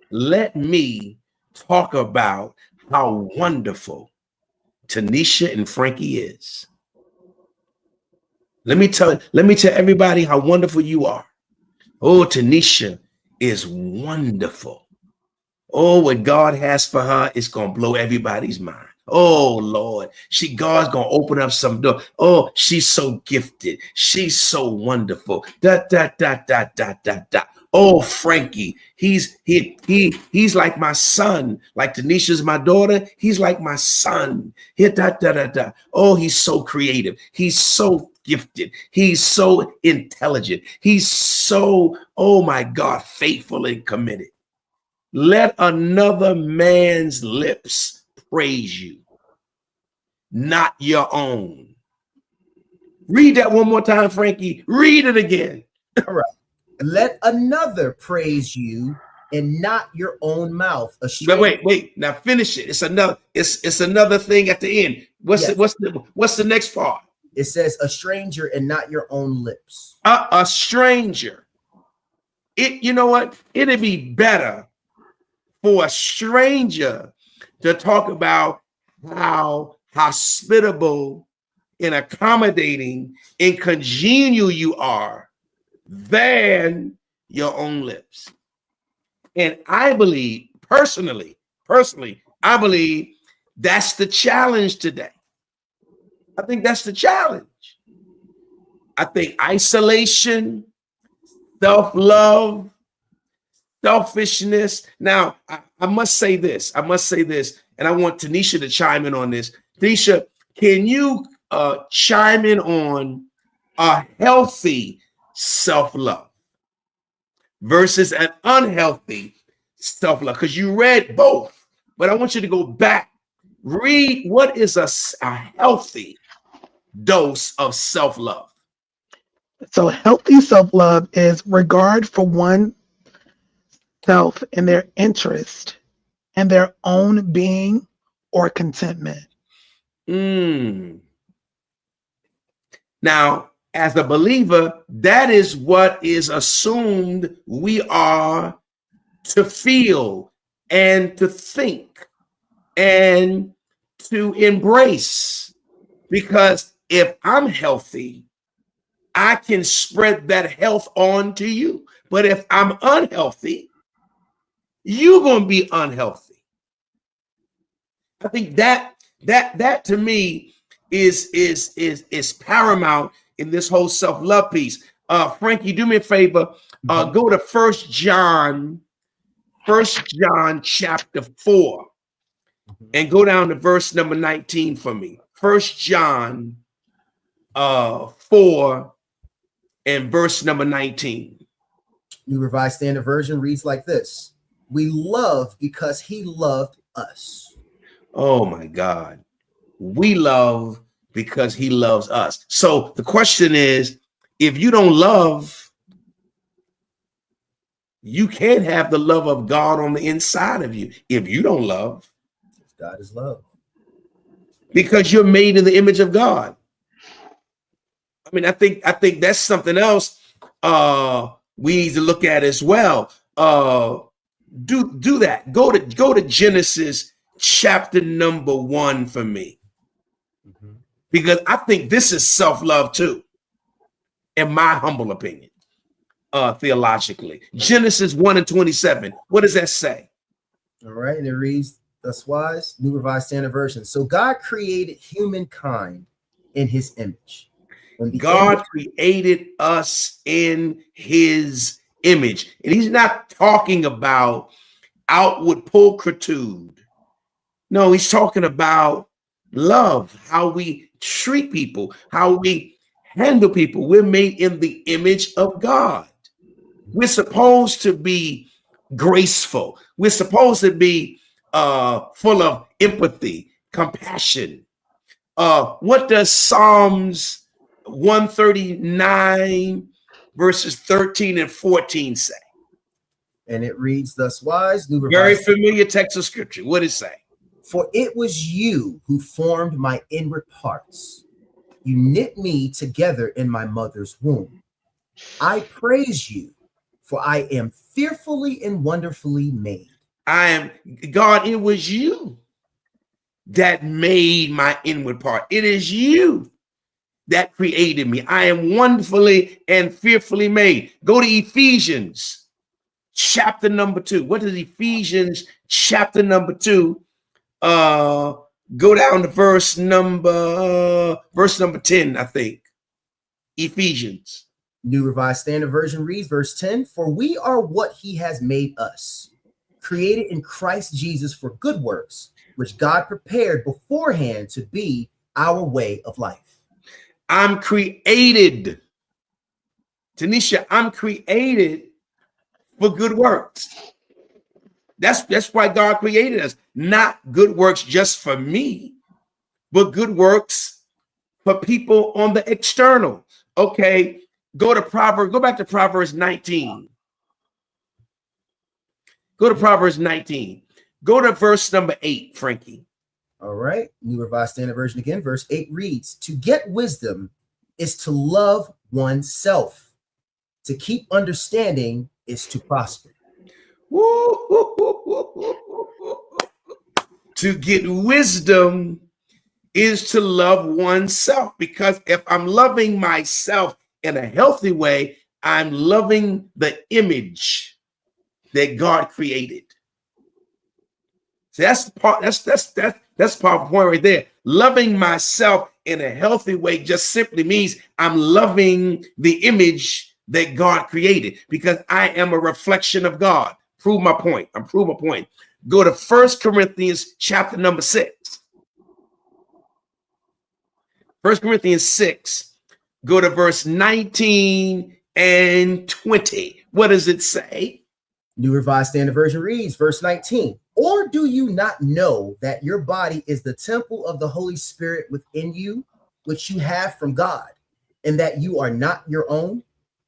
let me talk about how wonderful Tanisha and Frankie is. Let me tell everybody how wonderful you are. Oh, Tanisha is wonderful. Oh, what God has for her is going to blow everybody's mind. Oh, Lord, God's going to open up some door. Oh, she's so gifted. She's so wonderful. Oh, Frankie, he's like my son. Like Tanisha's my daughter. He's like my son. Oh, he's so creative. He's so gifted. He's so intelligent. He's so, oh my God, faithful and committed. Let another man's lips praise you, not your own. Read that one more time, Frankie. Read it again. All right. Let another praise you and not your own mouth. Wait. Now finish it. It's another thing at the end. What's the next part? It says a stranger and not your own lips. A stranger. You know what? It'd be better for a stranger to talk about how hospitable and accommodating and congenial you are than your own lips. And I believe, personally, I believe that's the challenge today. I think that's the challenge. I think isolation, self-love, selfishness. Now, I must say this, and I want Tanisha to chime in on this. Tanisha, can you chime in on a healthy self-love versus an unhealthy self-love? Because you read both, but I want you to go back. Read what is a healthy dose of self-love. So healthy self-love is regard for oneself and their interest and their own being or contentment. Now, as a believer, that is what is assumed we are to feel and to think and to embrace. Because if I'm healthy, I can spread that health on to you. But if I'm unhealthy, you're going to be unhealthy. I think that to me is paramount in this whole self-love piece. Frankie, do me a favor. Go to First John chapter 4 and go down to verse number 19 for me. First John 4 and verse number 19. New Revised Standard Version reads like this: we love because he loved us. Oh my God. We love because he loves us. So the question is, if you don't love, you can't have the love of God on the inside of you. If you don't love, God is love. Because you're made in the image of God. I mean, I think that's something else we need to look at as well. Do that. Go to Genesis chapter number 1 for me. Because I think this is self-love too, in my humble opinion, theologically. Genesis 1 and 27. What does that say? All right, and it reads thus wise, New Revised Standard Version. So God created humankind in his image. God created us in his image. And he's not talking about outward pulchritude. No, he's talking about love, how we treat people, how we handle people. We're made in the image of God. We're supposed to be graceful. We're supposed to be full of empathy, compassion. What does Psalms 139 verses 13 and 14 say? And it reads thus wise. Very familiar text of scripture. What does it say? For it was you who formed my inward parts. You knit me together in my mother's womb. I praise you, for I am fearfully and wonderfully made. I am God. It was you that made my inward part. It is you that created me. I am wonderfully and fearfully made. Go to Ephesians chapter number 2. What is Ephesians chapter number 2? Go down to verse number 10, I think. Ephesians. New Revised Standard Version reads verse 10. For we are what he has made us, created in Christ Jesus for good works, which God prepared beforehand to be our way of life. I'm created. Tanisha, I'm created for good works. That's why God created us. Not good works just for me, but good works for people on the external. Okay, go back to Proverbs 19. Go to Proverbs 19. Go to verse number 8, Frankie. All right. New Revised Standard Version again. Verse 8 reads, to get wisdom is to love oneself. To keep understanding is to prosper. To get wisdom is to love oneself, because if I'm loving myself in a healthy way, I'm loving the image that God created. So that's the part. That's the powerful point right there. Loving myself in a healthy way just simply means I'm loving the image that God created, because I am a reflection of God. Prove my point. I'm proving my point. Go to 1 Corinthians chapter number 6. 1 Corinthians 6. Go to verse 19 and 20. What does it say? New Revised Standard Version reads verse 19. Or do you not know that your body is the temple of the Holy Spirit within you, which you have from God, and that you are not your own?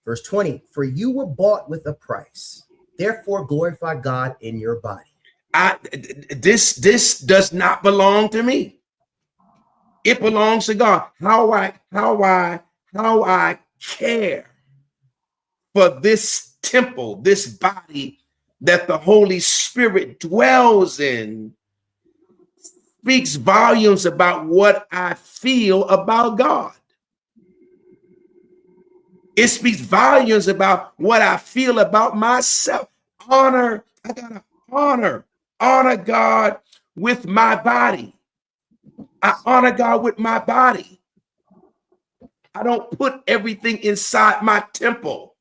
Verse 20. For you were bought with a price. Therefore glorify God in your body. This does not belong to me. It belongs to God. How I care for this temple, this body that the Holy Spirit dwells in, speaks volumes about what I feel about God. It speaks volumes about what I feel about myself. I gotta honor God with my body. I honor God with my body. I don't put everything inside my temple.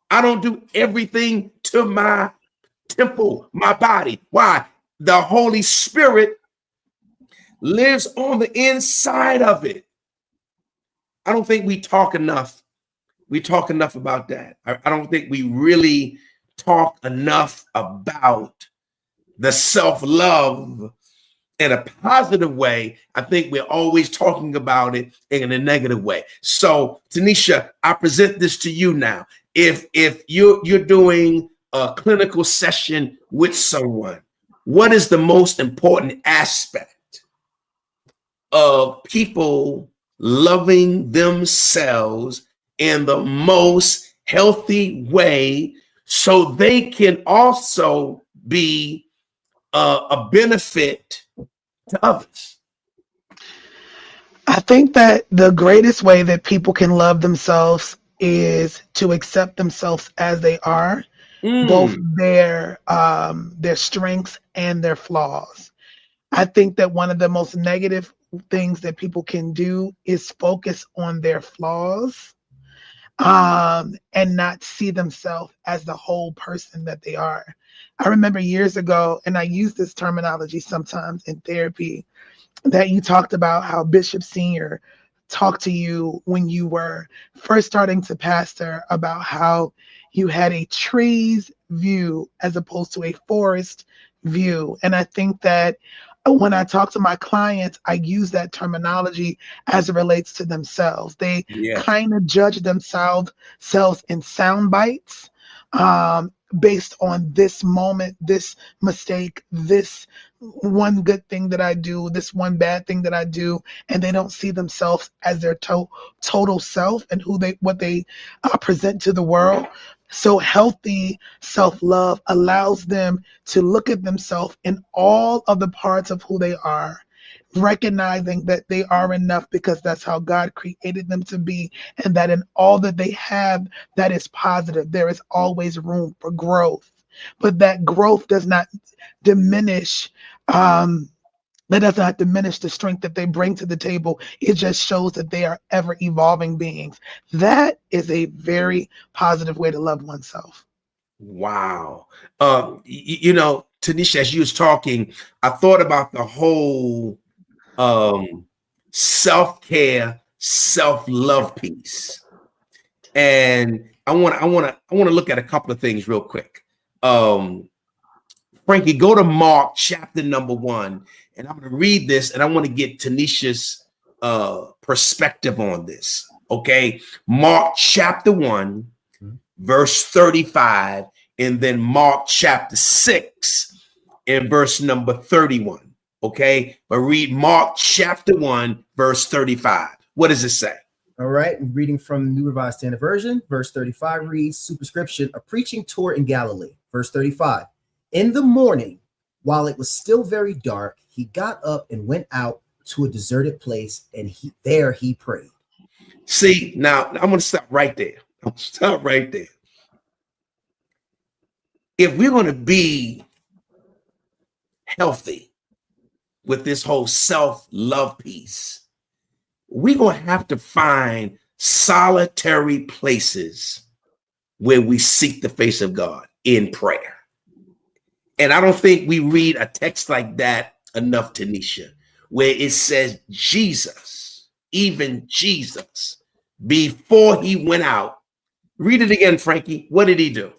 I don't do everything to my temple, my body. Why? The Holy Spirit lives on the inside of it. I don't think we talk enough. We talk enough about that. I don't think we really talk enough about the self-love in a positive way. I think we're always talking about it in a negative way. So, Tanisha, I present this to you now. If you're doing a clinical session with someone, what is the most important aspect of people loving themselves in the most healthy way so they can also be a benefit to others? I think that the greatest way that people can love themselves is to accept themselves as they are, both their strengths and their flaws. I think that one of the most negative things that people can do is focus on their flaws, and not see themselves as the whole person that they are. I remember years ago, and I use this terminology sometimes in therapy, that you talked about how Bishop Senior talked to you when you were first starting to pastor about how you had a trees view as opposed to a forest view. And I think that when I talk to my clients, I use that terminology as it relates to themselves. They Yeah. kind of judge themselves in sound bites, based on this moment, this mistake, this one good thing that I do, this one bad thing that I do, and they don't see themselves as their total self and what they present to the world. So healthy self-love allows them to look at themselves in all of the parts of who they are, recognizing that they are enough because that's how God created them to be, and that in all that they have that is positive, there is always room for growth. But that growth does not diminish the strength that they bring to the table. It just shows that they are ever evolving beings. That is a very positive way to love oneself. Wow. Tanisha, as you was talking, I thought about the whole self-care, self-love piece. And I want to look at a couple of things real quick. Frankie, go to Mark chapter number 1, and I'm going to read this, and I want to get Tanisha's perspective on this. Okay, Mark chapter 1, verse 35, and then Mark chapter 6 and verse number 31. Okay, but read Mark chapter 1, verse 35. What does it say? All right, I'm reading from New Revised Standard Version. Verse 35 reads, superscription, a preaching tour in Galilee. Verse 35, in the morning, while it was still very dark, he got up and went out to a deserted place, and he prayed. See, now I'm going to stop right there. If we're going to be healthy with this whole self-love piece, we're going to have to find solitary places where we seek the face of God in prayer. And I don't think we read a text like that enough, Tanisha, where it says Jesus, even Jesus, before he went out. Read it again, Frankie. What did he do?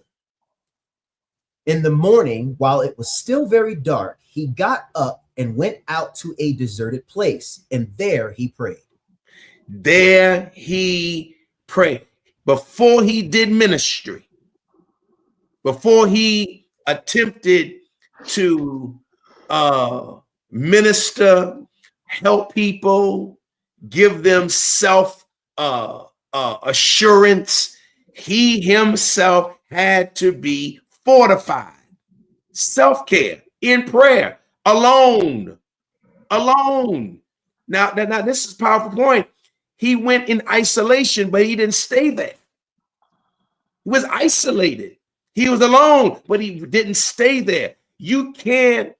In the morning, while it was still very dark, he got up and went out to a deserted place, and there he prayed. There he prayed. Before he did ministry, before he attempted to minister, help people, give them self assurance. He himself had to be fortified. Self-care in prayer, alone. Now, this is a powerful point. He went in isolation, but he didn't stay there. He was isolated. He was alone, but he didn't stay there. You can't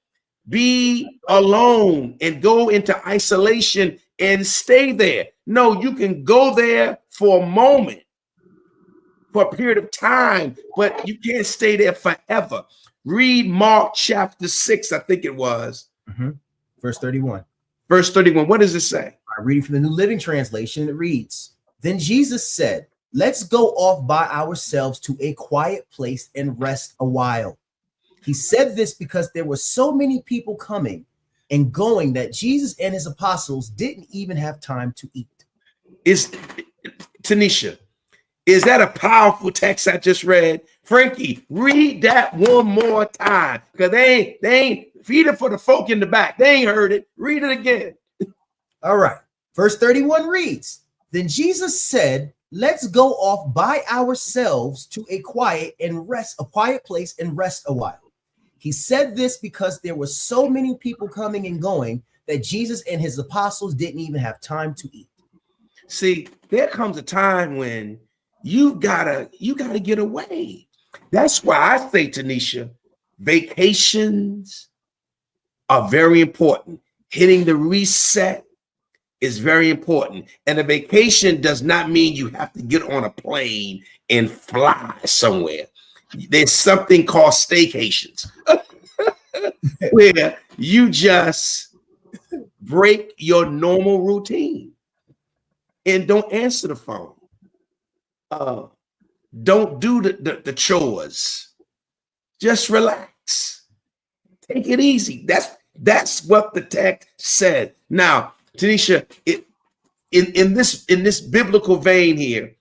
be alone and go into isolation and stay there. No, you can go there for a moment, for a period of time, but you can't stay there forever. Read Mark chapter 6, I think it was. Verse 31. Verse 31. What does it say? I'm reading from the New Living Translation. It reads, "Then Jesus said, 'Let's go off by ourselves to a quiet place and rest a while.' He said this because there were so many people coming and going that Jesus and his apostles didn't even have time to eat." Tanisha, is that a powerful text I just read? Frankie, read that one more time, because they ain't feed it for the folk in the back. They ain't heard it. Read it again. All right. Verse 31 reads, "Then Jesus said, 'Let's go off by ourselves to a quiet place and rest a while.' He said this because there were so many people coming and going that Jesus and his apostles didn't even have time to eat." See, there comes a time when you gotta get away. That's why I say, Tanisha, vacations are very important. Hitting the reset is very important. And a vacation does not mean you have to get on a plane and fly somewhere. There's something called staycations where you just break your normal routine and don't answer the phone. Don't do the chores. Just relax. Take it easy. That's what the text said. Now, Tanisha, in this biblical vein here,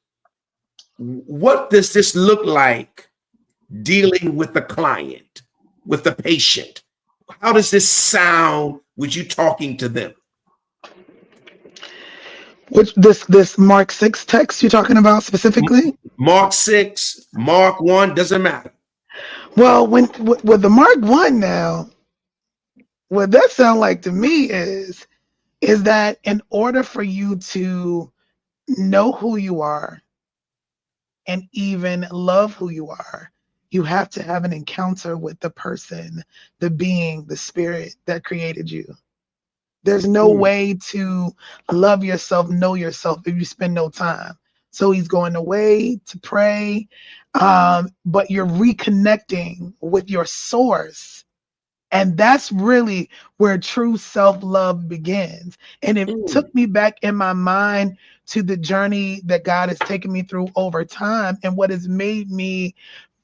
what does this look like dealing with the client, with the patient? How does this sound with you talking to them? Which this Mark 6 text you're talking about specifically? Mark 6, Mark 1, doesn't matter. Well, with the Mark 1 now, what that sounds like to me is that in order for you to know who you are and even love who you are, you have to have an encounter with the person, the being, the spirit that created you. There's no way to love yourself, know yourself if you spend no time. So he's going away to pray, but you're reconnecting with your source. And that's really where true self-love begins. And it took me back in my mind to the journey that God has taken me through over time, and what has made me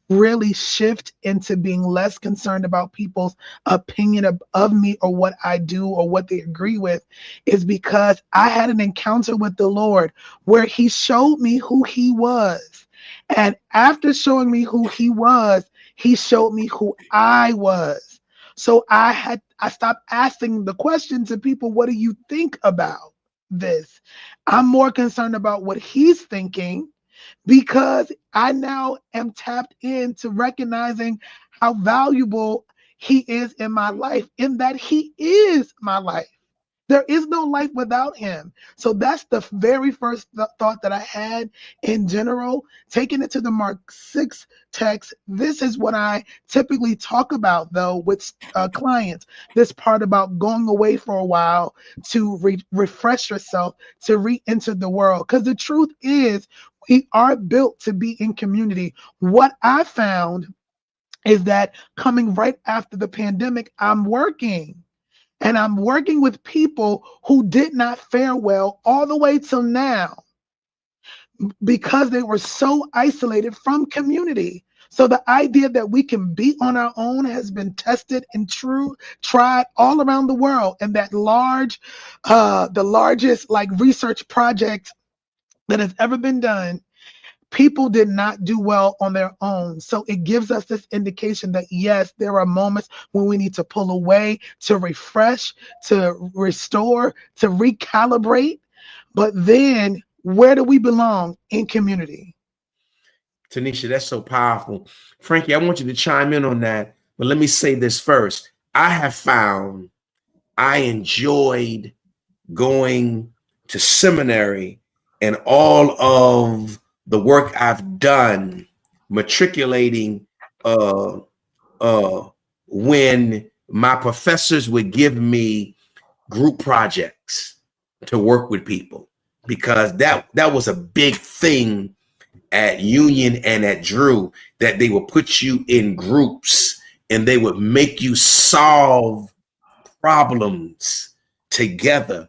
really shift into being less concerned about people's opinion of me or what I do or what they agree with, is because I had an encounter with the Lord where he showed me who he was. And after showing me who he was, he showed me who I was. So I stopped asking the question to people, what do you think about this? I'm more concerned about what he's thinking, because I now am tapped into recognizing how valuable he is in my life, in that he is my life. There is no life without him. So that's the very first thought that I had in general. Taking it to the Mark 6 text, this is what I typically talk about, though, with clients. This part about going away for a while to refresh yourself, to re-enter the world. Because the truth is, we are built to be in community. What I found is that coming right after the pandemic, I'm working. And I'm working with people who did not fare well all the way till now, because they were so isolated from community. So the idea that we can be on our own has been tested and tried all around the world. And that the largest research project that has ever been done, people did not do well on their own. So it gives us this indication that yes, there are moments when we need to pull away, to refresh, to restore, to recalibrate. But then where do we belong? In community. Tanisha, that's so powerful. Frankie, I want you to chime in on that. But let me say this first. I have found I enjoyed going to seminary and all of the work I've done matriculating when my professors would give me group projects to work with people, because that was a big thing at Union and at Drew, that they would put you in groups and they would make you solve problems together,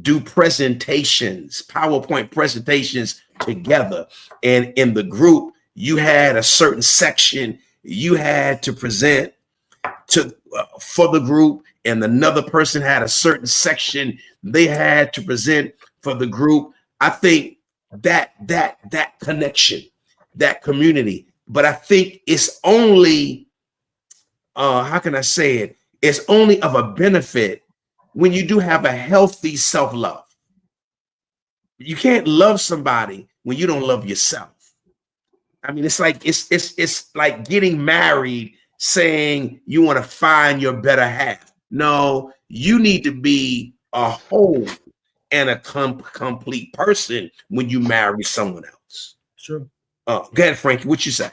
do presentations, PowerPoint presentations together. And in the group, you had a certain section you had to present to for the group, and another person had a certain section they had to present for the group. I think that connection, that community, but I think it's only how can I say it? It's only of a benefit when you do have a healthy self-love. You can't love somebody when you don't love yourself. I mean, it's like it's like getting married, saying you want to find your better half. No, you need to be a whole and a complete person when you marry someone else. Sure. Go ahead, Frankie. What you say?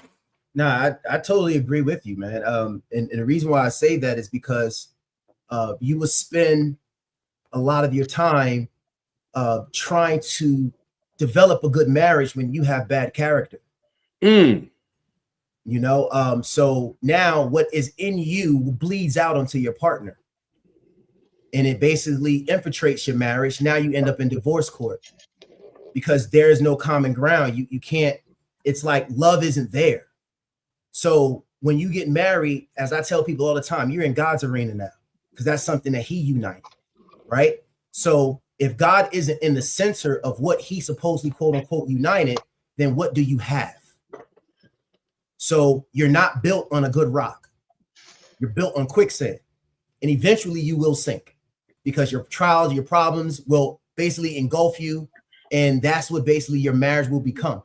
No, I totally agree with you, man. And the reason why I say that is because you will spend a lot of your time trying to develop a good marriage when you have bad character. You know, so now what is in you bleeds out onto your partner, and it basically infiltrates your marriage. Now you end up in divorce court because there is no common ground. You can't, it's like love isn't there. So when you get married, as I tell people all the time, you're in God's arena now, because that's something that he united, right? So if God isn't in the center of what he supposedly quote unquote united, then what do you have? So you're not built on a good rock. You're built on quicksand, and eventually you will sink because your trials, your problems will basically engulf you. And that's what basically your marriage will become.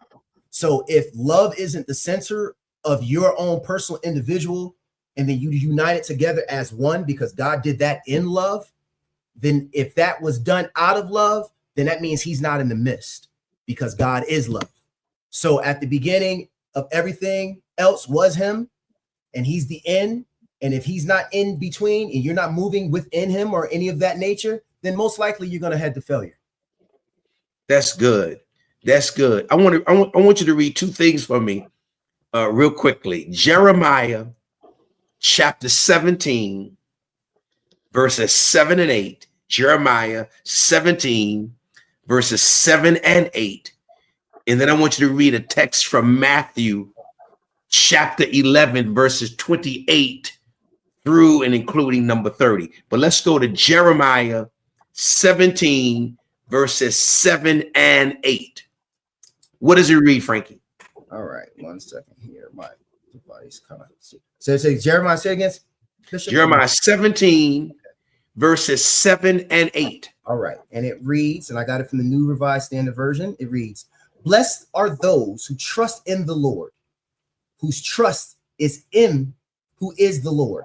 So if love isn't the center of your own personal individual, and then you unite it together as one, because God did that in love, then if that was done out of love, then that means he's not in the midst, because God is love. So at the beginning of everything else was him, and he's the end. And if he's not in between and you're not moving within him or any of that nature, then most likely you're going to head to failure. That's good. That's good. I want you to read two things for me real quickly. Jeremiah chapter 17, verses 7 and 8. Jeremiah 17, verses 7 and 8. And then I want you to read a text from Matthew chapter 11, verses 28 through and including number 30. But let's go to Jeremiah 17, verses 7 and 8. What does it read, Frankie? All right, 1 second here. My device kind of. So say Jeremiah, say again. Bishop? Jeremiah 17, verses 7 and 8. All right, and it reads, and I got it from the New Revised Standard Version. It reads, "Blessed are those who trust in the Lord, whose trust is in who is the Lord.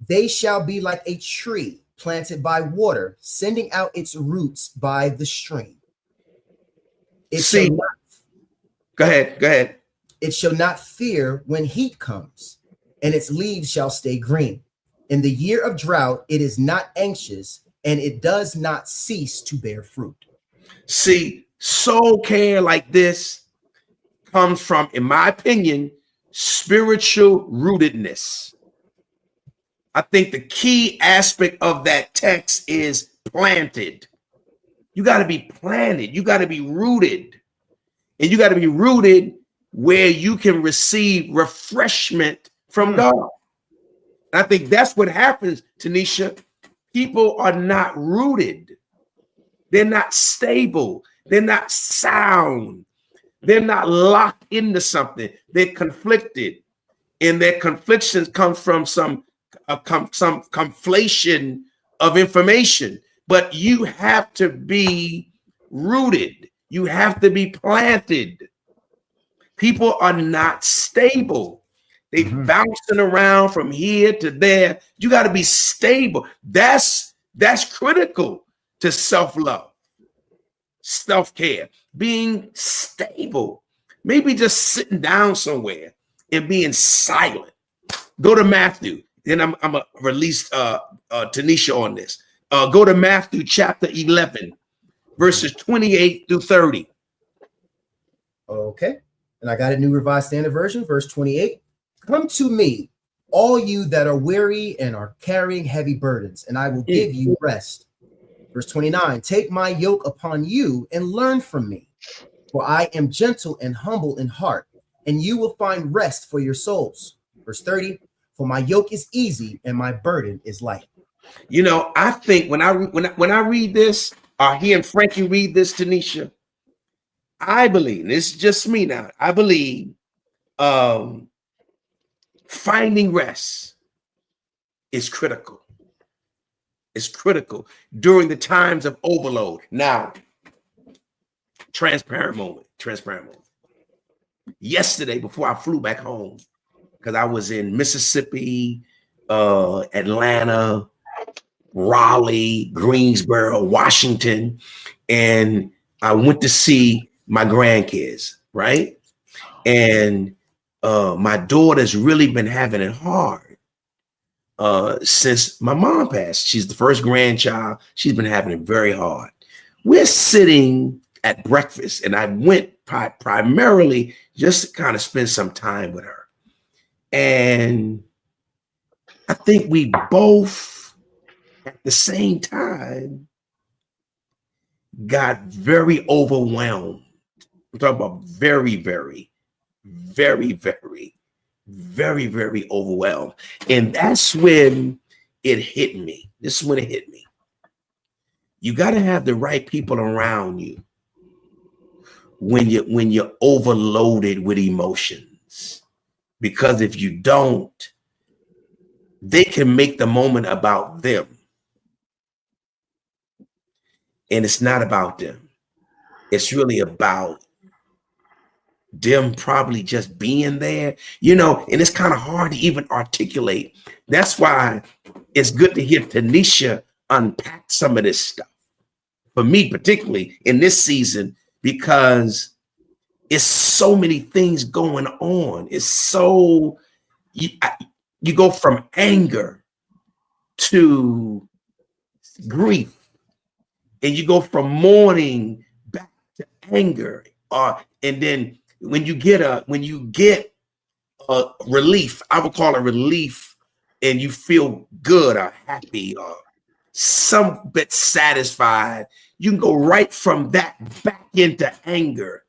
They shall be like a tree planted by water, sending out its roots by the stream. Go ahead. It shall not fear when heat comes, and its leaves shall stay green. In the year of drought, it is not anxious, and it does not cease to bear fruit." See, soul care like this comes from, in my opinion, spiritual rootedness. I think the key aspect of that text is planted. You got to be planted. You got to be rooted. And you got to be rooted where you can receive refreshment from God. And I think that's what happens, Tanisha. People are not rooted. They're not stable. They're not sound. They're not locked into something. They're conflicted, and their conflictions come from some conflation of information. But you have to be rooted. You have to be planted. People are not stable. They bouncing around from here to there. You got to be stable. That's critical to self-love, self-care, being stable. Maybe just sitting down somewhere and being silent. Go to Matthew. Then I'm gonna release Tanisha on this. Go to Matthew chapter 11, verses 28 through 30. Okay. And I got a New Revised Standard Version, verse 28. Come to me, all you that are weary and are carrying heavy burdens, and I will give you rest. Verse 29. Take my yoke upon you and learn from me, for I am gentle and humble in heart, and you will find rest for your souls. Verse 30. For my yoke is easy and my burden is light. You know, I think when I read this, hearing Frankie read this, Tanisha, I believe, and this is just me now, I believe finding rest is critical. It's critical during the times of overload. Now, transparent moment. Yesterday, before I flew back home, because I was in Mississippi, Atlanta, Raleigh, Greensboro, Washington, and I went to see my grandkids, right? And my daughter's really been having it hard since my mom passed. She's the first grandchild. She's been having it very hard. We're sitting at breakfast, and I went primarily just to kind of spend some time with her. And I think we both, at the same time, got very overwhelmed. We're talking about very, very, very, very, very, very overwhelmed. And that's when it hit me. This is when it hit me. You got to have the right people around you when you're overloaded with emotions. Because if you don't, they can make the moment about them. And it's not about them. It's really about them probably just being there, you know, and it's kind of hard to even articulate. That's why it's good to hear Tanisha unpack some of this stuff. For me, particularly in this season, because it's so many things going on. It's so, you go from anger to grief, and you go from mourning back to anger, and then when you get a relief, I would call it relief, and you feel good or happy or some bit satisfied, you can go right from that back into anger,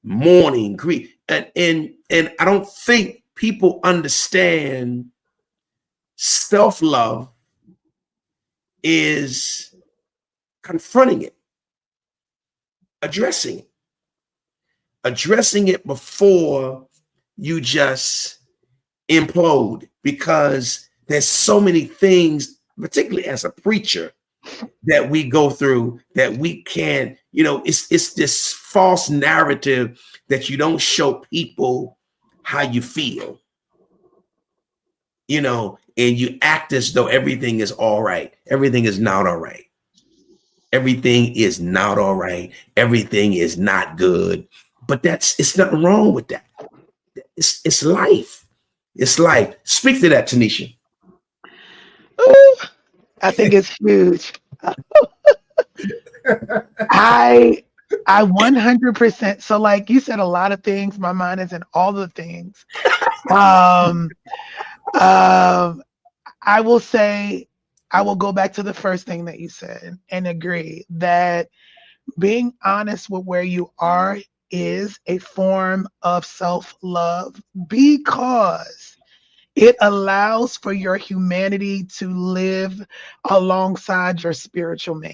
mourning, grief, and I don't think people understand self-love is confronting it, addressing it before you just implode, because there's so many things, particularly as a preacher, that we go through that we can't, you know, it's this false narrative that you don't show people how you feel, you know, and you act as though everything is all right. Everything is not all right. Everything is not all right. Everything is not good. But it's nothing wrong with that. It's life. It's life. Speak to that, Tanisha. Ooh, I think it's huge. I 100%. So like you said, a lot of things. My mind is in all the things. I will say, I will go back to the first thing that you said and agree that being honest with where you are is a form of self-love, because it allows for your humanity to live alongside your spiritual man.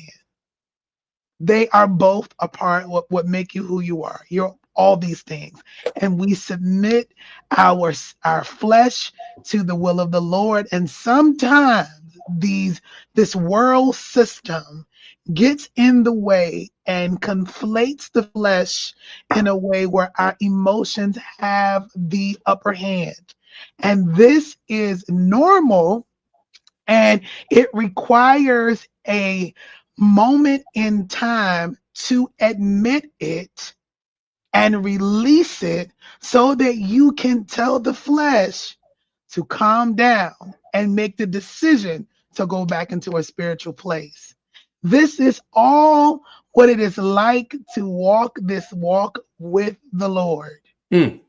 They are both a part of what make you who you are. You're all these things. And we submit our flesh to the will of the Lord. And sometimes this world system gets in the way and conflates the flesh in a way where our emotions have the upper hand. And this is normal, and it requires a moment in time to admit it and release it so that you can tell the flesh to calm down and make the decision to go back into a spiritual place. This is all what it is like to walk this walk with the Lord. Mm.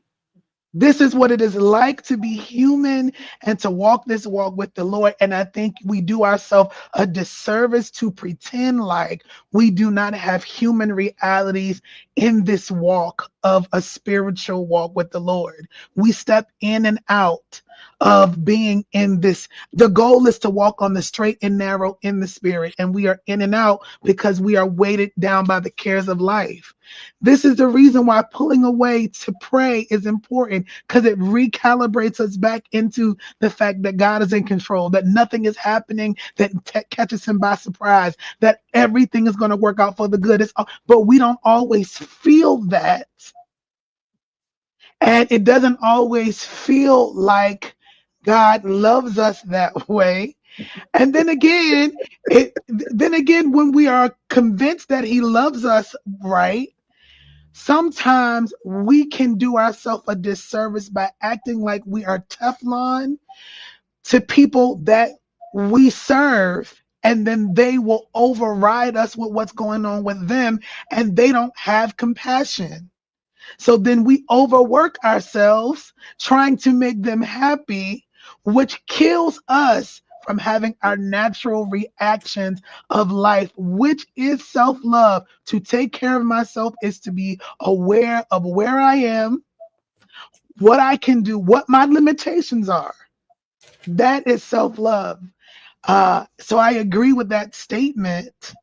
This is what it is like to be human and to walk this walk with the Lord. And I think we do ourselves a disservice to pretend like we do not have human realities in this walk of a spiritual walk with the Lord. We step in and out of being in this. The goal is to walk on the straight and narrow in the spirit, and we are in and out because we are weighted down by the cares of life. This is the reason why pulling away to pray is important, because it recalibrates us back into the fact that God is in control, that nothing is happening that catches him by surprise, that everything is going to work out for the good. But we don't always feel that. And it doesn't always feel like God loves us that way. And then again, when we are convinced that he loves us, right, sometimes we can do ourselves a disservice by acting like we are Teflon to people that we serve, and then they will override us with what's going on with them, and they don't have compassion. So then we overwork ourselves trying to make them happy, which kills us from having our natural reactions of life, which is self-love. To take care of myself is to be aware of where I am, what I can do, what my limitations are. That is self-love. So I agree with that statement,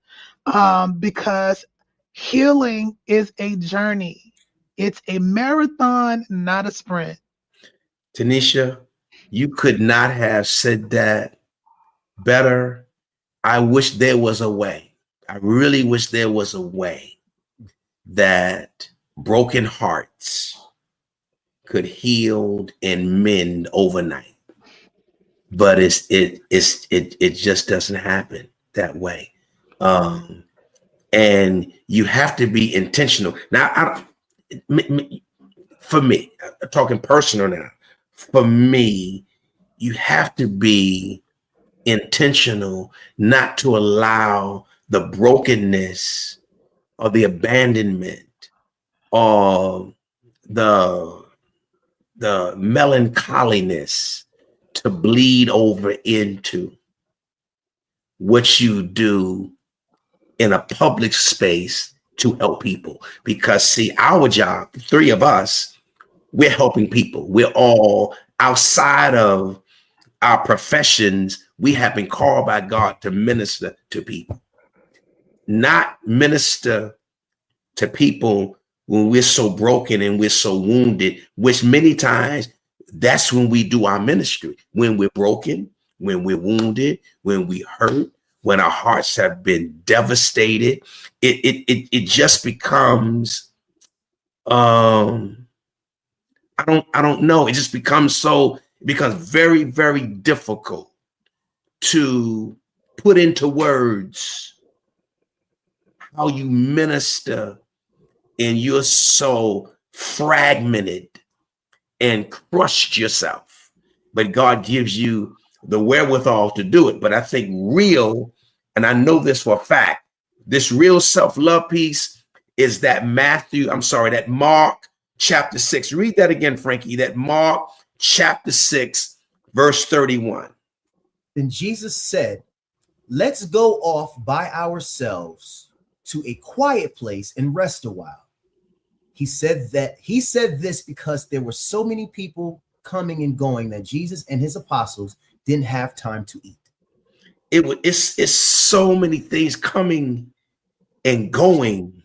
because healing is a journey. It's a marathon, not a sprint. Tanisha, you could not have said that better. I wish there was a way. I really wish there was a way that broken hearts could heal and mend overnight. But it just doesn't happen that way. And you have to be intentional. Now, for me, I'm talking personal now. For me, you have to be intentional not to allow the brokenness or the abandonment or the melancholiness to bleed over into what you do in a public space to help people. Because see, our job, the three of us, we're helping people. We're all outside of our professions. We have been called by God to minister to people, not minister to people when we're so broken and we're so wounded, which many times that's when we do our ministry. When we're broken, when we're wounded, when we hurt, when our hearts have been devastated, it just becomes, I don't know. It just becomes very, very difficult to put into words how you minister, and you're so fragmented and crushed yourself. But God gives you the wherewithal to do it. But I think real, and I know this for a fact, this real self-love piece is that that Mark chapter 6. Read that again, Frankie. That Mark chapter 6, verse 31. Then Jesus said, "Let's go off by ourselves to a quiet place and rest a while." He said this because there were so many people coming and going that Jesus and his apostles didn't have time to eat. It's so many things coming and going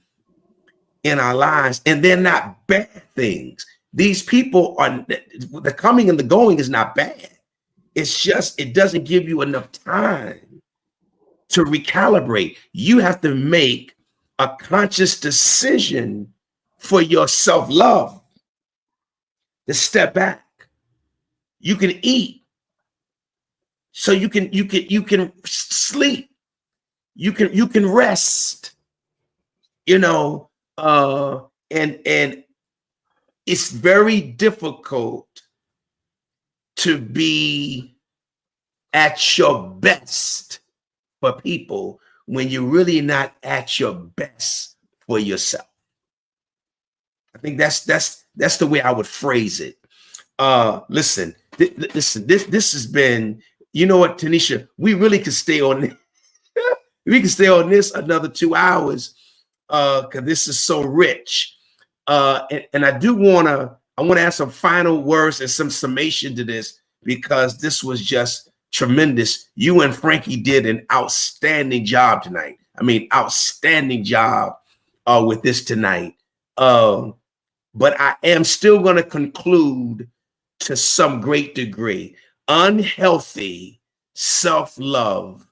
in our lives, and they're not bad things. These people are, the coming and the going is not bad. It's just, it doesn't give you enough time to recalibrate. You have to make a conscious decision for your self-love to step back. You can eat, so you can sleep, you can rest, and it's very difficult to be at your best for people when you're really not at your best for yourself. I think that's the way I would phrase it. Listen, this has been, you know what, Tanisha, we really could stay on this. We can stay on this another 2 hours because this is so rich. And I want to add some final words and some summation to this, because this was just tremendous. You and Frankie did an outstanding job tonight. I mean, outstanding job with this tonight. But I am still going to conclude to some great degree. Unhealthy self-love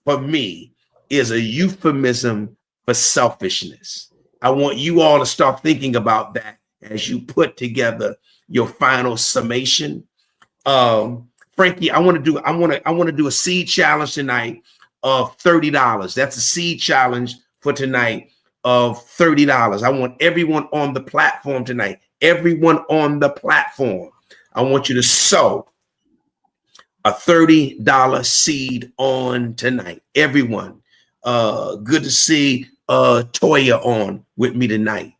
for me is a euphemism for selfishness. I want you all to start thinking about that as you put together your final summation. Frankie, I want to do a seed challenge tonight of $30. That's a seed challenge for tonight of $30. I want everyone on the platform tonight, everyone on the platform, I want you to sow a $30 seed on tonight. Everyone, good to see Toya on with me tonight.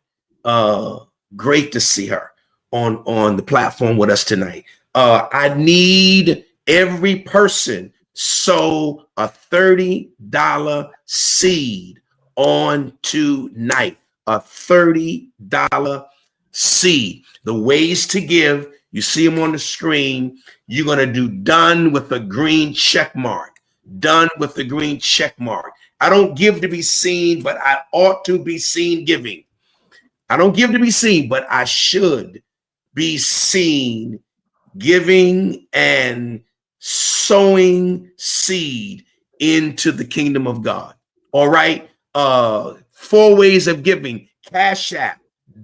Great to see her on the platform with us tonight. I need every person sow a $30 seed on tonight. A $30 seed. The ways to give, you see them on the screen. You're going to do done with a green check mark. Done with the green check mark. I don't give to be seen, but I ought to be seen giving. I don't give to be seen, but I should be seen giving and sowing seed into the kingdom of God. All right. 4 ways of giving: Cash App, $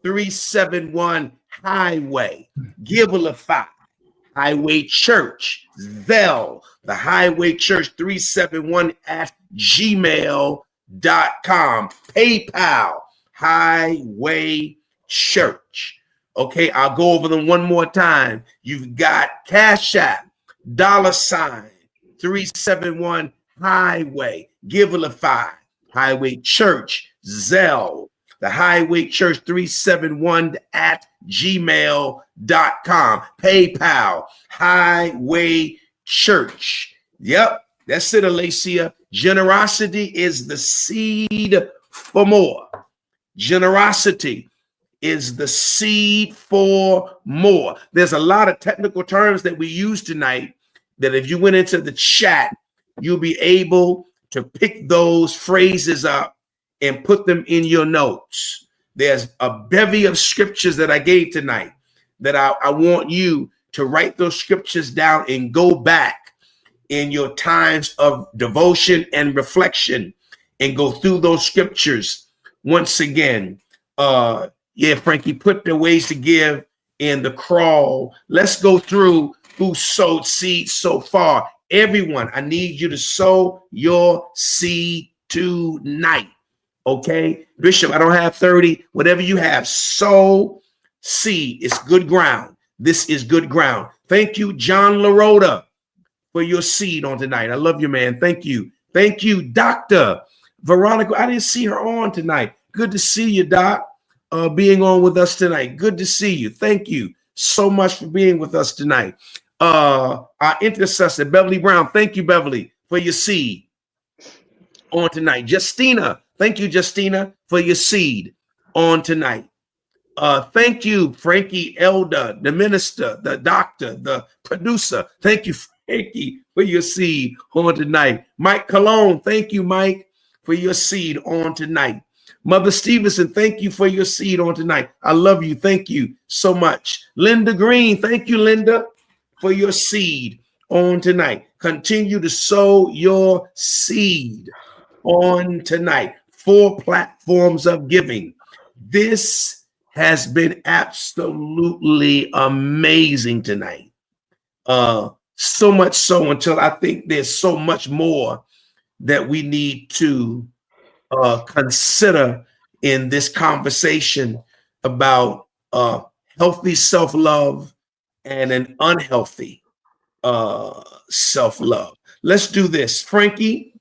371 Highway, Givelify, Highway Church, Zelle, the Highway Church 371 at gmail.com, PayPal, Highway Church. Okay, I'll go over them one more time. You've got Cash App, $ 371 Highway, Givelify, Highway Church, Zelle, the Highway Church 371 at gmail.com, PayPal, Highway Church. Yep, that's it, Alacia. Generosity is the seed for more. Generosity is the seed for more. There's a lot of technical terms that we use tonight that if you went into the chat, you'll be able to pick those phrases up and put them in your notes. There's a bevy of scriptures that I gave tonight that I want you to write those scriptures down and go back in your times of devotion and reflection and go through those scriptures once again. Yeah, Frankie, put the ways to give in the crawl. Let's go through who sowed seeds so far. Everyone, I need you to sow your seed tonight. Okay, Bishop, I don't have 30. Whatever you have, sow seed. It's good ground. This is good ground. Thank you, John LaRota, for your seed on tonight. I love you, man. Thank you. Thank you, Dr. Veronica. I didn't see her on tonight. Good to see you, Doc, being on with us tonight. Good to see you. Thank you so much for being with us tonight. Our intercessor, Beverly Brown. Thank you, Beverly, for your seed on tonight. Justina. Thank you, Justina, for your seed on tonight. Thank you, Frankie Elder, the minister, the doctor, the producer. Thank you, Frankie, for your seed on tonight. Mike Cologne, thank you, Mike, for your seed on tonight. Mother Stevenson, thank you for your seed on tonight. I love you. Thank you so much. Linda Green, thank you, Linda, for your seed on tonight. Continue to sow your seed on tonight. 4 platforms of giving. This has been absolutely amazing tonight. So much so until I think there's so much more that we need to consider in this conversation about healthy self-love and an unhealthy self-love. Let's do this. Frankie,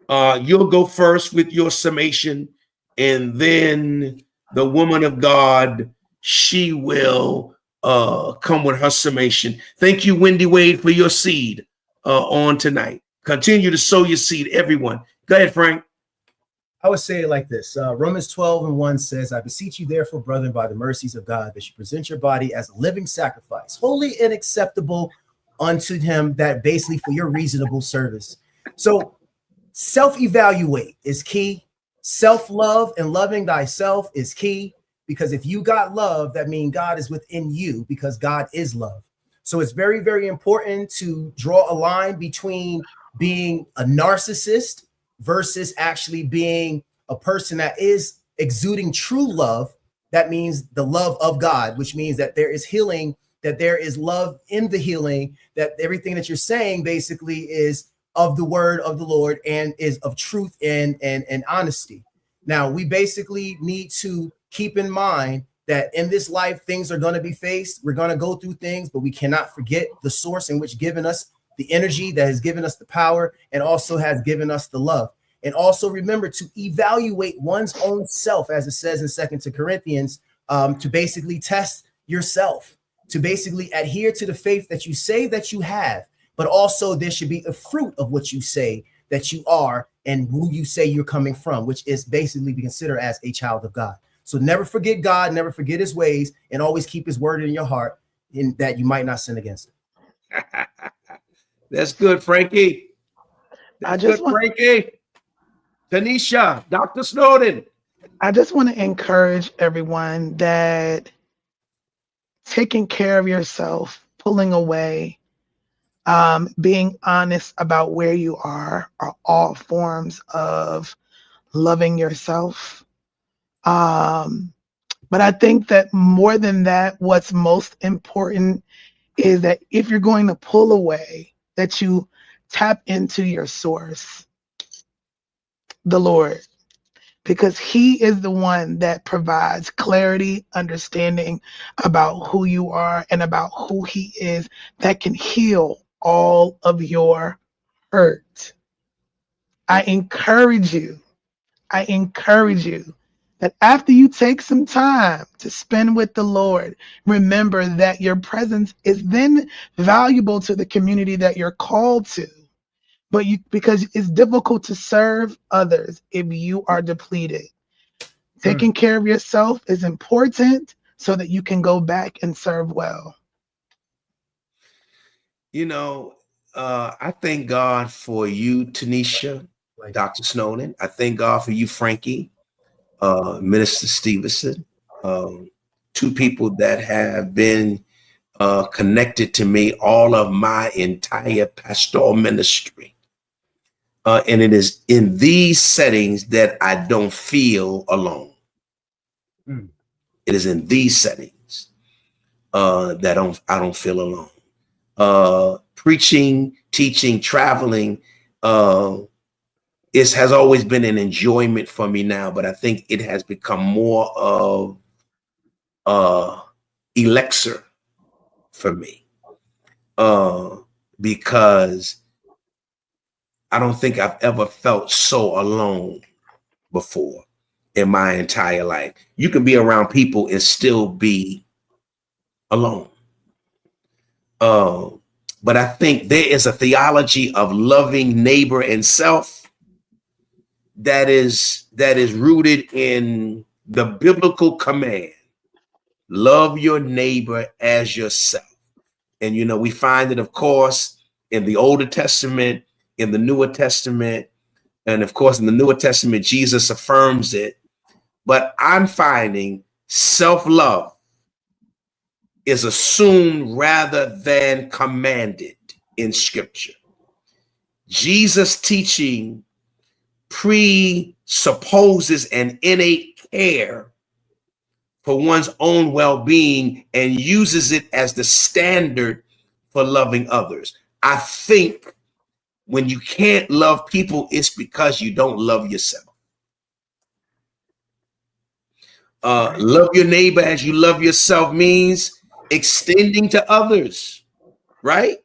you'll go first with your summation, and then the woman of God, she will come with her summation. Thank you, Wendy Wade, for your seed on tonight. Continue to sow your seed, everyone. Go ahead, Frank. I would say it like this. Romans 12:1 says, I beseech you therefore, brethren, by the mercies of God, that you present your body as a living sacrifice, holy and acceptable unto him, that basically for your reasonable service. So self-evaluate is key. Self-love and loving thyself is key, because if you got love, that means God is within you, because God is love. So it's very, very important to draw a line between being a narcissist versus actually being a person that is exuding true love. That means the love of God, which means that there is healing, that there is love in the healing, that everything that you're saying basically is of the word of the Lord and is of truth and honesty. Now, we basically need to keep in mind that in this life, things are going to be faced. We're going to go through things, but we cannot forget the source in which given us the energy, that has given us the power, and also has given us the love. And also remember to evaluate one's own self, as it says in 2 Corinthians, to basically test yourself, to basically adhere to the faith that you say that you have, but also there should be a fruit of what you say that you are and who you say you're coming from, which is basically be considered as a child of God. So never forget God, never forget his ways, and always keep his word in your heart, in that you might not sin against it. That's good, Frankie. I just want Frankie. Tanisha, Dr. Snowden. I just want to encourage everyone that taking care of yourself, pulling away, being honest about where you are all forms of loving yourself. But I think that more than that, what's most important is that if you're going to pull away, that you tap into your source, the Lord, because he is the one that provides clarity, understanding about who you are and about who he is, that can heal all of your hurt. I encourage you that after you take some time to spend with the Lord, remember that your presence is then valuable to the community that you're called to. But because it's difficult to serve others if you are depleted. Taking care of yourself is important so that you can go back and serve well. You know, I thank God for you, Tanisha, Dr. Snowden. I thank God for you, Frankie, Minister Stevenson, 2 people that have been connected to me all of my entire pastoral ministry. And it is in these settings that I don't feel alone. It is in these settings that I don't feel alone. Preaching, teaching, traveling, it has always been an enjoyment for me now, but I think it has become more of elixir for me, because I don't think I've ever felt so alone before in my entire life. You can be around people and still be alone. But I think there is a theology of loving neighbor and self that is rooted in the biblical command: love your neighbor as yourself. And you know, we find it, of course, in the Older Testament, in the Newer Testament, And of course, in the Newer Testament, Jesus affirms it. But I'm finding self-love is assumed rather than commanded in Scripture. Jesus' teaching presupposes an innate care for one's own well-being and uses it as the standard for loving others. I think when you can't love people, it's because you don't love yourself. Love your neighbor as you love yourself means extending to others, right?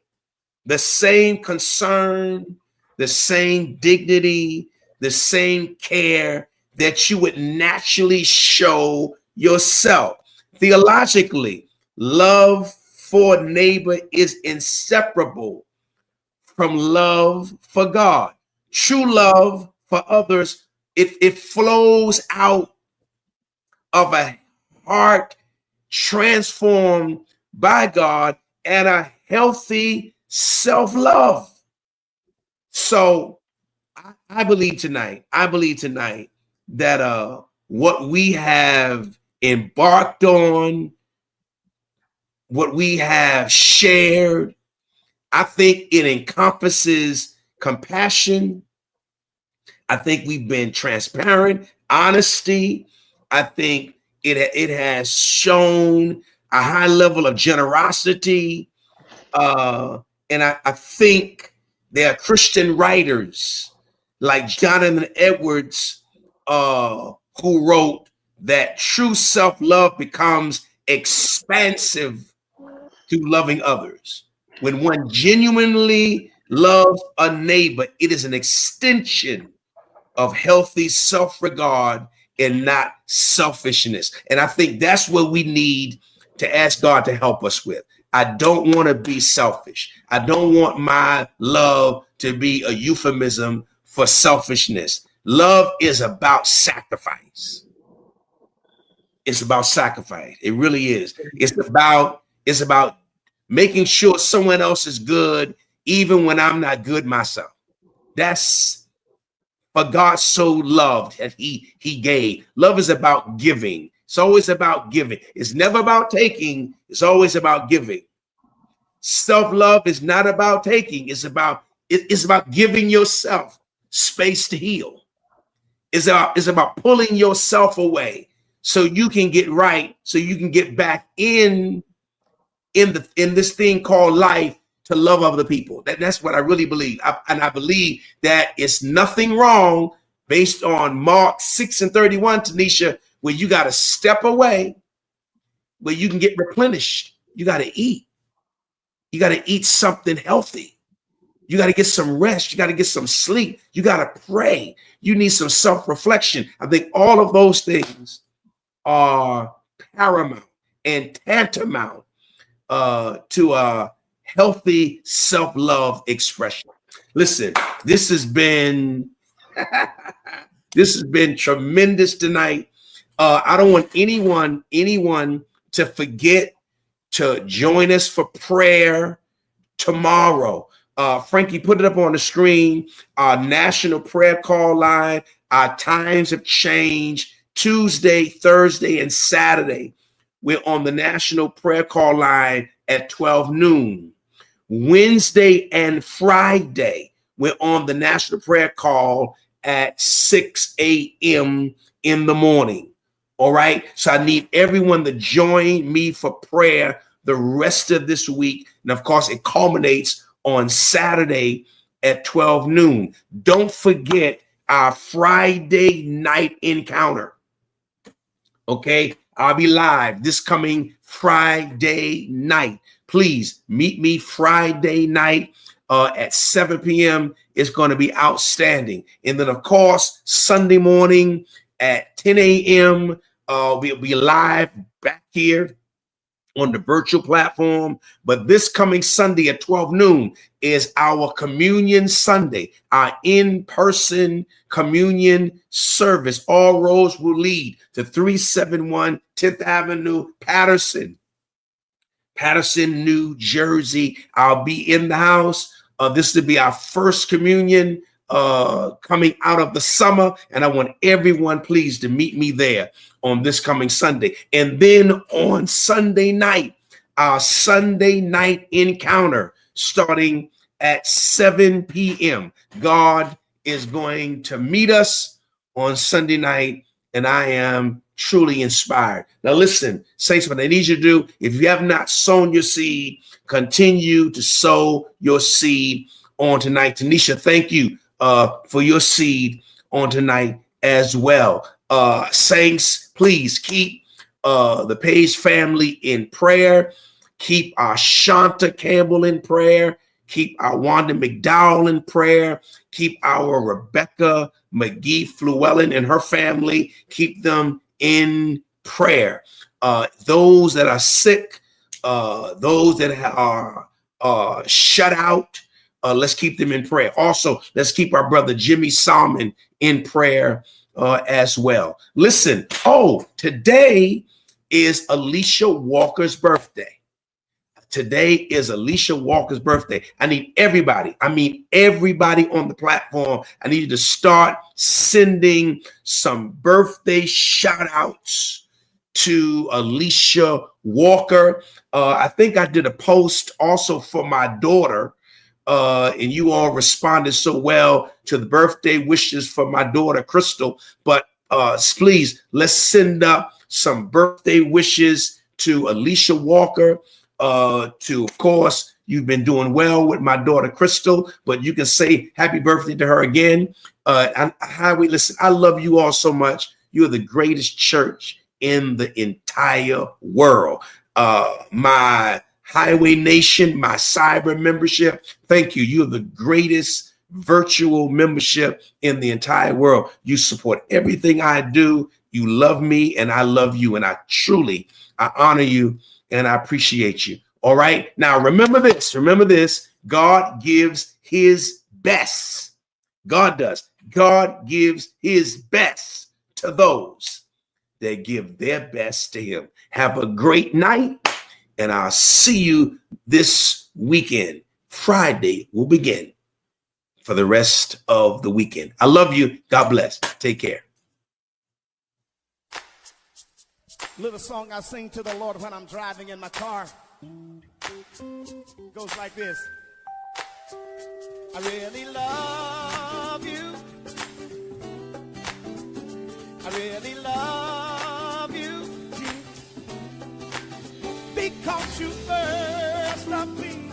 The same concern, the same dignity, the same care that you would naturally show yourself. Theologically, love for neighbor is inseparable from love for God. True love for others, it flows out of a heart transformed by God and a healthy self-love. So I believe tonight that what we have embarked on, what we have shared, I think it encompasses compassion. I think we've been transparent, honesty. I think it has shown a high level of generosity. And I think there are Christian writers like Jonathan Edwards who wrote that true self-love becomes expansive to loving others. When one genuinely loves a neighbor, it is an extension of healthy self-regard and not selfishness. And I think that's what we need to ask God to help us with. I don't want to be selfish. I don't want my love to be a euphemism for selfishness. Love is about sacrifice. It's about sacrifice. It really is. It's about making sure someone else is good, even when I'm not good myself. That's for God so loved that he gave. Love is about giving. It's always about giving. It's never about taking. It's always about giving. Self-love is not about taking. It's about giving yourself space to heal. It's about pulling yourself away so you can get right, so you can get back in this thing called life to love other people. That's what I really believe. I believe that it's nothing wrong based on Mark 6:31, Tanisha, where you got to step away, where you can get replenished. You got to eat. You got to eat something healthy. You got to get some rest. You got to get some sleep. You got to pray. You need some self-reflection. I think all of those things are paramount and tantamount to a healthy self-love expression. Listen, this has been tremendous tonight. I don't want anyone to forget to join us for prayer tomorrow. Frankie, put it up on the screen. Our national prayer call line. Our times have changed. Tuesday, Thursday, and Saturday, we're on the national prayer call line at 12 noon. Wednesday and Friday, we're on the national prayer call at 6 a.m. in the morning. All right. So I need everyone to join me for prayer the rest of this week. And of course, it culminates on Saturday at 12 noon. Don't forget our Friday night encounter. Okay. I'll be live this coming Friday night. Please meet me Friday night at 7 p.m. It's going to be outstanding. And then, of course, Sunday morning at 10 a.m., we'll be live back here on the virtual platform. But this coming Sunday at 12 noon is our Communion Sunday, our in-person communion service. All roads will lead to 371 10th Avenue, Patterson, New Jersey. I'll be in the house. This will be our first communion coming out of the summer, and I want everyone please to meet me there on this coming Sunday. And then on Sunday night, our Sunday night encounter starting at 7 p.m. God is going to meet us on Sunday night, and I am truly inspired. Now listen, saints, what I need you to do, if you have not sown your seed, continue to sow your seed on tonight. Tanisha, thank you for your seed on tonight as well. Saints, please keep the Page family in prayer. Keep our Shanta Campbell in prayer. Keep our Wanda McDowell in prayer. Keep our Rebecca McGee Fluellen and her family. Keep them in prayer. Those that are sick, those that are shut out, let's keep them in prayer. Also, let's keep our brother Jimmy Salmon in prayer as well. Listen, today is Alicia Walker's birthday. Today is Alicia Walker's birthday. I need everybody, everybody on the platform. I need you to start sending some birthday shout outs to Alicia Walker. I think I did a post also for my daughter, and you all responded so well to the birthday wishes for my daughter, Crystal. But please, let's send up some birthday wishes to Alicia Walker. Of course, you've been doing well with my daughter Crystal, but you can say happy birthday to her again. Listen, I love you all so much. You're the greatest church in the entire world. My Highway Nation, my cyber membership, thank you. You're the greatest virtual membership in the entire world. You support everything I do. You love me and I love you. And I honor you. And I appreciate you. All right. Now, remember this. God gives his best. God does. God gives his best to those that give their best to him. Have a great night. And I'll see you this weekend. Friday will begin for the rest of the weekend. I love you. God bless. Take care. Little song I sing to the Lord when I'm driving in my car. Goes like this. I really love you. I really love you. Because you first loved me.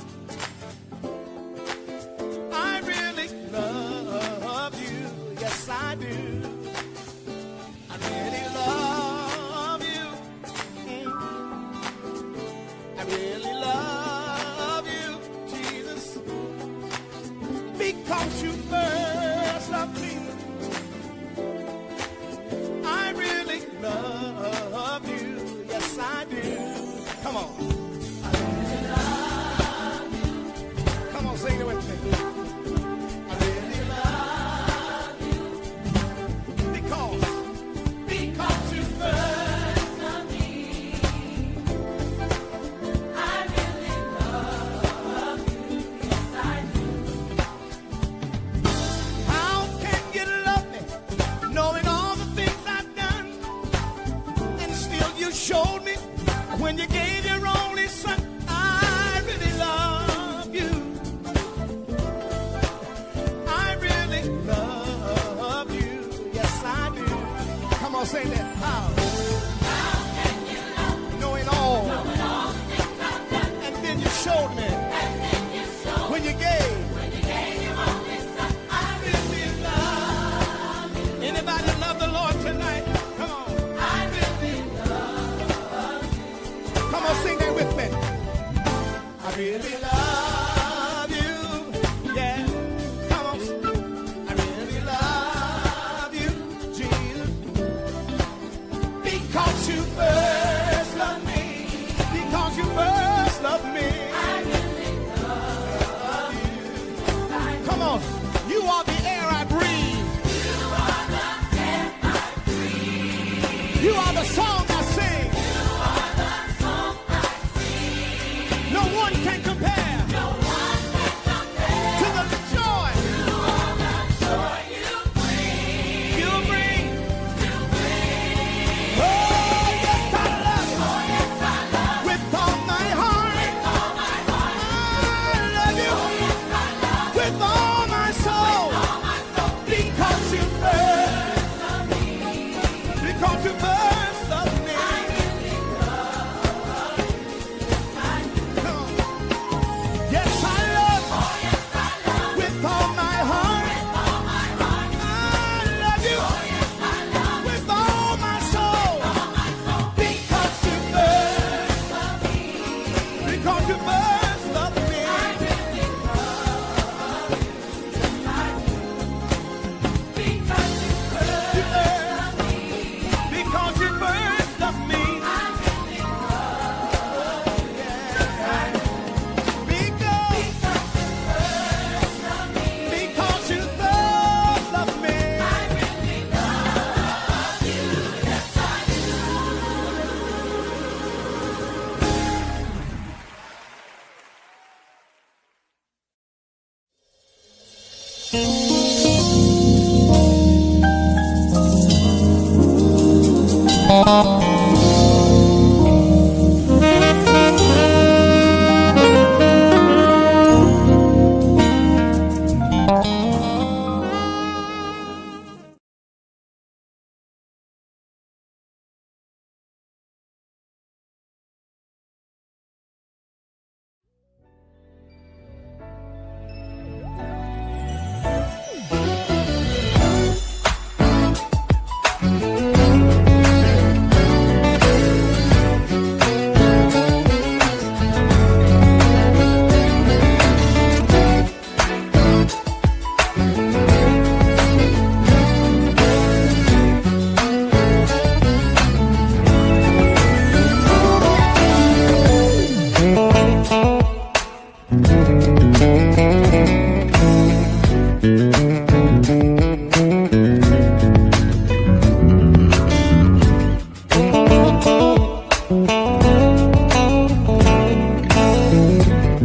I really love you. Yes, I do. I really love you. I really love you, Jesus, because you first loved me. I really love you, yes I do. Come on. I really love you. Come on, sing it with me. I really love you because you first loved me. Showed me when you gave your only son. I really love you. I really love you. Yes, I do. Come on, say that. How can you love me? Knowing all things I've done. And then you showed me. When you gave your only son. I really love you. Anybody love the Lord tonight? Come on. Come on, sing that with me. I really love you. Yeah. Come on. I really love you, Jesus. Because you first loved me. Because you first loved me. I really love you. Come on. You are the air I breathe. You are the air I breathe. You are the song I sing. No one can compare to the joy Yes, I love with all my heart. I love you with all my soul. Because you first loved me. Because you first loved me. Because you first loved me. Because you first loved me.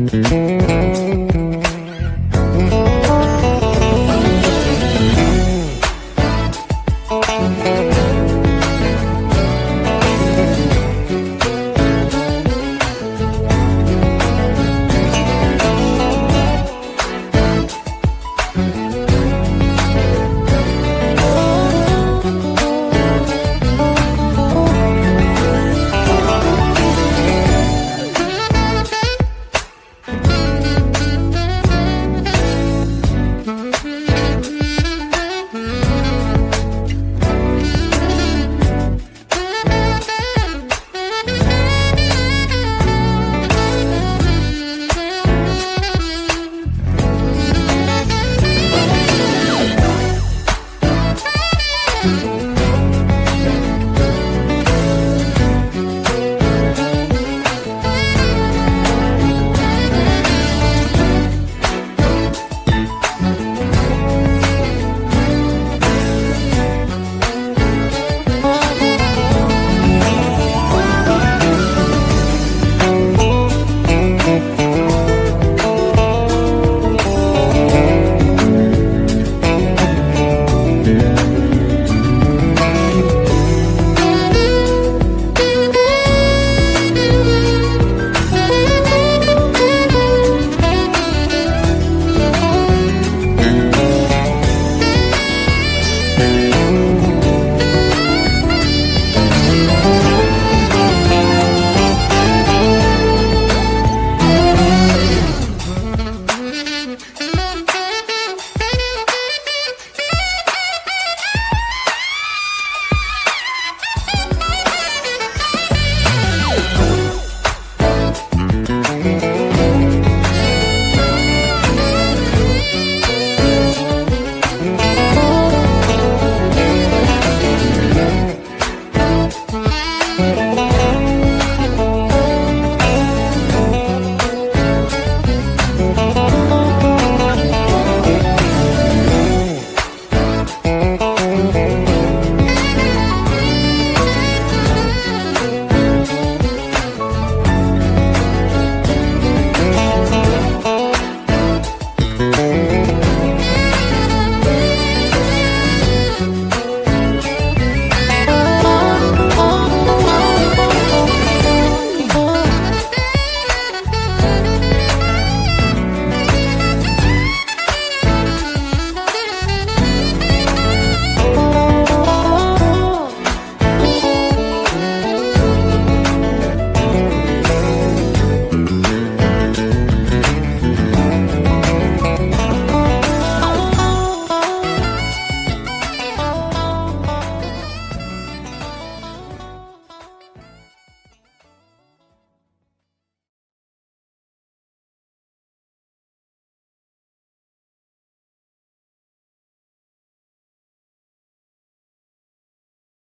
Thank you.